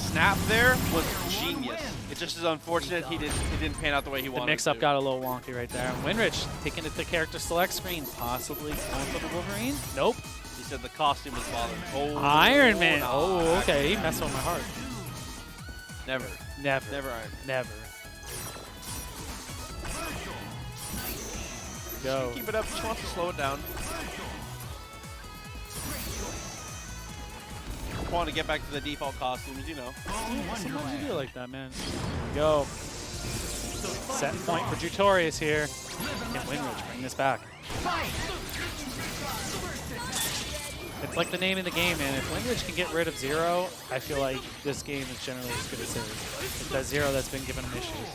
snap there was genius. It just is unfortunate he didn't pan out the way he wanted to. The mix-up got a little wonky right there. Winrich taking it to character select screen. Possibly going for the Wolverine. Nope. He said the costume was bothering. Oh, Iron Man. no. Oh, okay. He messed with my heart. Never. Never. Never Iron Man. Never. Go. Keep it up. Just wants to slow it down. Want to get back to the default costumes, you know. Sometimes you do it like that, man. Go. Set point for Jutorius here. Can Winrich bring this back? It's like the name of the game, man. If Winrich can get rid of Zero, I feel like this game is generally as good as his. It's that Zero that's been giving him issues.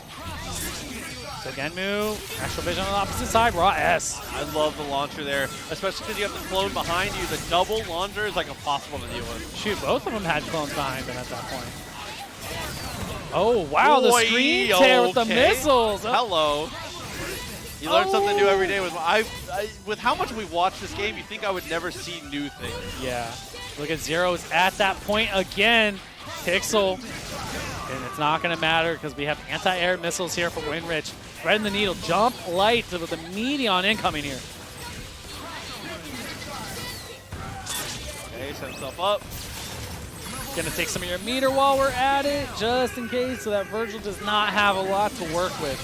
So Genmu, Astral Vision on the opposite side, Raw S. I love the launcher there, especially because you have the clone behind you. The double launcher is like impossible to deal with. Shoot, both of them had clones behind them at that point. Oh, wow, the Boy, screen tear with the missiles. Oh. Hello. You learn something new every day. With how much we watch this game, you think I would never see new things. Yeah. Look at Zero's at that point again. Pixel. And it's not going to matter because we have anti-air missiles here for Winrich. Threading the needle. Jump light with the Meteon incoming here. Okay, set himself up. Going to take some of your meter while we're at it, just in case, so that Virgil does not have a lot to work with.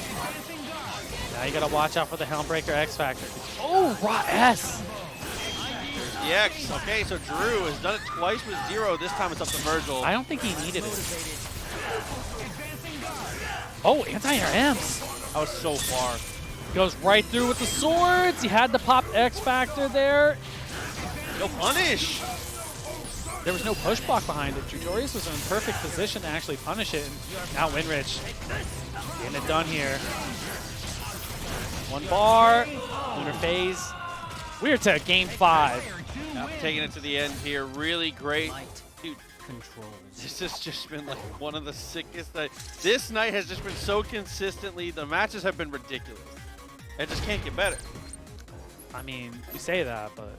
Now you got to watch out for the Helmbreaker X Factor. Oh, Raw S. Yes. Okay, so Drew has done it twice with Zero. This time it's up to Virgil. I don't think he needed it. Oh, anti-air M's. That was so far. Goes right through with the swords. He had to pop X Factor there. No punish. There was no push block behind it. Jutorius was in perfect position to actually punish it. And now Winrich getting it done here. One bar, lunar phase. We're to game 5. Yeah, taking it to the end here. Really great. Dude, this has just been like one of the sickest nights. This night has just been so consistently. The matches have been ridiculous. It just can't get better. I mean, you say that, but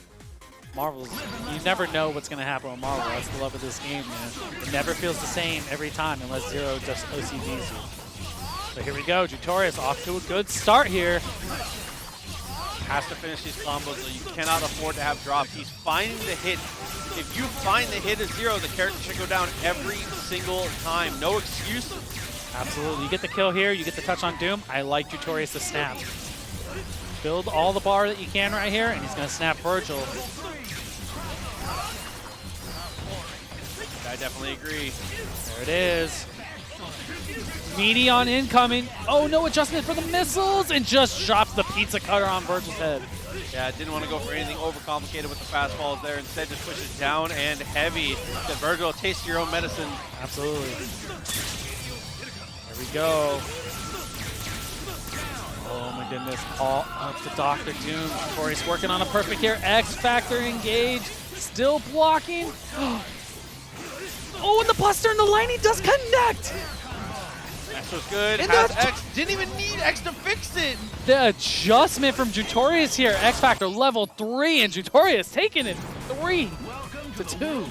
Marvel's, you never know what's going to happen with Marvel. That's the love of this game, man. It never feels the same every time unless Zero just OCVs you. But here we go. Jutorius off to a good start here. Has to finish these combos, though. You cannot afford to have drops. He's finding the hit. If you find the hit is 0, the character should go down every single time. No excuses. Absolutely. You get the kill here. You get the touch on Doom. I like Jutorius to snap. Build all the bar that you can right here, and he's going to snap Virgil. I definitely agree. There it is. Meaty on incoming. Oh, no adjustment for the missiles, and just drops the pizza cutter on Virgil's head. Yeah, didn't want to go for anything overcomplicated with the fastballs there. Instead, just push it down and heavy. Said Virgil, taste your own medicine. Absolutely. There we go. Oh my goodness. Call up to Dr. Doom. Corey's working on a perfect here. X Factor engage. Still blocking. Oh, and the Buster and the Lightning does connect. X was good. And Has that's- X. Didn't even need X to fix it. The adjustment from Jutorius here. X Factor level 3, and Jutorius taking it 3-2.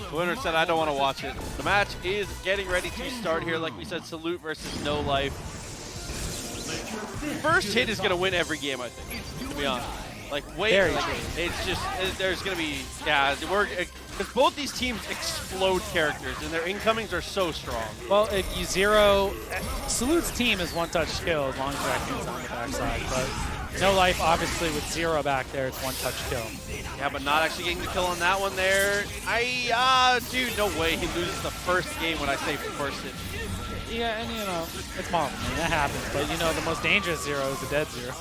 The winner said, I don't want to watch it. The match is getting ready to start here. Like we said, Salute versus No Life. First hit is going to win every game, I think, to be honest. Like, wait, Very like, true. it's just, there's going to be, yeah, because both these teams explode characters, and their incomings are so strong. Well, if you zero, Salute's team is one-touch kill as long as Raccoon's on the backside, but No Life, obviously, with 0 back there, it's one-touch kill. Yeah, but not actually getting the kill on that one there. Dude, no way he loses the first game when I say first hit. Yeah, and you know, it's Marvel, man, that happens, but you know, the most dangerous 0 is a dead 0.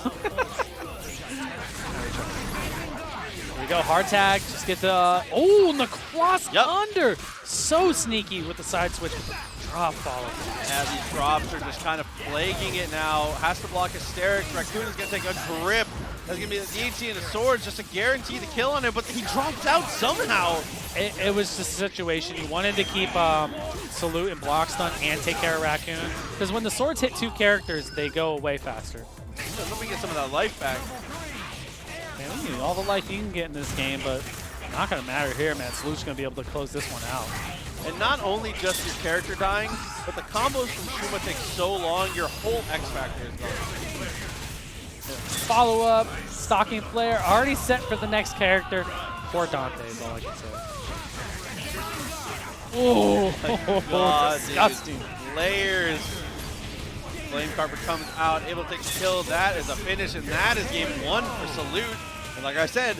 Here we go, hard tag, just get the, oh, and the cross under. So sneaky with the side switch with the drop follow. Yeah, these drops are just kind of plaguing it now. Has to block Hysterics. Raccoon is going to take a grip. That's going to be the DHC and the sword, just to guarantee the kill on it, but he drops out somehow. It was just a situation. He wanted to keep Salute and block stun and take care of Raccoon, because when the swords hit 2 characters, they go away faster. Let me get some of that life back. Man, we need all the life you can get in this game, but not going to matter here, man. Salute's going to be able to close this one out. And not only just your character dying, but the combos from Shuma take so long, your whole X Factor is gone. Follow up, stalking flare, already set for the next character. Poor Dante is all I can say. Oh, God, disgusting. dude. Layers. Flame Carper comes out, able to take the kill. That is a finish, and that is game 1 for Salute. And like I said,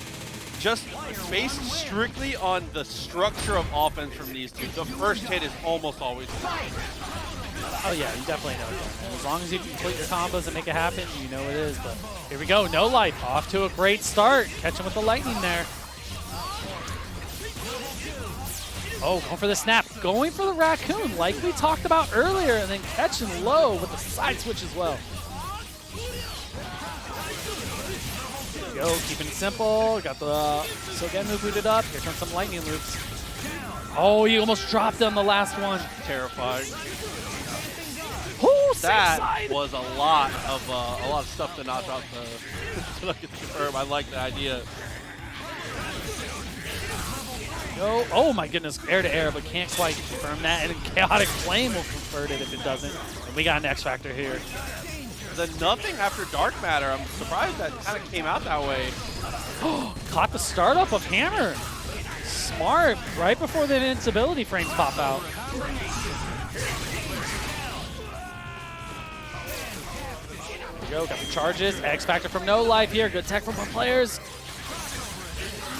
just based strictly on the structure of offense from these two, the first hit is almost always good. Oh yeah, you definitely know that. And as long as you complete your combos and make it happen, you know it is. But here we go, No Life, off to a great start. Catch him with the lightning there. Oh, going for the snap. Going for the Raccoon, like we talked about earlier, and then catching low with the side switch as well. There we go, keeping it simple. Got the Sogenmu booted up. Here comes some lightning loops. Oh, you almost dropped on the last one. Terrifying. Oh, That side. was a lot of stuff to not drop to confirm. I like the idea. Go. Oh my goodness, air to air, but can't quite confirm that. And Chaotic Flame will convert it if it doesn't. And we got an X Factor here. The nothing after Dark Matter, I'm surprised that kind of came out that way. Caught the startup of Hammer. Smart, right before the invincibility frames pop out. There we go, got the charges. X Factor from No Life here. Good tech from our players.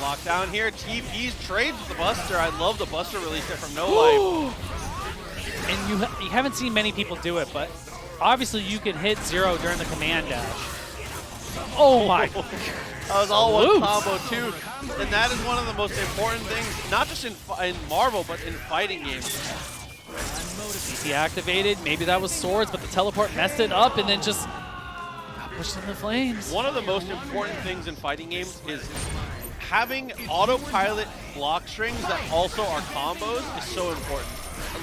Locked down here. TP's trades with the Buster. I love the Buster release there from No Life. And you haven't seen many people do it, but obviously you can hit 0 during the command dash. Oh my. That was all Salute. one combo too. And that is one of the most important things, not just in Marvel, but in fighting games. CC activated. Maybe that was swords, but the teleport messed it up and then just pushed in the flames. One of the most important things in fighting games is having autopilot block strings that also are combos is so important.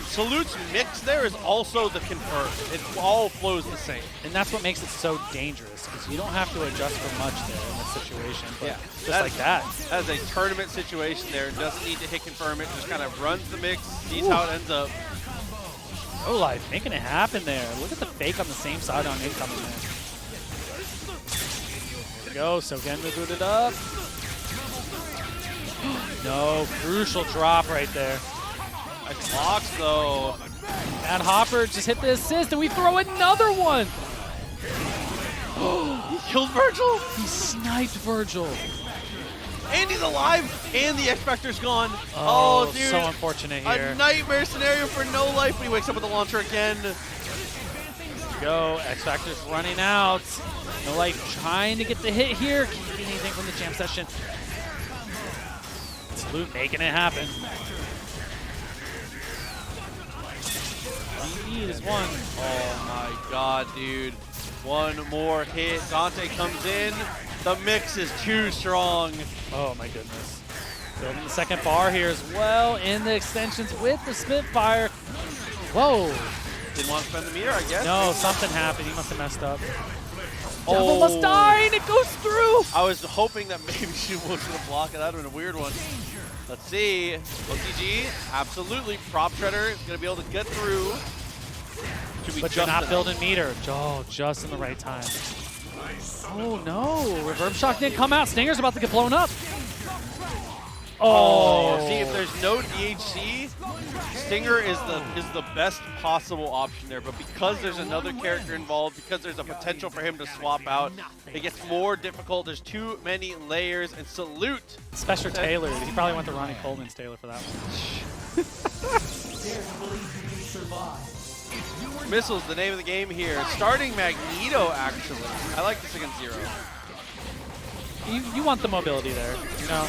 Salute's mix there is also the confirm. It all flows the same. And that's what makes it so dangerous, because you don't have to adjust for much there in this situation. But just like that. That is a tournament situation there. Doesn't need to hit confirm it. Just kind of runs the mix, sees how it ends up. No life, making it happen there. Look at the fake on the same side on incoming there. There we go, so Genmu booted up. No, crucial drop right there. Nice blocks though. Mad Hopper just hit the assist, and we throw another one. He killed Virgil, He sniped Virgil. and he's alive, and the X Factor's gone. Oh, dude. so unfortunate here. A nightmare scenario for no life, but he wakes up with the launcher again. Go, X Factor's running out. No life trying to get the hit here. Can't get anything from the jam session. Salute making it happen. He is one. Oh my god, dude. One more hit. Dante comes in. The mix is too strong. Oh my goodness. Building the second bar here as well in the extensions with the Spitfire. Whoa. Didn't want to spend the meter, I guess. No, something happened. He must have messed up. Oh. Devil must die, and it goes through. I was hoping that maybe she was going to block it. That would have been a weird one. Let's see. OTG, absolutely. Prop Shredder is going to be able to get through. Should be But you're just not enough. building meter. Oh, just in the right time. Oh no, Reverb Shock didn't come out. Stinger's about to get blown up. Oh, Oh, see, if there's no DHC, Stinger is the best possible option there. But because there's another character involved, because there's a potential for him to swap out, it gets more difficult. There's too many layers. And Salute. Special Taylor. He probably went to Ronnie Coleman's Taylor for that one. Missile's the name of the game here. Starting Magneto, actually. I like this against Zero. You want the mobility there, you know.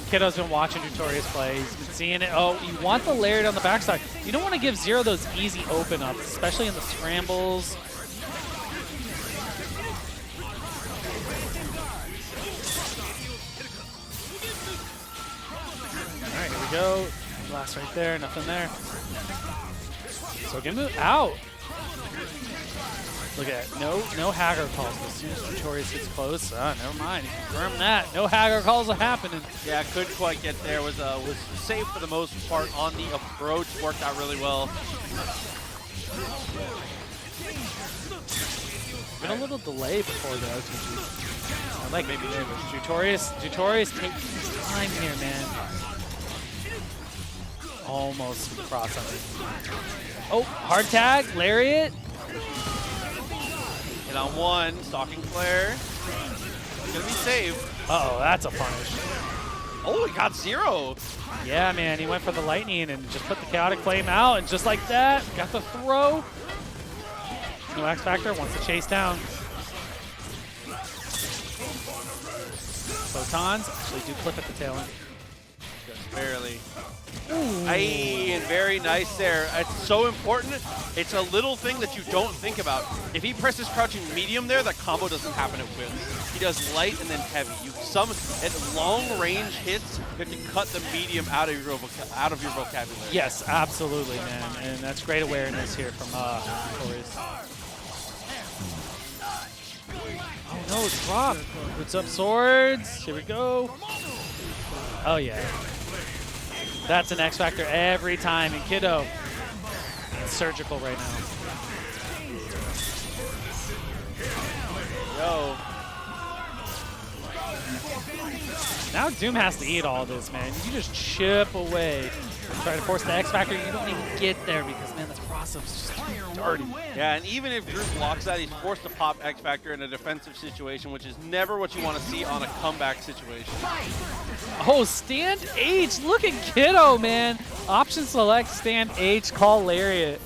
Kiddo's been watching Tutorius play. He's been seeing it. Oh, you want the layered on the backside. You don't want to give Zero those easy open ups, especially in the scrambles. All right, here we go. Blast right there, nothing there. So Genmu out. Look at that. No Hagar calls. As soon as Tutorius gets close, never mind. Confirm that. No Hagar calls are happening. Yeah, couldn't quite get there. Was safe for the most part on the approach. Worked out really well. Been a little delay before the OTG. I like maybe there, but Tutorius taking his time here, man. Almost cross on it. Oh, hard tag, Lariat. Hit on one, stalking flare. Gonna be saved. Uh-oh, that's a punish. Oh, he got Zero. Yeah, man, he went for the lightning and just put the chaotic flame out, and just like that, got the throw. No X Factor wants to chase down. Photons actually do clip at the tail end. Just barely. Aye, and very nice there. It's so important. It's a little thing that you don't think about. If he presses crouching medium there, that combo doesn't happen at wins. He does light and then heavy. At long range hits, you have to cut the medium out of your vocabulary. Yes, absolutely, man, and that's great awareness here from Torres. Oh no, it's drop. Puts up swords. Here we go. Oh yeah. That's an X Factor every time, and Kiddo, it's surgical right now. Yo. Now Doom has to eat all this, man. You just chip away. Try to force the X Factor, you don't even get there because, man, this process is just too dirty. Yeah, and even if Drew blocks that, he's forced to pop X Factor in a defensive situation, which is never what you want to see on a comeback situation. Oh, stand H. Look at Kiddo, man. Option select, stand H, call Lariat.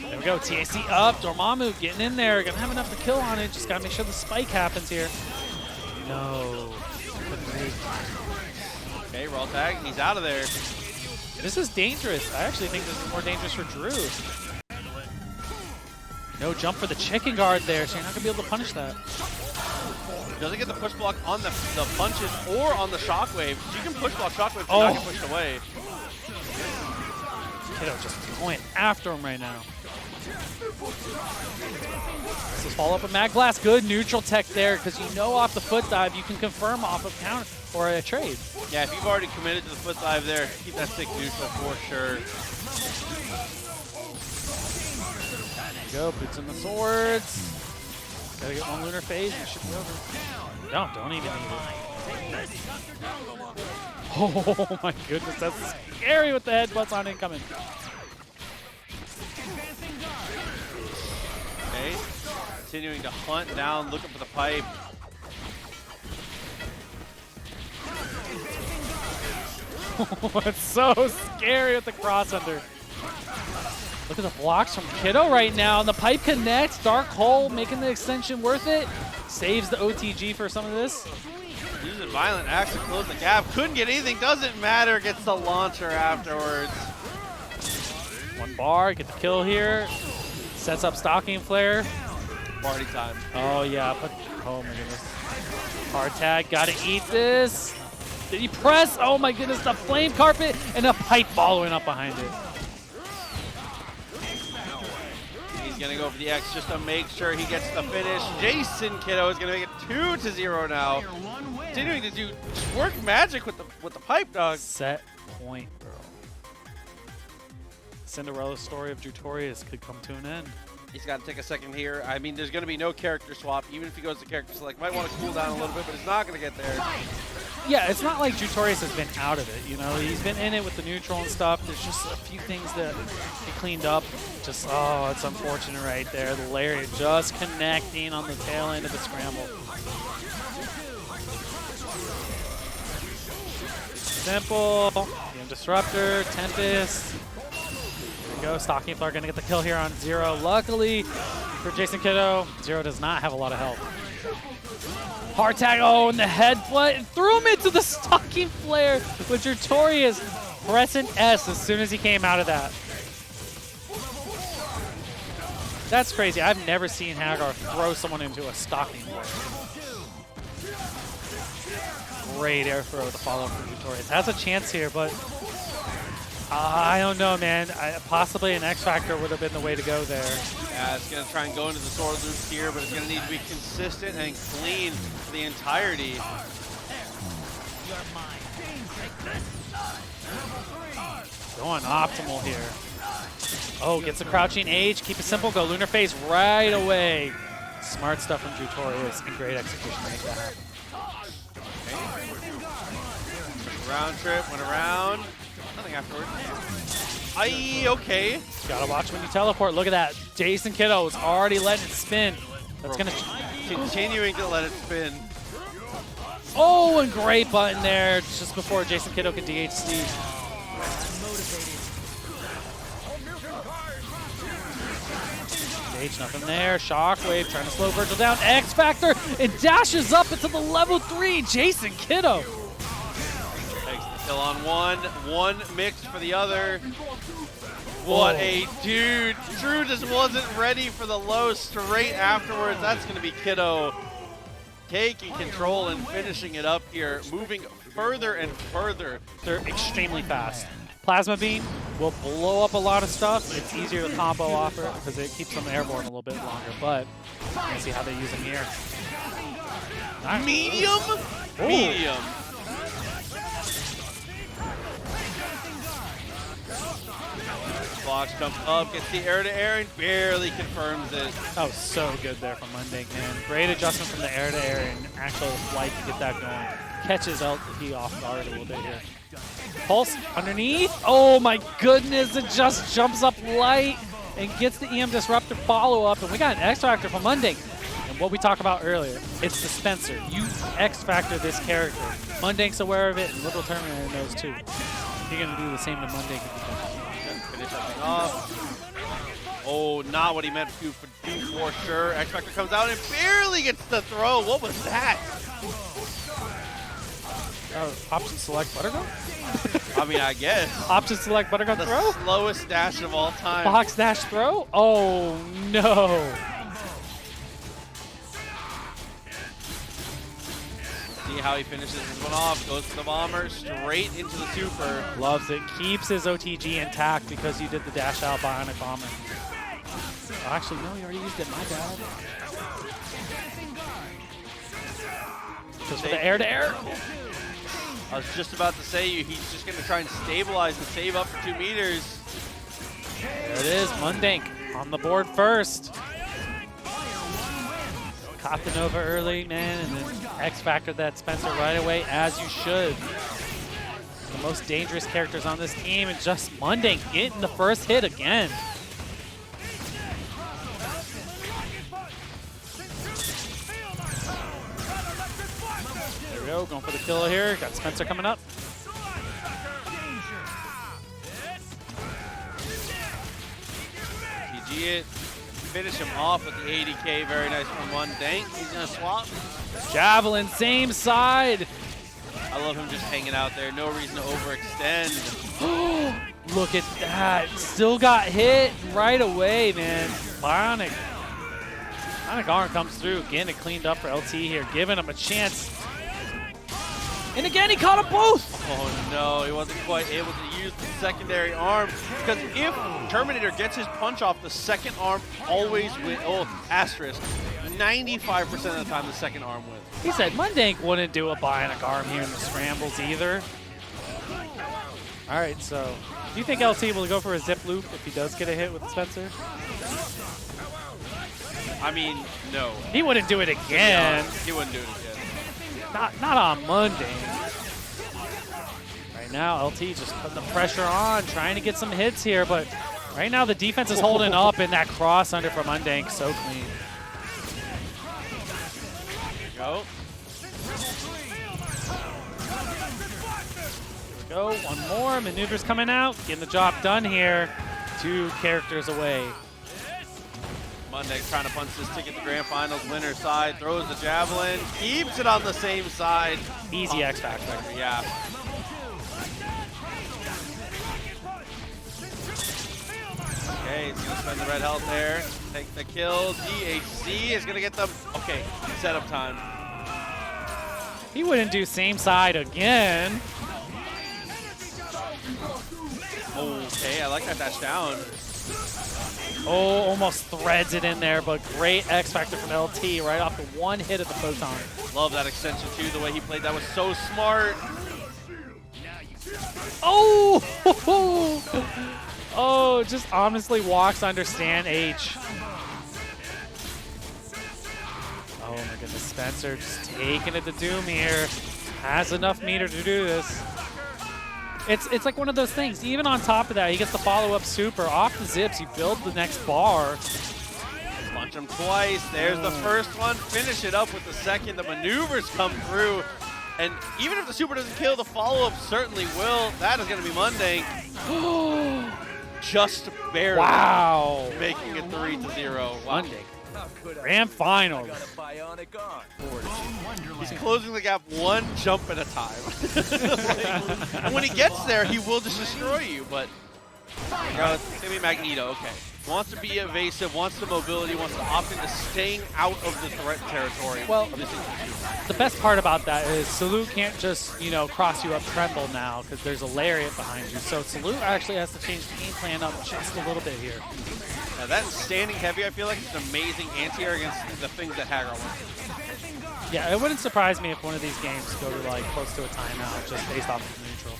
There we go. TAC up. Dormammu getting in there. Gonna have enough to kill on it. Just gotta make sure the spike happens here. No. Okay, roll tag. He's out of there. This is dangerous. I actually think this is more dangerous for Drew. No jump for the chicken guard there, so you're not gonna be able to punish that. Doesn't get the push block on the punches or on the shockwave. You can push block shockwave to Oh. not get pushed away. Kiddo just going after him right now. This is follow up with Mag Blast. Good neutral tech there, because you know off the foot dive you can confirm off of counter or a trade. Yeah, if you've already committed to the foot dive there, keep that stick neutral for sure. we go. Boots in the swords. Gotta get one lunar phase and it should be over. No, don't even need it. Oh my goodness, that's scary with the headbutts on incoming. Okay, continuing to hunt down, looking for the pipe. It's so scary with the cross under. Look at the blocks from Kiddo right now, and the pipe connects. Dark Hole making the extension worth it. Saves the OTG for some of this. Using violent axe to close the gap. Couldn't get anything, doesn't matter. Gets the launcher afterwards. One bar, get the kill here. Sets up Stalking Flare. Party time. Oh yeah, but oh my goodness. Hard tag, gotta eat this. Did he press? Oh my goodness, the flame carpet and a pipe following up behind it. He's gonna go for the X just to make sure he gets the finish. Jason Kiddo is gonna make it 2-0 now. Continuing to do work magic with the pipe dog. Set point, bro. Cinderella story of Jutorius could come to an end. He's got to take a second here. I mean, there's going to be no character swap. Even if he goes to character select, might want to cool down a little bit, but it's not going to get there. Yeah, it's not like Jutorius has been out of it, you know? He's been in it with the neutral and stuff. There's just a few things that he cleaned up. Just, oh, it's unfortunate right there. The lariat just connecting on the tail end of the scramble. Simple. Game Disruptor, Tempest. Go. Stalking Flare gonna get the kill here on Zero. Luckily for Jason Kiddo, Zero does not have a lot of health. Hard tag, oh, and the headbutt, and threw him into the Stalking Flare with Jutorius pressing S as soon as he came out of that. That's crazy. I've never seen Hagar throw someone into a Stalking Flare. Great air throw to follow from Jutorius. Has a chance here, but I don't know, man. Possibly an X Factor would have been the way to go there. Yeah, it's going to try and go into the sword loop here, but it's going to need to be consistent and clean for the entirety. Going optimal here. Oh, gets a crouching H. Keep it simple. Go Lunar Phase right away. Smart stuff from Jutorius and great execution to make that happen. Round trip, went around. Nothing afterwards. Aye, okay. Gotta watch when you teleport. Look at that. Jason Kiddo is already letting it spin. That's gonna continuing to let it spin. Oh, and great button there just before Jason Kiddo can DHC. Stage, nothing there. Shockwave trying to slow Virgil down. X Factor and dashes up into the level 3. Jason Kiddo. Takes the kill on one mixed for the other. What a dude. Drew just wasn't ready for the low straight afterwards. That's going to be Kiddo taking control and finishing it up here, moving further and further. They're extremely fast. Plasma Beam will blow up a lot of stuff. It's easier to combo off it because it keeps them airborne a little bit longer, but let's see how they use them here. Nice. Medium? Ooh. Medium. Fox jumps up, gets the air-to-air, and barely confirms it. That was so good there from Mundink, man. Great adjustment from the air-to-air and actual flight to get that going. Catches LP off guard a little bit here. Pulse underneath. Oh my goodness, it just jumps up light and gets the EM Disruptor follow-up, and we got an X-Factor from Mundink. And what we talked about earlier, it's dispenser. You X-Factor this character. Mundink's aware of it, and Liberal Terminator knows too. You're gonna do the same to Mundink if you can. Finish that thing off. Oh, not what he meant to do for sure. X Factor comes out and barely gets the throw. What was that? Option select Buttergun? I mean, I guess. Option select Buttergun The throw? slowest dash of all time. Box dash throw? Oh no. See how he finishes this one off. Goes to the bomber, straight into the super. Loves it. Keeps his OTG intact because you did the dash out Bionic Bomber. Oh, actually, no, you already used it. My bad. Just for the air-to-air. I was just about to say he's just going to try and stabilize and save up for 2 meters. There it is. Mundink on the board first. Caught the Nova early, man, and then X-Factor that Spencer right away, as you should. The most dangerous characters on this team, and just Mundane getting the first hit again. There we go, going for the kill here. Got Spencer coming up. GG it. Finish him off with the 80K. Very nice from Mundane. He's going to swap. Javelin, same side. I love him just hanging out there. No reason to overextend. Look at that. Still got hit right away, man. Bionic Arm comes through. Getting it cleaned up for LT here. Giving him a chance. And again, he caught them both. Oh no, he wasn't quite able to use the secondary arm. Because if Terminator gets his punch off, the second arm always wins. Oh, asterisk. 95% of the time, the second arm wins. He said Mundank wouldn't do a Bionic Arm here in the scrambles either. All right, so do you think LT will go for a zip loop if he does get a hit with Spencer? I mean, no. He wouldn't do it again. No, he wouldn't do it again. Not on Mundane. Right now, LT just putting the pressure on, trying to get some hits here, but right now the defense is holding up, and that cross under from Mundane so clean. Go. Here we go, one more. Maneuvers coming out, getting the job done here. 2 characters away. Mundane trying to punch this ticket to grand finals winner side, throws the javelin, keeps it on the same side. Easy X-Factor. Yeah. Okay, he's gonna spend the red health there. Take the kill. DHC is gonna get them. Okay, setup time. He wouldn't do same side again. Okay, I like that dash down. Oh, almost threads it in there, but great X-Factor from LT right off the one hit of the photon. Love that extension too. The way he played that was so smart. Oh! Oh, just honestly walks under Stan H. Oh my goodness, Spencer just taking it to Doom here. Has enough meter to do this. It's like one of those things. Even on top of that, he gets the follow-up super. Off the zips, you build the next bar. Punch him twice. There's the first one. Finish it up with the second. The maneuvers come through. And even if the super doesn't kill, the follow-up certainly will. That is going to be Mundane. Just barely. Wow. Making it 3-0. Monday. Grand finals. He's closing the gap one jump at a time. Like, and when he gets there, he will just destroy you. But it's going to be Magneto. Okay. Wants to be evasive, wants the mobility, wants to opt into staying out of the threat territory. Well, the best part about that is Salute can't just, you know, cross you up Tremble now because there's a lariat behind you. So Salute actually has to change the game plan up just a little bit here. Now that standing heavy, I feel like it's an amazing anti-air against the things that Hagar wants. Yeah, it wouldn't surprise me if one of these games go to like close to a timeout just based off of neutral.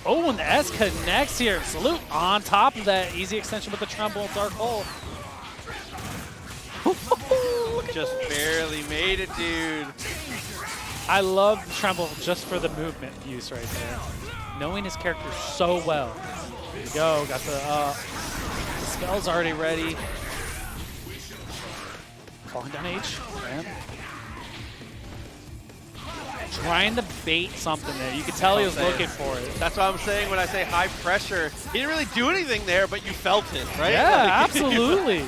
Oh, and the S connects here. Salute on top of that. Easy extension with the Tremble and Dark Hole. Just barely made it, dude. I love the Tremble just for the movement use right there. Knowing his character so well. There you go. Got the spell's already ready. Falling down H. Man. Trying to bait something there. You could tell he was looking for it. That's what I'm saying when I say high pressure. He didn't really do anything there, but you felt it, right? Yeah, absolutely.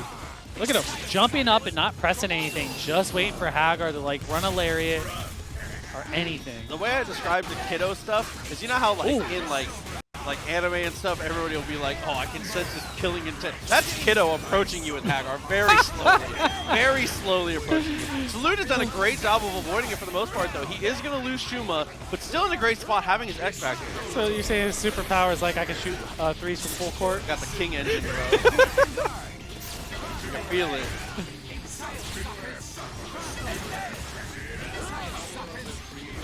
Look at him jumping up and not pressing anything, just waiting for Hagar to like run a lariat or anything. The way I describe the Kiddo stuff is, you know how like in like anime and stuff, everybody will be like, oh, I can sense this killing intent. That's Kiddo approaching you with Hagar very slowly. Very slowly approaching you. Salute has done a great job of avoiding it for the most part, though. He is going to lose Shuma, but still in a great spot having his X-Factor. So you're saying his superpower is like I can shoot threes from full court? Got the King engine, bro. You can feel it.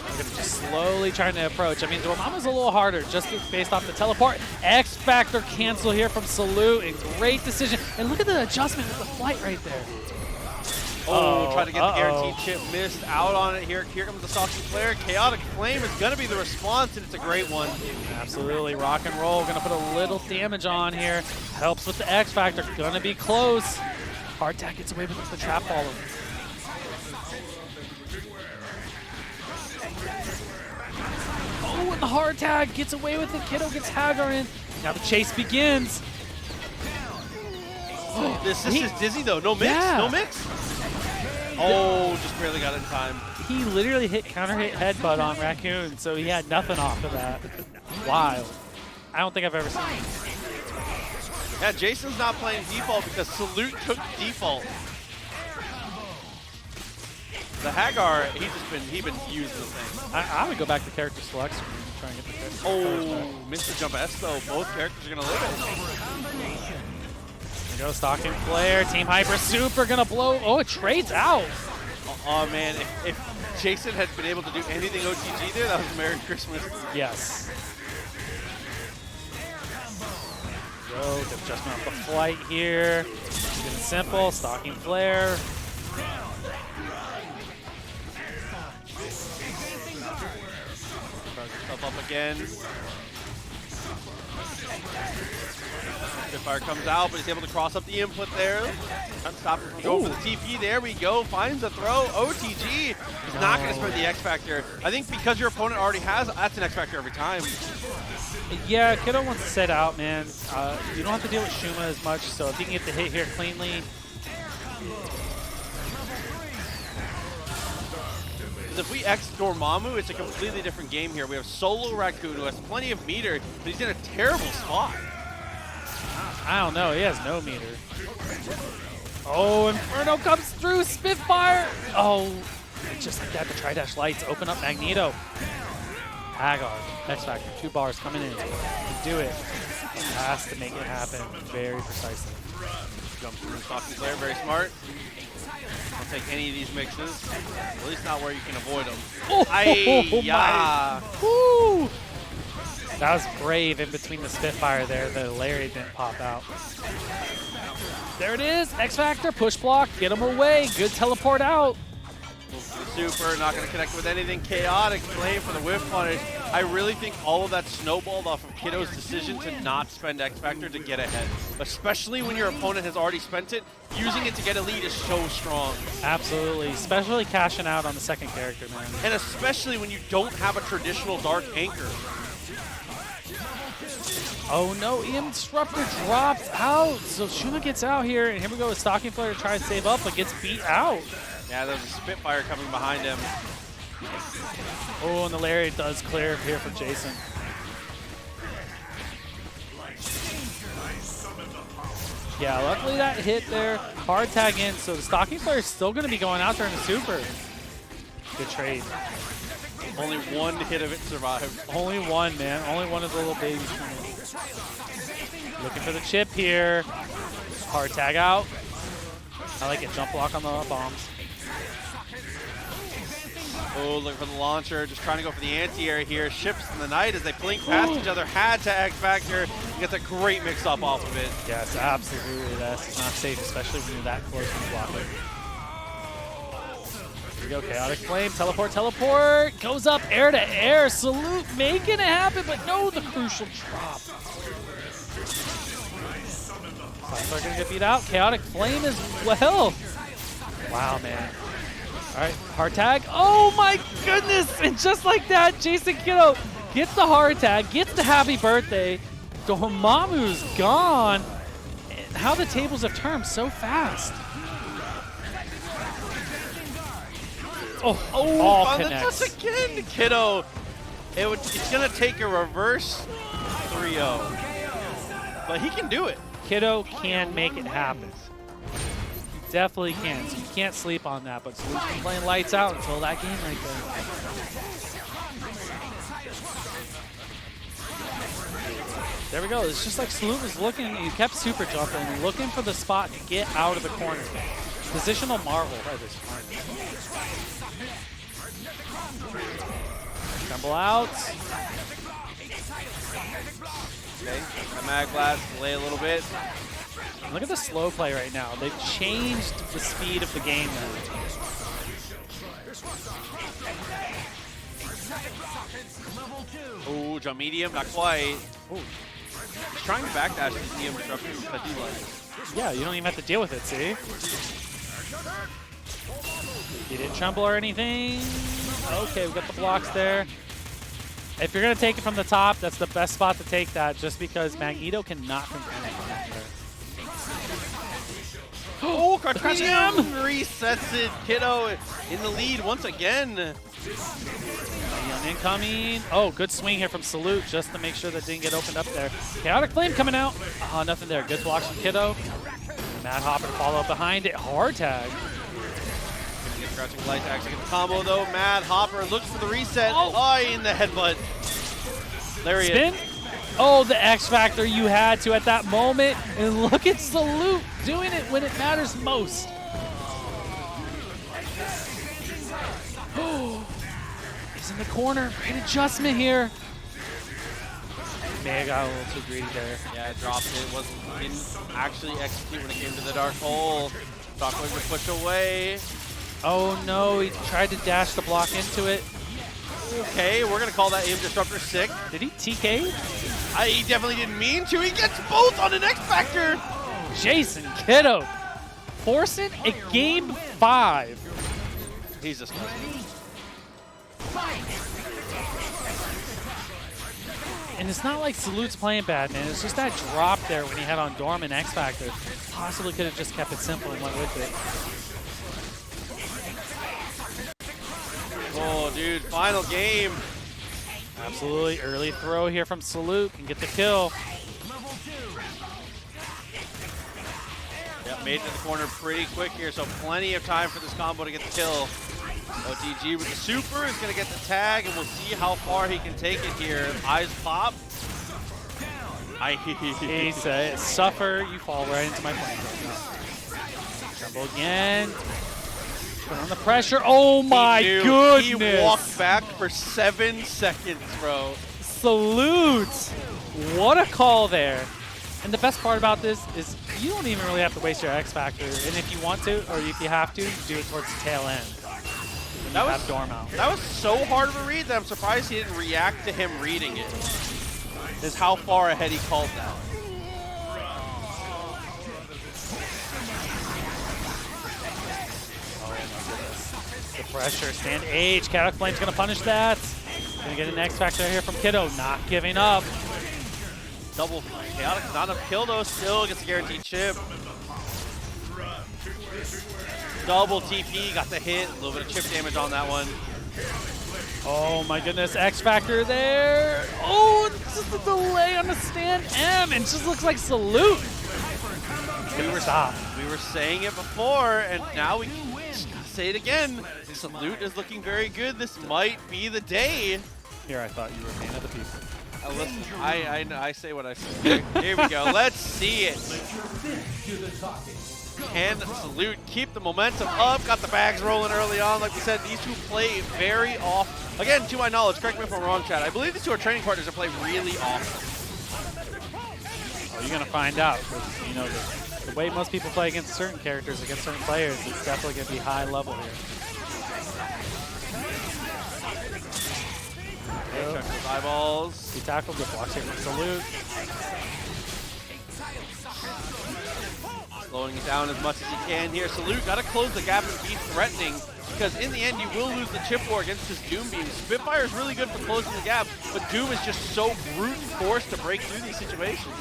I'm going to just slowly trying to approach. I mean, Dormammu's a little harder just based off the teleport. X Factor cancel here from Salute, and great decision. And look at the adjustment with the flight right there. Oh, try to get the guaranteed chip, missed out on it here. Here comes the Stalking Flare. Chaotic Flame is going to be the response, and it's a great one. Absolutely, rock and roll. Going to put a little damage on here. Helps with the X Factor. Going to be close. Hardtack gets away with the trap follow. Oh, and the Hardtack gets away with it. Kiddo gets Hagar in. Now the chase begins. This is Dizzy, though. No mix. Yeah. No mix. Oh, just barely got it in time. He literally hit counter hit headbutt on Raccoon, so he had nothing off of that. Wild. I don't think I've ever seen it. Yeah, Jason's not playing default because Salute took default. The Hagar, he been using the thing. I would go back to character select screen and try and get the character. Oh, missed the jump S though. Both characters are gonna live it. There goes Stalking Flare. Team Hyper Super gonna blow. Oh, it trades out. Oh man, if Jason had been able to do anything OTG there, that was Merry Christmas. Yes. Go, good adjustment off the flight here. Keep it simple. Stalking Flare. Throws himself up again. Spitfire comes out, but he's able to cross up the input there. Can't stop him from going for the TP. There we go. Finds the throw. OTG is not going to spend the X Factor. I think because your opponent already has, that's an X Factor every time. Yeah, Kiddo wants to set out, man. You don't have to deal with Shuma as much, so if you can get the hit here cleanly. If we X Dormammu, it's a completely different game here. We have Solo Raccoon, who has plenty of meter, but he's in a terrible spot. I don't know. He has no meter. Oh, Inferno comes through. Spitfire. Oh, just like that, the Tri-Dash lights open up Magneto. Hagar, X Factor, 2 bars coming in. Do it. Has to make it happen very precisely. Jumps through Stalking Flare, very smart. Don't take any of these mixes, at least not where you can avoid them. Oh, yeah. Woo! That was brave in between the Spitfire there. The Larry didn't pop out. There it is. X Factor, push block, get him away. Good teleport out. Super, not going to connect with anything. Chaotic Flame for the whiff punish. I really think all of that snowballed off of Kiddo's decision to not spend X Factor to get ahead. Especially when your opponent has already spent it, using it to get a lead is so strong. Absolutely, especially cashing out on the second character, man. And especially when you don't have a traditional Dark Anchor. Oh no, EM Disruptor drops out. So Shuma gets out here, and here we go with Stalking Flare to try and save up, but gets beat out. Yeah, there's a Spitfire coming behind him. Oh, and the Lariat does clear here for Jason. Yeah, luckily that hit there. Hard tag in, so the Stalking Flare is still going to be going out there in the super. Good trade. Only one hit of it survived. Only one, man. Only one of the little babies. Looking for the chip here. Hard tag out. I like it. Jump block on the bombs. Oh, looking for the launcher. Just trying to go for the anti-air here. Ships in the night as they blink past each other. Had to X Factor. Gets a great mix-up off of it. Yes, absolutely. That's not safe, especially when you're that close to the blocker. Here we go. Chaotic Flame. Teleport, teleport. Goes up air to air. Salute making it happen, but no, the crucial drop. Are going to get beat out. Chaotic Flame as well. Wow, man. All right, hard tag. Oh my goodness! And just like that, Jason Kiddo gets the hard tag, gets the happy birthday. Dormammu's gone. And how the tables have turned so fast. Oh, all Found the connects. touch again, Kiddo. It's going to take a reverse 3-0. But he can do it. Kiddo can make it happen. Definitely can. So you can't sleep on that. But Salute's been playing lights out until that game right there. There we go. It's just like Salute was looking. He kept super jumping, looking for the spot to get out of the corner. Positional marvel by this point. Tremble out. Okay, the Mag Blast, delay a little bit. Look at the slow play right now. They've changed the speed of the game now. Ooh, jump medium, not quite. Ooh. He's trying to backdash these medium disruptors that he likes. Yeah, you don't even have to deal with it, see? He didn't tremble or anything. Okay, we got the blocks there. If you're going to take it from the top, that's the best spot to take that, just because Magneto cannot from anything there. Oh, crouch medium resets it. Kiddo in the lead once again. Leon incoming. Oh, good swing here from Salute just to make sure that didn't get opened up there. Chaotic Flame coming out. Nothing there. Good blocks from Kiddo. Mad Hopper to follow up behind it. Hard tag. Gonna get crouching light tag to get the combo though. Mad Hopper looks for the reset. Oh, in the headbutt. There he Spin. is. Oh, the X Factor you had to at that moment. And look at Salute doing it when it matters most. He's in the corner. Great adjustment here. May have got a little too greedy there. Yeah, dropped it. Didn't actually execute when it came to the dark hole. Shockwave would push away. Oh no, he tried to dash the block into it. Okay, we're gonna call that aim disruptor sick. Did he TK? He definitely didn't mean to. He gets both on an X Factor. Jason Kiddo forcing a game 5. He's disgusting. And it's not like Salute's playing bad, man. It's just that drop there when he had on Dorm and X Factor. Possibly could have just kept it simple and went with it. Oh, dude, final game. Absolutely. Early throw here from Salute and get the kill. Yep, made it to the corner pretty quick here, so plenty of time for this combo to get the kill. OTG with the super is going to get the tag, and we'll see how far he can take it here. Eyes pop. He said, suffer, you fall right into my flames. Trouble again. Put on the pressure. Oh my goodness. He walked back for 7 seconds, bro. Salute. What a call there. And the best part about this is you don't even really have to waste your X Factor. And if you want to, or if you have to, do it towards the tail end. That was Dorm out. That was so hard of a read that I'm surprised he didn't react to him reading it. Is how far ahead he called that. The pressure, stand H. Chaotic Flame's gonna punish that. Gonna get an X Factor here from Kiddo, not giving up. Double Chaotic, not a kill though, still gets a guaranteed chip. Double TP, got the hit, a little bit of chip damage on that one. Oh my goodness, X Factor there. Oh, it's just a delay on the stand M, and it just looks like Salute. We were saying it before, and now we can say it again. Salute is looking very good. This might be the day. Here, I thought you were a man of the people. Listen, I say what I say. Here we go. Let's see it. Can Salute keep the momentum up? Got the bags rolling early on. Like we said, these two play very off. Again, to my knowledge, correct me if I'm wrong, Chad. I believe these two are training partners that play really often. Oh, you're gonna find out. You know, the way most people play against certain characters, against certain players, it's definitely gonna be high level here. Check those eyeballs. He tackled the block here from Salute. Slowing it down as much as he can here. Salute got to close the gap and be threatening, because in the end you will lose the chip war against his Doom Beam. Spitfire is really good for closing the gap, but Doom is just so brute force to break through these situations.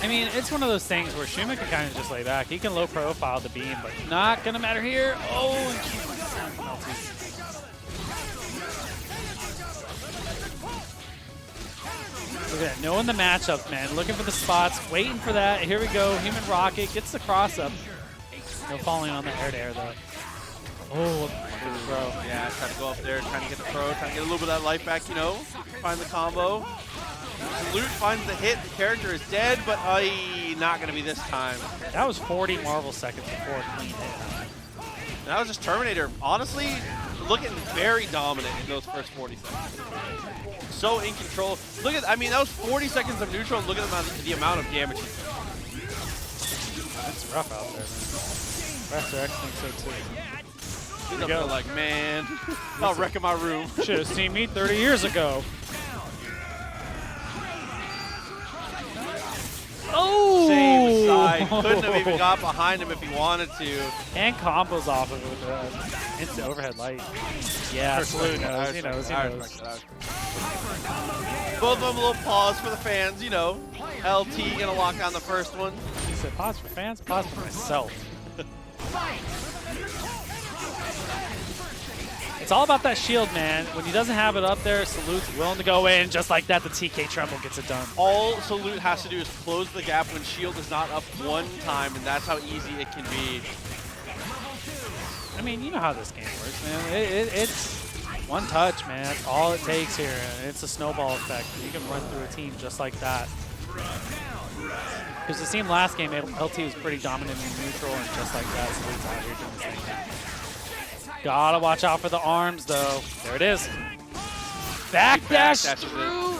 I mean, it's one of those things where Shuma can kind of just lay back. He can low profile the beam, but not gonna matter here. Oh, and look at that, knowing the matchup, man. Looking for the spots, waiting for that. Here we go. Human Rocket gets the cross up. No falling on the air to air though. Oh, throw. Yeah, trying to go up there, trying to get the throw, trying to get a little bit of that life back, you know. Find the combo. Salute finds the hit. The character is dead, but not going to be this time. That was 40 Marvel seconds before a clean hit. That was just Terminator, honestly, looking very dominant in those first 40 seconds. So in control. Look at, I mean, that was 40 seconds of neutral, and look at the amount of damage he took. It's rough out there, man. Refs are excellent, so too. He's up there like, man, I'll wreck in my room. Should have seen me 30 years ago. Oh! Same side. Couldn't have even got behind him if he wanted to. And combos off of it with the instant overhead light. Yeah, Salute knows. He knows. He knows. Both of them a little pause for the fans, you know. LT gonna lock down the first one. He said, pause for fans, pause for myself. It's all about that shield, man. When he doesn't have it up there, Salute's willing to go in. Just like that, the TK Tremble gets it done. All Salute has to do is close the gap when shield is not up one time, and that's how easy it can be. I mean, you know how this game works, man. It's one touch, man. That's all it takes here. And it's a snowball effect. You can run through a team just like that. Because it seemed last game, LT was pretty dominant in neutral, and just like that, Salute's out here doing his thing. Gotta watch out for the arms, though. There it is. Backdash through.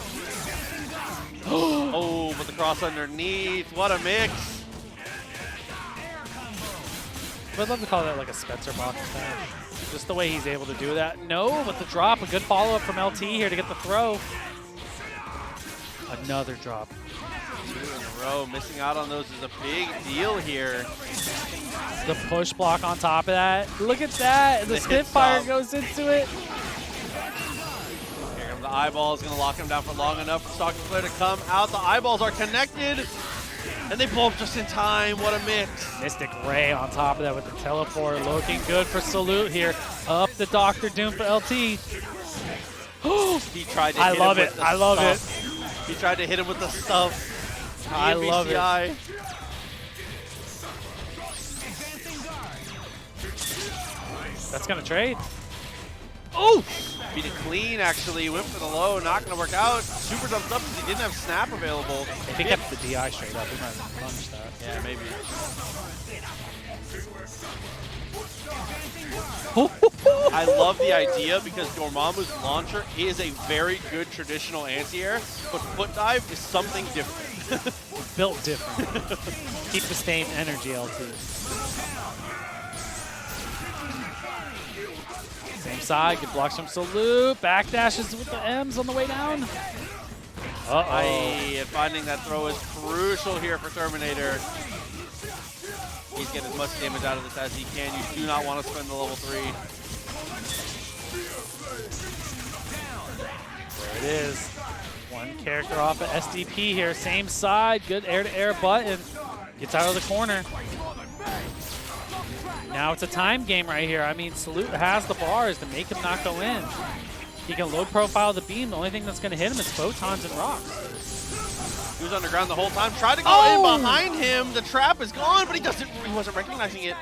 Oh, but the cross underneath. What a mix. I'd love to call that like a Spencer box attack. Just the way he's able to do that. No, but the drop, a good follow-up from LT here to get the throw. Another drop. 2 in a row. Missing out on those is a big deal here. The push block on top of that. Look at that. The Spitfire goes into it. Here comes the eyeball. Is going to lock him down for long enough for Stalking Flare to come out. The eyeballs are connected. And they blow up just in time. What a mix. Mystic Ray on top of that with the teleport. Looking good for Salute here. Up the Dr. Doom for LT. He tried to hit him with the I love it. He tried to hit him with the stuff. I love it. That's going to trade. Oh! Beat it clean, actually. Went for the low. Not going to work out. Super jumped up because he didn't have snap available. If he kept the DI straight up, he might have punched that. Yeah, maybe. I love the idea because Dormammu's launcher is a very good traditional anti-air, but foot dive is something different. Built different. Keep the same energy, LT. Same side, good blocks from Salute. Backdashes with the M's on the way down. And finding that throw is crucial here for Terminator. He's getting as much damage out of this as he can. You do not want to spend the level 3. There it is. One character off of SDP here. Same side. Good air-to-air button. Gets out of the corner. Now it's a time game right here. I mean, Salute has the bars to make him not go in. He can low profile the beam. The only thing that's going to hit him is photons and rocks. He was underground the whole time. Tried to go in behind him. The trap is gone, but he wasn't recognizing it.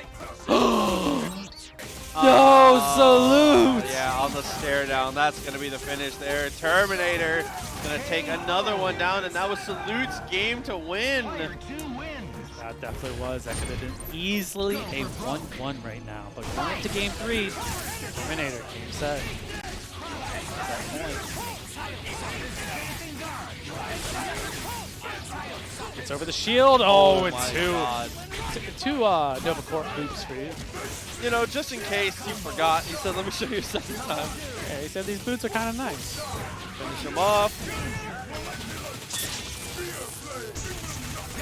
No, Salute! Yeah, on the stare down. That's going to be the finish there. Terminator going to take another one down, and that was Salute's game to win. That definitely was. That could have been easily a 1-1 right now. But going into game 3, Terminator, game set. Gets over the shield. Oh, and two Nova Corp boots for you. You know, just in case you forgot, he said, let me show you a second time. Yeah, he said these boots are kind of nice. Finish him off.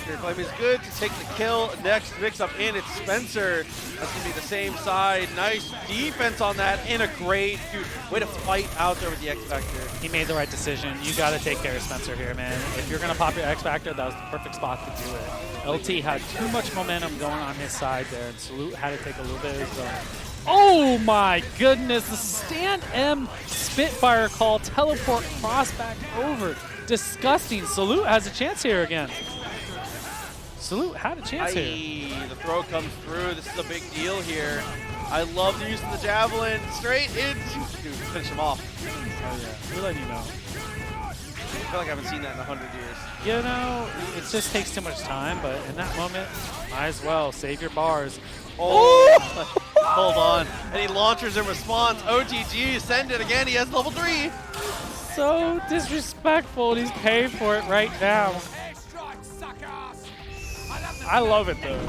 Your flame is good to take the kill. Next mix-up in, it's Spencer. That's going to be the same side. Nice defense on that, and a great way to fight out there with the X-Factor. He made the right decision. You got to take care of Spencer here, man. If you're going to pop your X-Factor, that was the perfect spot to do it. LT had too much momentum going on his side there, and Salute had to take a little bit of his own. Oh my goodness, the stand M Spitfire call, teleport cross back over. Disgusting. Salute has a chance here again. Salute had a chance here. The throw comes through. This is a big deal here. I love the use of the javelin. Straight in. Dude, finish him off. Oh yeah, we're letting you know. I feel like I haven't seen that in 100 years. You know, it just takes too much time, but in that moment, might as well save your bars. Oh! Hold on. And he launchers in response. OTG, send it again. He has level 3. So disrespectful, and he's paying for it right now. I love it though.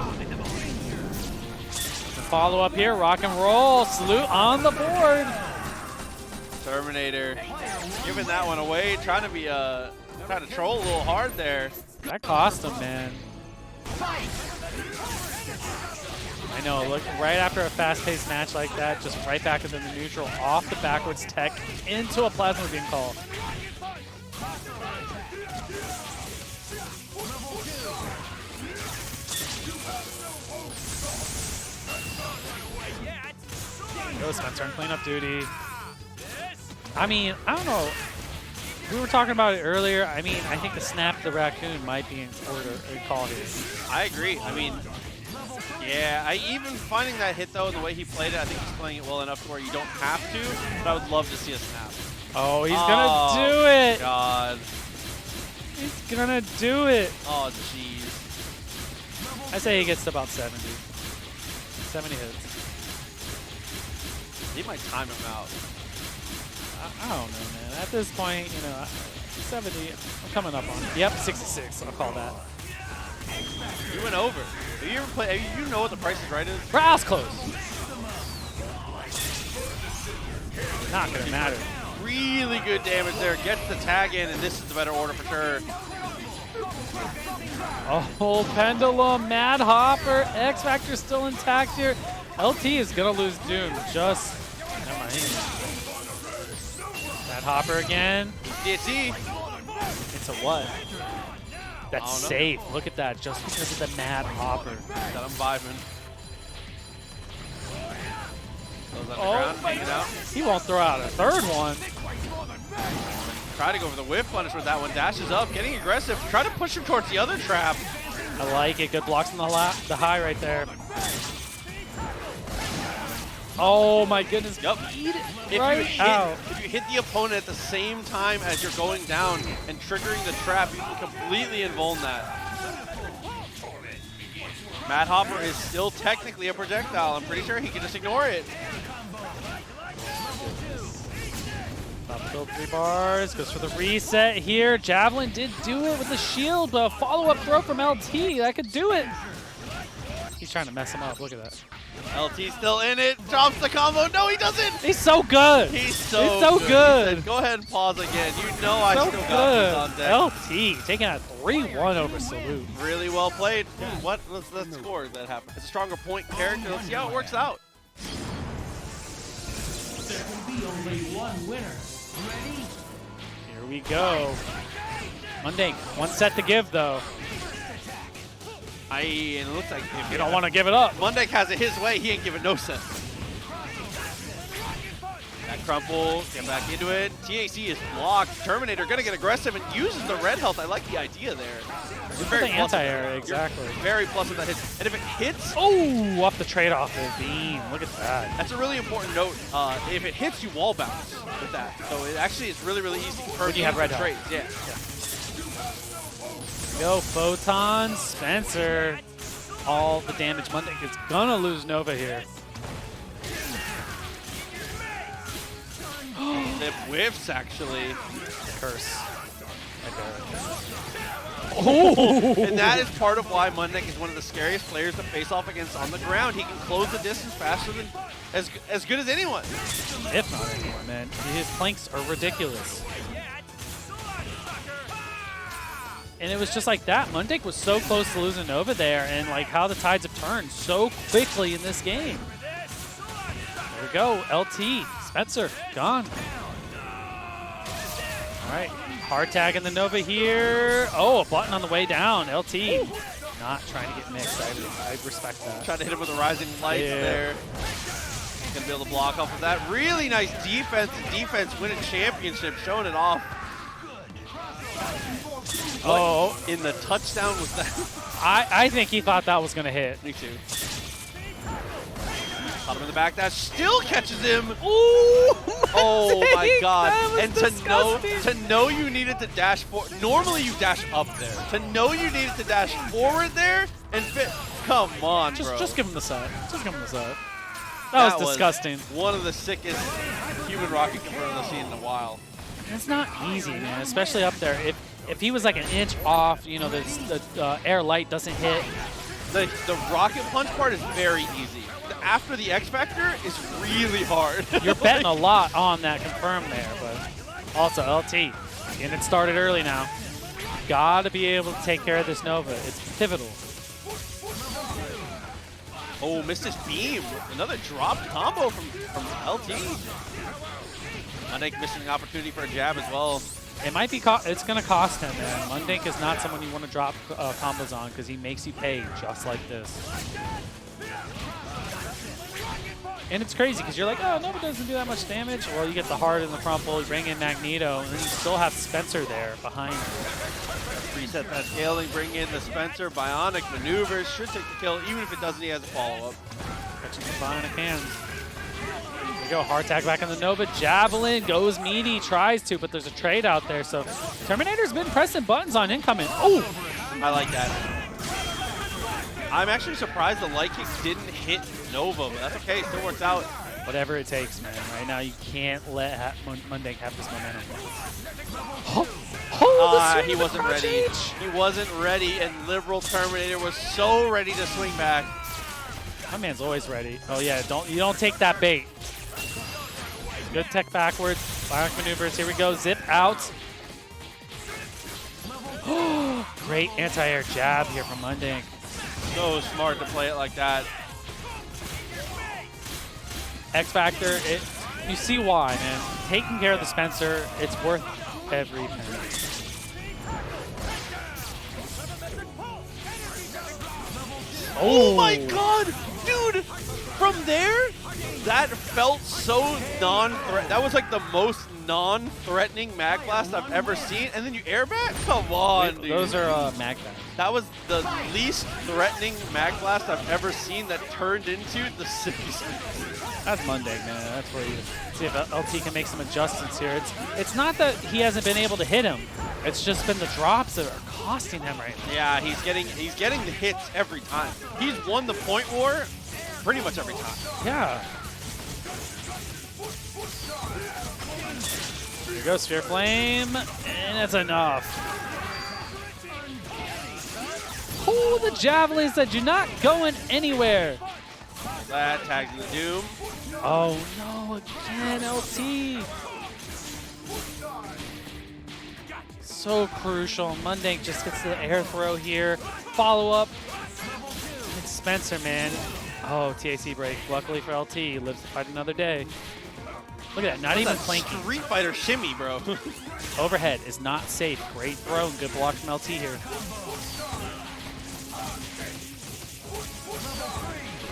The follow up here, rock and roll, salute on the board. Terminator giving that one away, trying to be trying to troll a little hard there. That cost him, man. I know, look, right after a fast-paced match like that, just right back into the neutral, off the backwards tech, into a plasma being called. Go Spencer on cleanup duty. I mean, I don't know. We were talking about it earlier. I mean, I think the snap the raccoon might be in order call here. I agree. I mean, yeah, even finding that hit though, the way he played it, I think he's playing it well enough to where you don't have to, but I would love to see a snap. Oh, he's gonna do it! God. He's gonna do it! Oh, jeez. I say he gets to about 70. 70 hits. He might time him out. I don't know, man. At this point, you know, 70, I'm coming up on it. Yep, 66, I'll call that. You went over. Have you ever played, you know what the Price is Right is? Brows close. Not gonna matter. Really good damage there. Gets the tag in, and this is the better order for sure. Oh, Pendulum, Mad Hopper, X Factor still intact here. LT is gonna lose Doom. Just, never mind. Mad Hopper again. DT. It's a what? That's safe. Look at that. Just because of the Mad Hopper. That I'm vibing. Goes underground, take it out. He won't throw out a third one. Try to go for the whip punish with that one. Dashes up, getting aggressive. Try to push him towards the other trap. I like it. Good blocks on the high right there. Oh my goodness. Yep. Eat it If right out. if you hit the opponent at the same time as you're going down and triggering the trap, you can completely invuln that. Mad Hopper is still technically a projectile. I'm pretty sure he can just ignore it. Top build 3 bars, goes for the reset here. Javelin did do it with the shield, but a follow-up throw from LT, that could do it. He's trying to mess him up, look at that. LT still in it, drops the combo. No, he doesn't. He's so good. He's so good. He said, go ahead and pause again. You know I So still got this on deck. LT taking a 3-1 over Salute. Really well played. What? Let's score that happened. It's a stronger point character. Let's see how it works out. There will be only one winner. Ready? Here we go. Monday, one set to give though. And it looks like if You don't want to give it up. Mundek has it his way, he ain't giving no sense. That crumple, get back into it. TAC is blocked. Terminator gonna get aggressive and uses the red health. I like the idea there. You're The anti-air, exactly. You're very plus with that hit. And if it hits, Oh, off the trade-off there, Beam. Look at that. that's a really important note. If it hits, you wall bounce with that. So it actually is really, really easy for you have red health. trades. Yeah. Go, Photon, Spencer. All the damage. Monday is gonna lose Nova here. It whiffs, actually. Curse. And that is part of why Mundek is one of the scariest players to face off against on the ground. He can close the distance faster than as good as anyone. If not anyone, man. His planks are ridiculous. And it was just like that. Mundek was so close to losing Nova there, and like how the tides have turned so quickly in this game. There we go, LT, Spencer, gone. All right, hard tag in the Nova here. Oh, a button on the way down, LT. Not trying to get mixed, I respect that. Trying to hit him with the rising lights there. Gonna be able to block off of that. Really nice defense. Winning championship, showing it off. Oh, In the touchdown was that. I think he thought that was gonna hit. Me too. Caught him in the back dash, still catches him. Ooh! Oh my god. And to know you needed to dash forward. Normally you dash up there. To know you needed to dash forward there and fit. Come on, bro. Just give him the set. Just give him the set. That was disgusting. One of the sickest human rocket confirms I've seen in a while. It's not easy, man, especially up there. If he was like an inch off, you know, the air light doesn't hit. The rocket punch part is very easy. After the X Factor is really hard. You're betting a lot on that confirm there, but also LT getting it started early now. Got to be able to take care of this Nova. It's pivotal. Oh, missed his beam. Another dropped combo from LT. Mundink missing an opportunity for a jab as well. It might be. It's going to cost him, man. Mundink is not someone you want to drop combos on because he makes you pay just like this. And it's crazy because you're like, oh, Nova doesn't do that much damage. Well, you get the hard in the crumple, you bring in Magneto, and then you still have Spencer there behind you. Reset that scaling, bring in the Spencer. Bionic maneuvers, should take the kill. Even if it doesn't, he has a follow-up. Catching the Bionic hands. There we go, hard tag back on the Nova. Javelin goes meaty, tries to, but there's a trade out there. So Terminator's been pressing buttons on incoming. Oh! I like that. I'm actually surprised the light kick didn't hit Nova, but that's okay. It still works out. Whatever it takes, man. Right now, you can't let Mundink have this momentum. He wasn't ready. He wasn't ready, and Liberal Terminator was so ready to swing back. My man's always ready. Oh yeah, you don't take that bait. Good tech backwards. Bionic maneuvers. Here we go. Zip out. Great anti-air jab here from Mundink. So smart to play it like that. X Factor, you see why, man. Taking care of the Spencer, it's worth every penny. Oh my god! Dude! From there, that felt so non-threat. That was like the most non-threatening Mag Blast I've ever seen. And then you airbag? Come on, dude. Those are Mag Blast. That was the least threatening Mag Blast I've ever seen that turned into the sickest. That's Mundink, man. That's where you see if LT can make some adjustments here. It's not that he hasn't been able to hit him. It's just been the drops that are costing him right now. Yeah, he's getting the hits every time. He's won the point war pretty much every time. Yeah. Here we go, Sphere Flame, and that's enough. Oh, the javelins that do not going anywhere. That tags in the Doom. Oh no, again, LT. So crucial. Mundink just gets the air throw here. Follow up. It's Spencer, man. Oh, TAC break. Luckily for LT, he lives to fight another day. Look at that, not even planking. Street Fighter shimmy, bro. Overhead is not safe. Great throw and good block from LT here.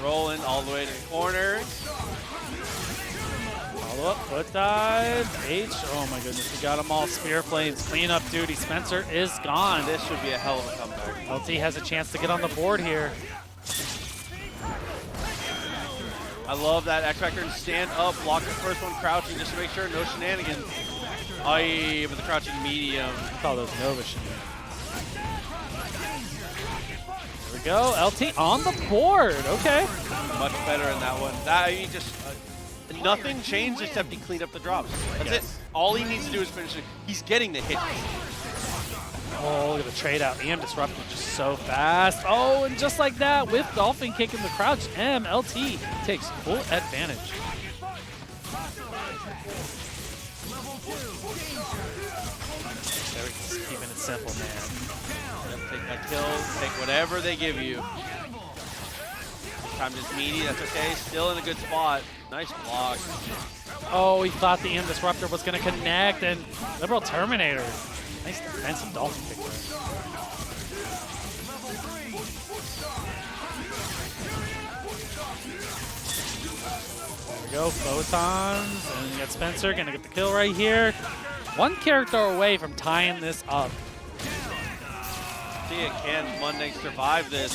Rolling all the way to the corner. Follow up, foot dive, H. Oh my goodness, we got them all. Spear Flames, clean up duty. Spencer is gone. This should be a hell of a comeback. LT has a chance to get on the board here. I love that X Factor stand up, block the first one crouching just to make sure no shenanigans. Aye, but the crouching medium. I call those Nova shenanigans. Here we go, LT on the board. Okay. Much better in that one. That he just nothing changed except he cleaned up the drops. That's it. All he needs to do is finish it. He's getting the hit. Oh, look at the trade out. EM disrupted just so fast. Oh, and just like that, with Dolphin Kick in the crouch, LT takes full advantage. They're just keeping it simple, man. Yep, take that kill, take whatever they give you. This time just meaty, that's okay. Still in a good spot. Nice block. Oh, he thought the EM Disruptor was going to connect, and Liberal Terminator. Nice defensive Dolphin Kick there. There we go, Photons, and you got Spencer going to get the kill right here. One character away from tying this up. See, can Mundink survive this?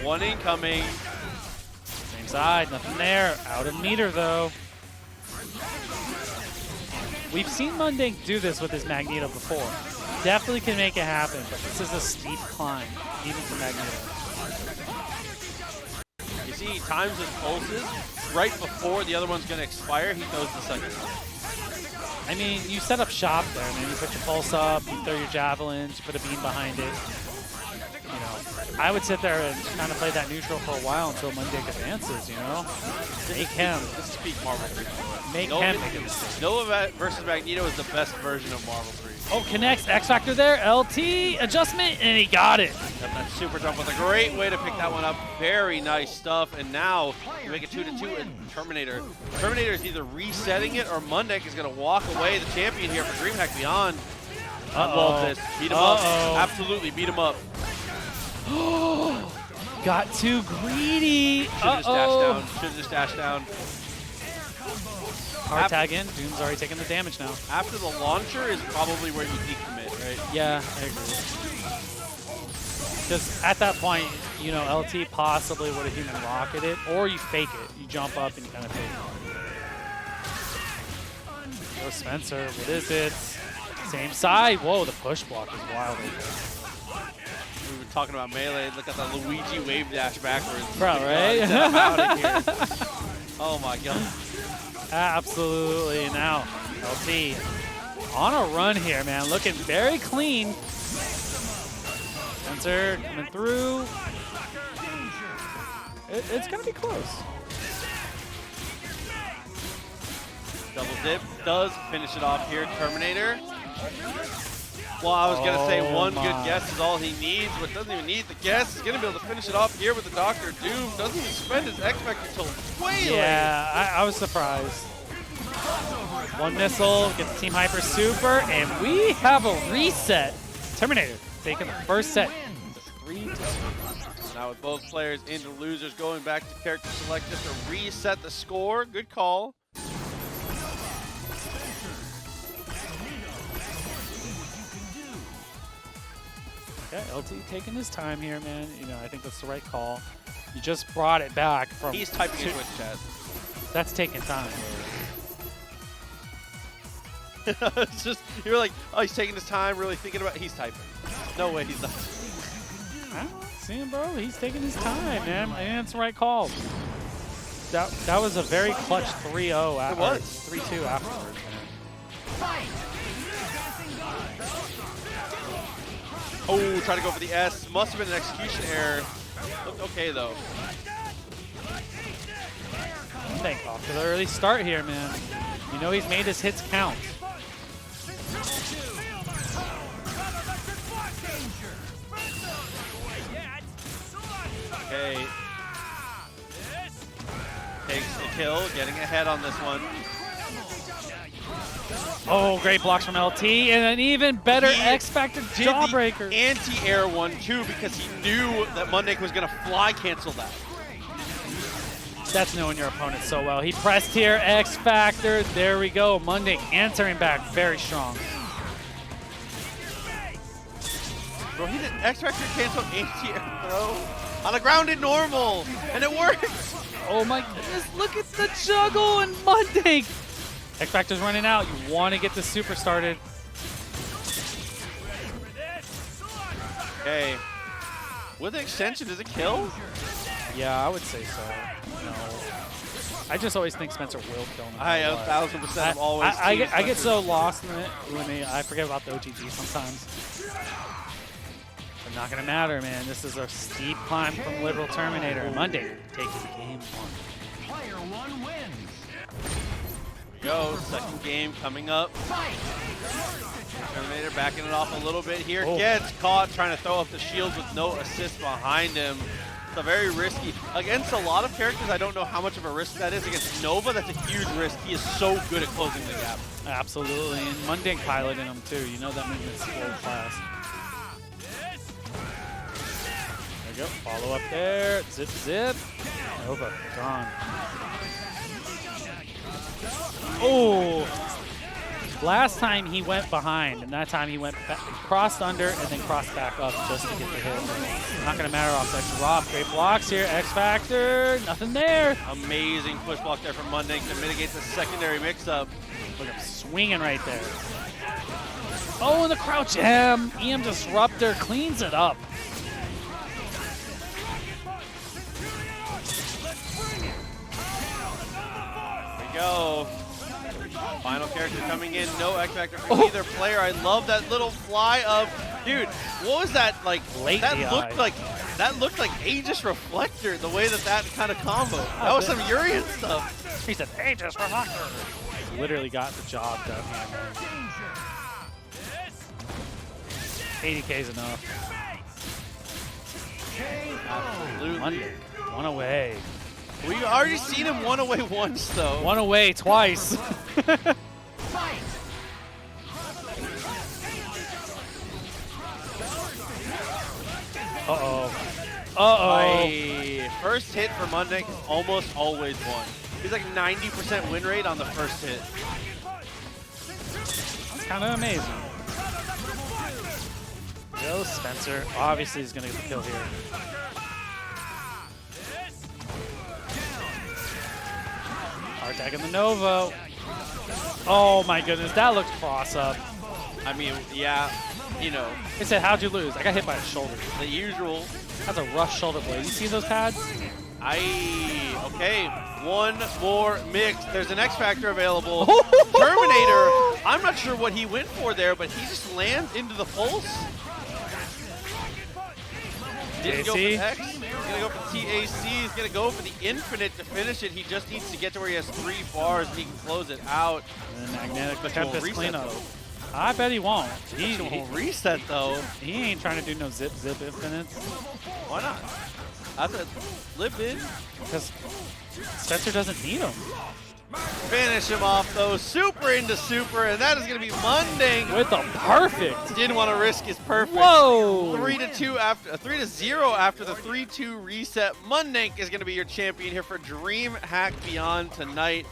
One incoming. Same side, nothing there. Out of meter, though. We've seen Mundink do this with his Magneto before. Definitely can make it happen, but this is a steep climb, even for Magneto. You see, times his pulses right before the other one's going to expire, he throws the second one. I mean, you set up shop there. I mean, you put your pulse up, you throw your javelins, you put a beam behind it. You know, I would sit there and kind of play that neutral for a while until Mundic advances, you know? Make him. This is peak Marvel 3. Make him make a mistake. Nova versus Magneto is the best version of Marvel 3. Oh, connects. X Factor there. LT adjustment, and he got it. Yep, that super jump was a great way to pick that one up. Very nice stuff. And now you make it 2-2 and Terminator. Terminator is either resetting it or Mundic is going to walk away the champion here for DreamHack Beyond. I love this. Beat him up. Absolutely beat him up. Got too greedy. Should've just dashed down. Should've just dashed down. Hard tag in. Doom's already taking the damage now. After the launcher is probably where you decommit, right? Yeah, I agree. Because at that point, you know, LT possibly would have human rocketed, or you fake it. You jump up and you kind of fake it. Go Spencer. What is it? Same side. Whoa, the push block is wild. We were talking about melee. Look at the Luigi wave dash backwards. Bro, right? Get him out of here. Oh my god. Absolutely. Now, LT on a run here, man. Looking very clean. Spencer coming through. It's going to be close. Double dip does finish it off here. Terminator. Well, I was going to say one good guess is all he needs, but doesn't even need the guess. He's going to be able to finish it off here with the Doctor Doom. Doesn't even spend his X-Factor until way late. Yeah, I was surprised. One missile, gets Team Hyper Super, and we have a reset. Terminator taking the first set. 3-2. Now with both players into losers, going back to character select just to reset the score. Good call. Yeah, LT taking his time here, man. You know, I think that's the right call. You just brought it back from. He's typing in Twitch chat. That's taking time. It's just, you're like, oh, he's taking his time, really thinking about it. He's typing. No way he's not. I don't see him, bro. He's taking his time, man. I think that's the right call. That was a very clutch 3-0. It was. 3-2 afterwards, man. Oh, try to go for the S. Must have been an execution error. Looked okay, though. Thank off to the early start here, man. You know he's made his hits count. Okay. Takes the kill, getting ahead on this one. Oh, great blocks from LT, and an even better X-Factor jawbreaker. Did the anti-air one, too, because he knew that Mundic was going to fly cancel that. That's knowing your opponent so well. He pressed here, X-Factor. There we go. Mundic answering back very strong. Bro, he did X-Factor cancel anti-air throw on a grounded normal, and it worked. Oh my goodness, look at the juggle and Mundic. X-Factor's running out. You want to get the super started. Okay. With the extension, does it kill? Yeah, I would say so. No. I just always think Spencer will kill him. I 1,000% have always I get so lost in it when I forget about the OTG sometimes. But not going to matter, man. This is a steep climb from Liberal Terminator. Mundic taking game one. Player one wins. Go, second game coming up. Terminator backing it off a little bit here. Gets caught trying to throw up the shields with no assist behind him. It's a very risky. Against a lot of characters, I don't know how much of a risk that is. Against Nova, that's a huge risk. He is so good at closing the gap. Absolutely, and Mundic piloting him too. You know that movement's world class. There we go. Follow up there. Zip, zip. Nova, gone. Oh! Last time he went behind, and that time he went back, crossed under and then crossed back up just to get the hit. Not going to matter off that drop. Great blocks here. X-Factor, nothing there. Amazing push block there from Mundic to mitigate the secondary mix-up. Look at him swinging right there. Oh, and the crouch M. EM Disruptor cleans it up. go. Final character coming in. No X Factor for either player. I love that little fly of, dude. What was that like? Late that AI. looked like Aegis Reflector. The way that kind of combo. That was some Urian stuff. He said, Aegis Reflector. Literally got the job done. 80K is enough. Absolutely. Monday. One away. We've already seen him one away once though. One away twice. Uh-oh. Uh-oh. First hit for Monday is almost always one. He's like 90% win rate on the first hit. It's kind of amazing. Yo, Spencer. Obviously, he's going to get the kill here. Hard tag in the Nova. Oh my goodness, that looked cross up. I mean, yeah, you know, He said, how'd you lose? I got hit by a shoulder. the usual. That's a rough shoulder blade. You see those pads? Okay, one more mix. There's an X Factor available. Terminator, I'm not sure what he went for there, but he just lands into the pulse. Didn't go for TAC? X. He's gonna go for TAC. He's gonna go for the infinite to finish it. He just needs to get to where he has 3 bars and he can close it out. And then Magnetic But you won't Tempest reset, cleanup. though. I bet he won't. He Won't reset though. ain't trying to do no zip infinites. Why not? That's a live in. Because Spencer doesn't need them. Finish him off though. Super into super, and that is gonna be Munding. With the perfect. Didn't want to risk his perfect. Whoa! 3-2 after 3-0 after the 3-2 reset. Mundank is going to be your champion here for DreamHack Beyond tonight.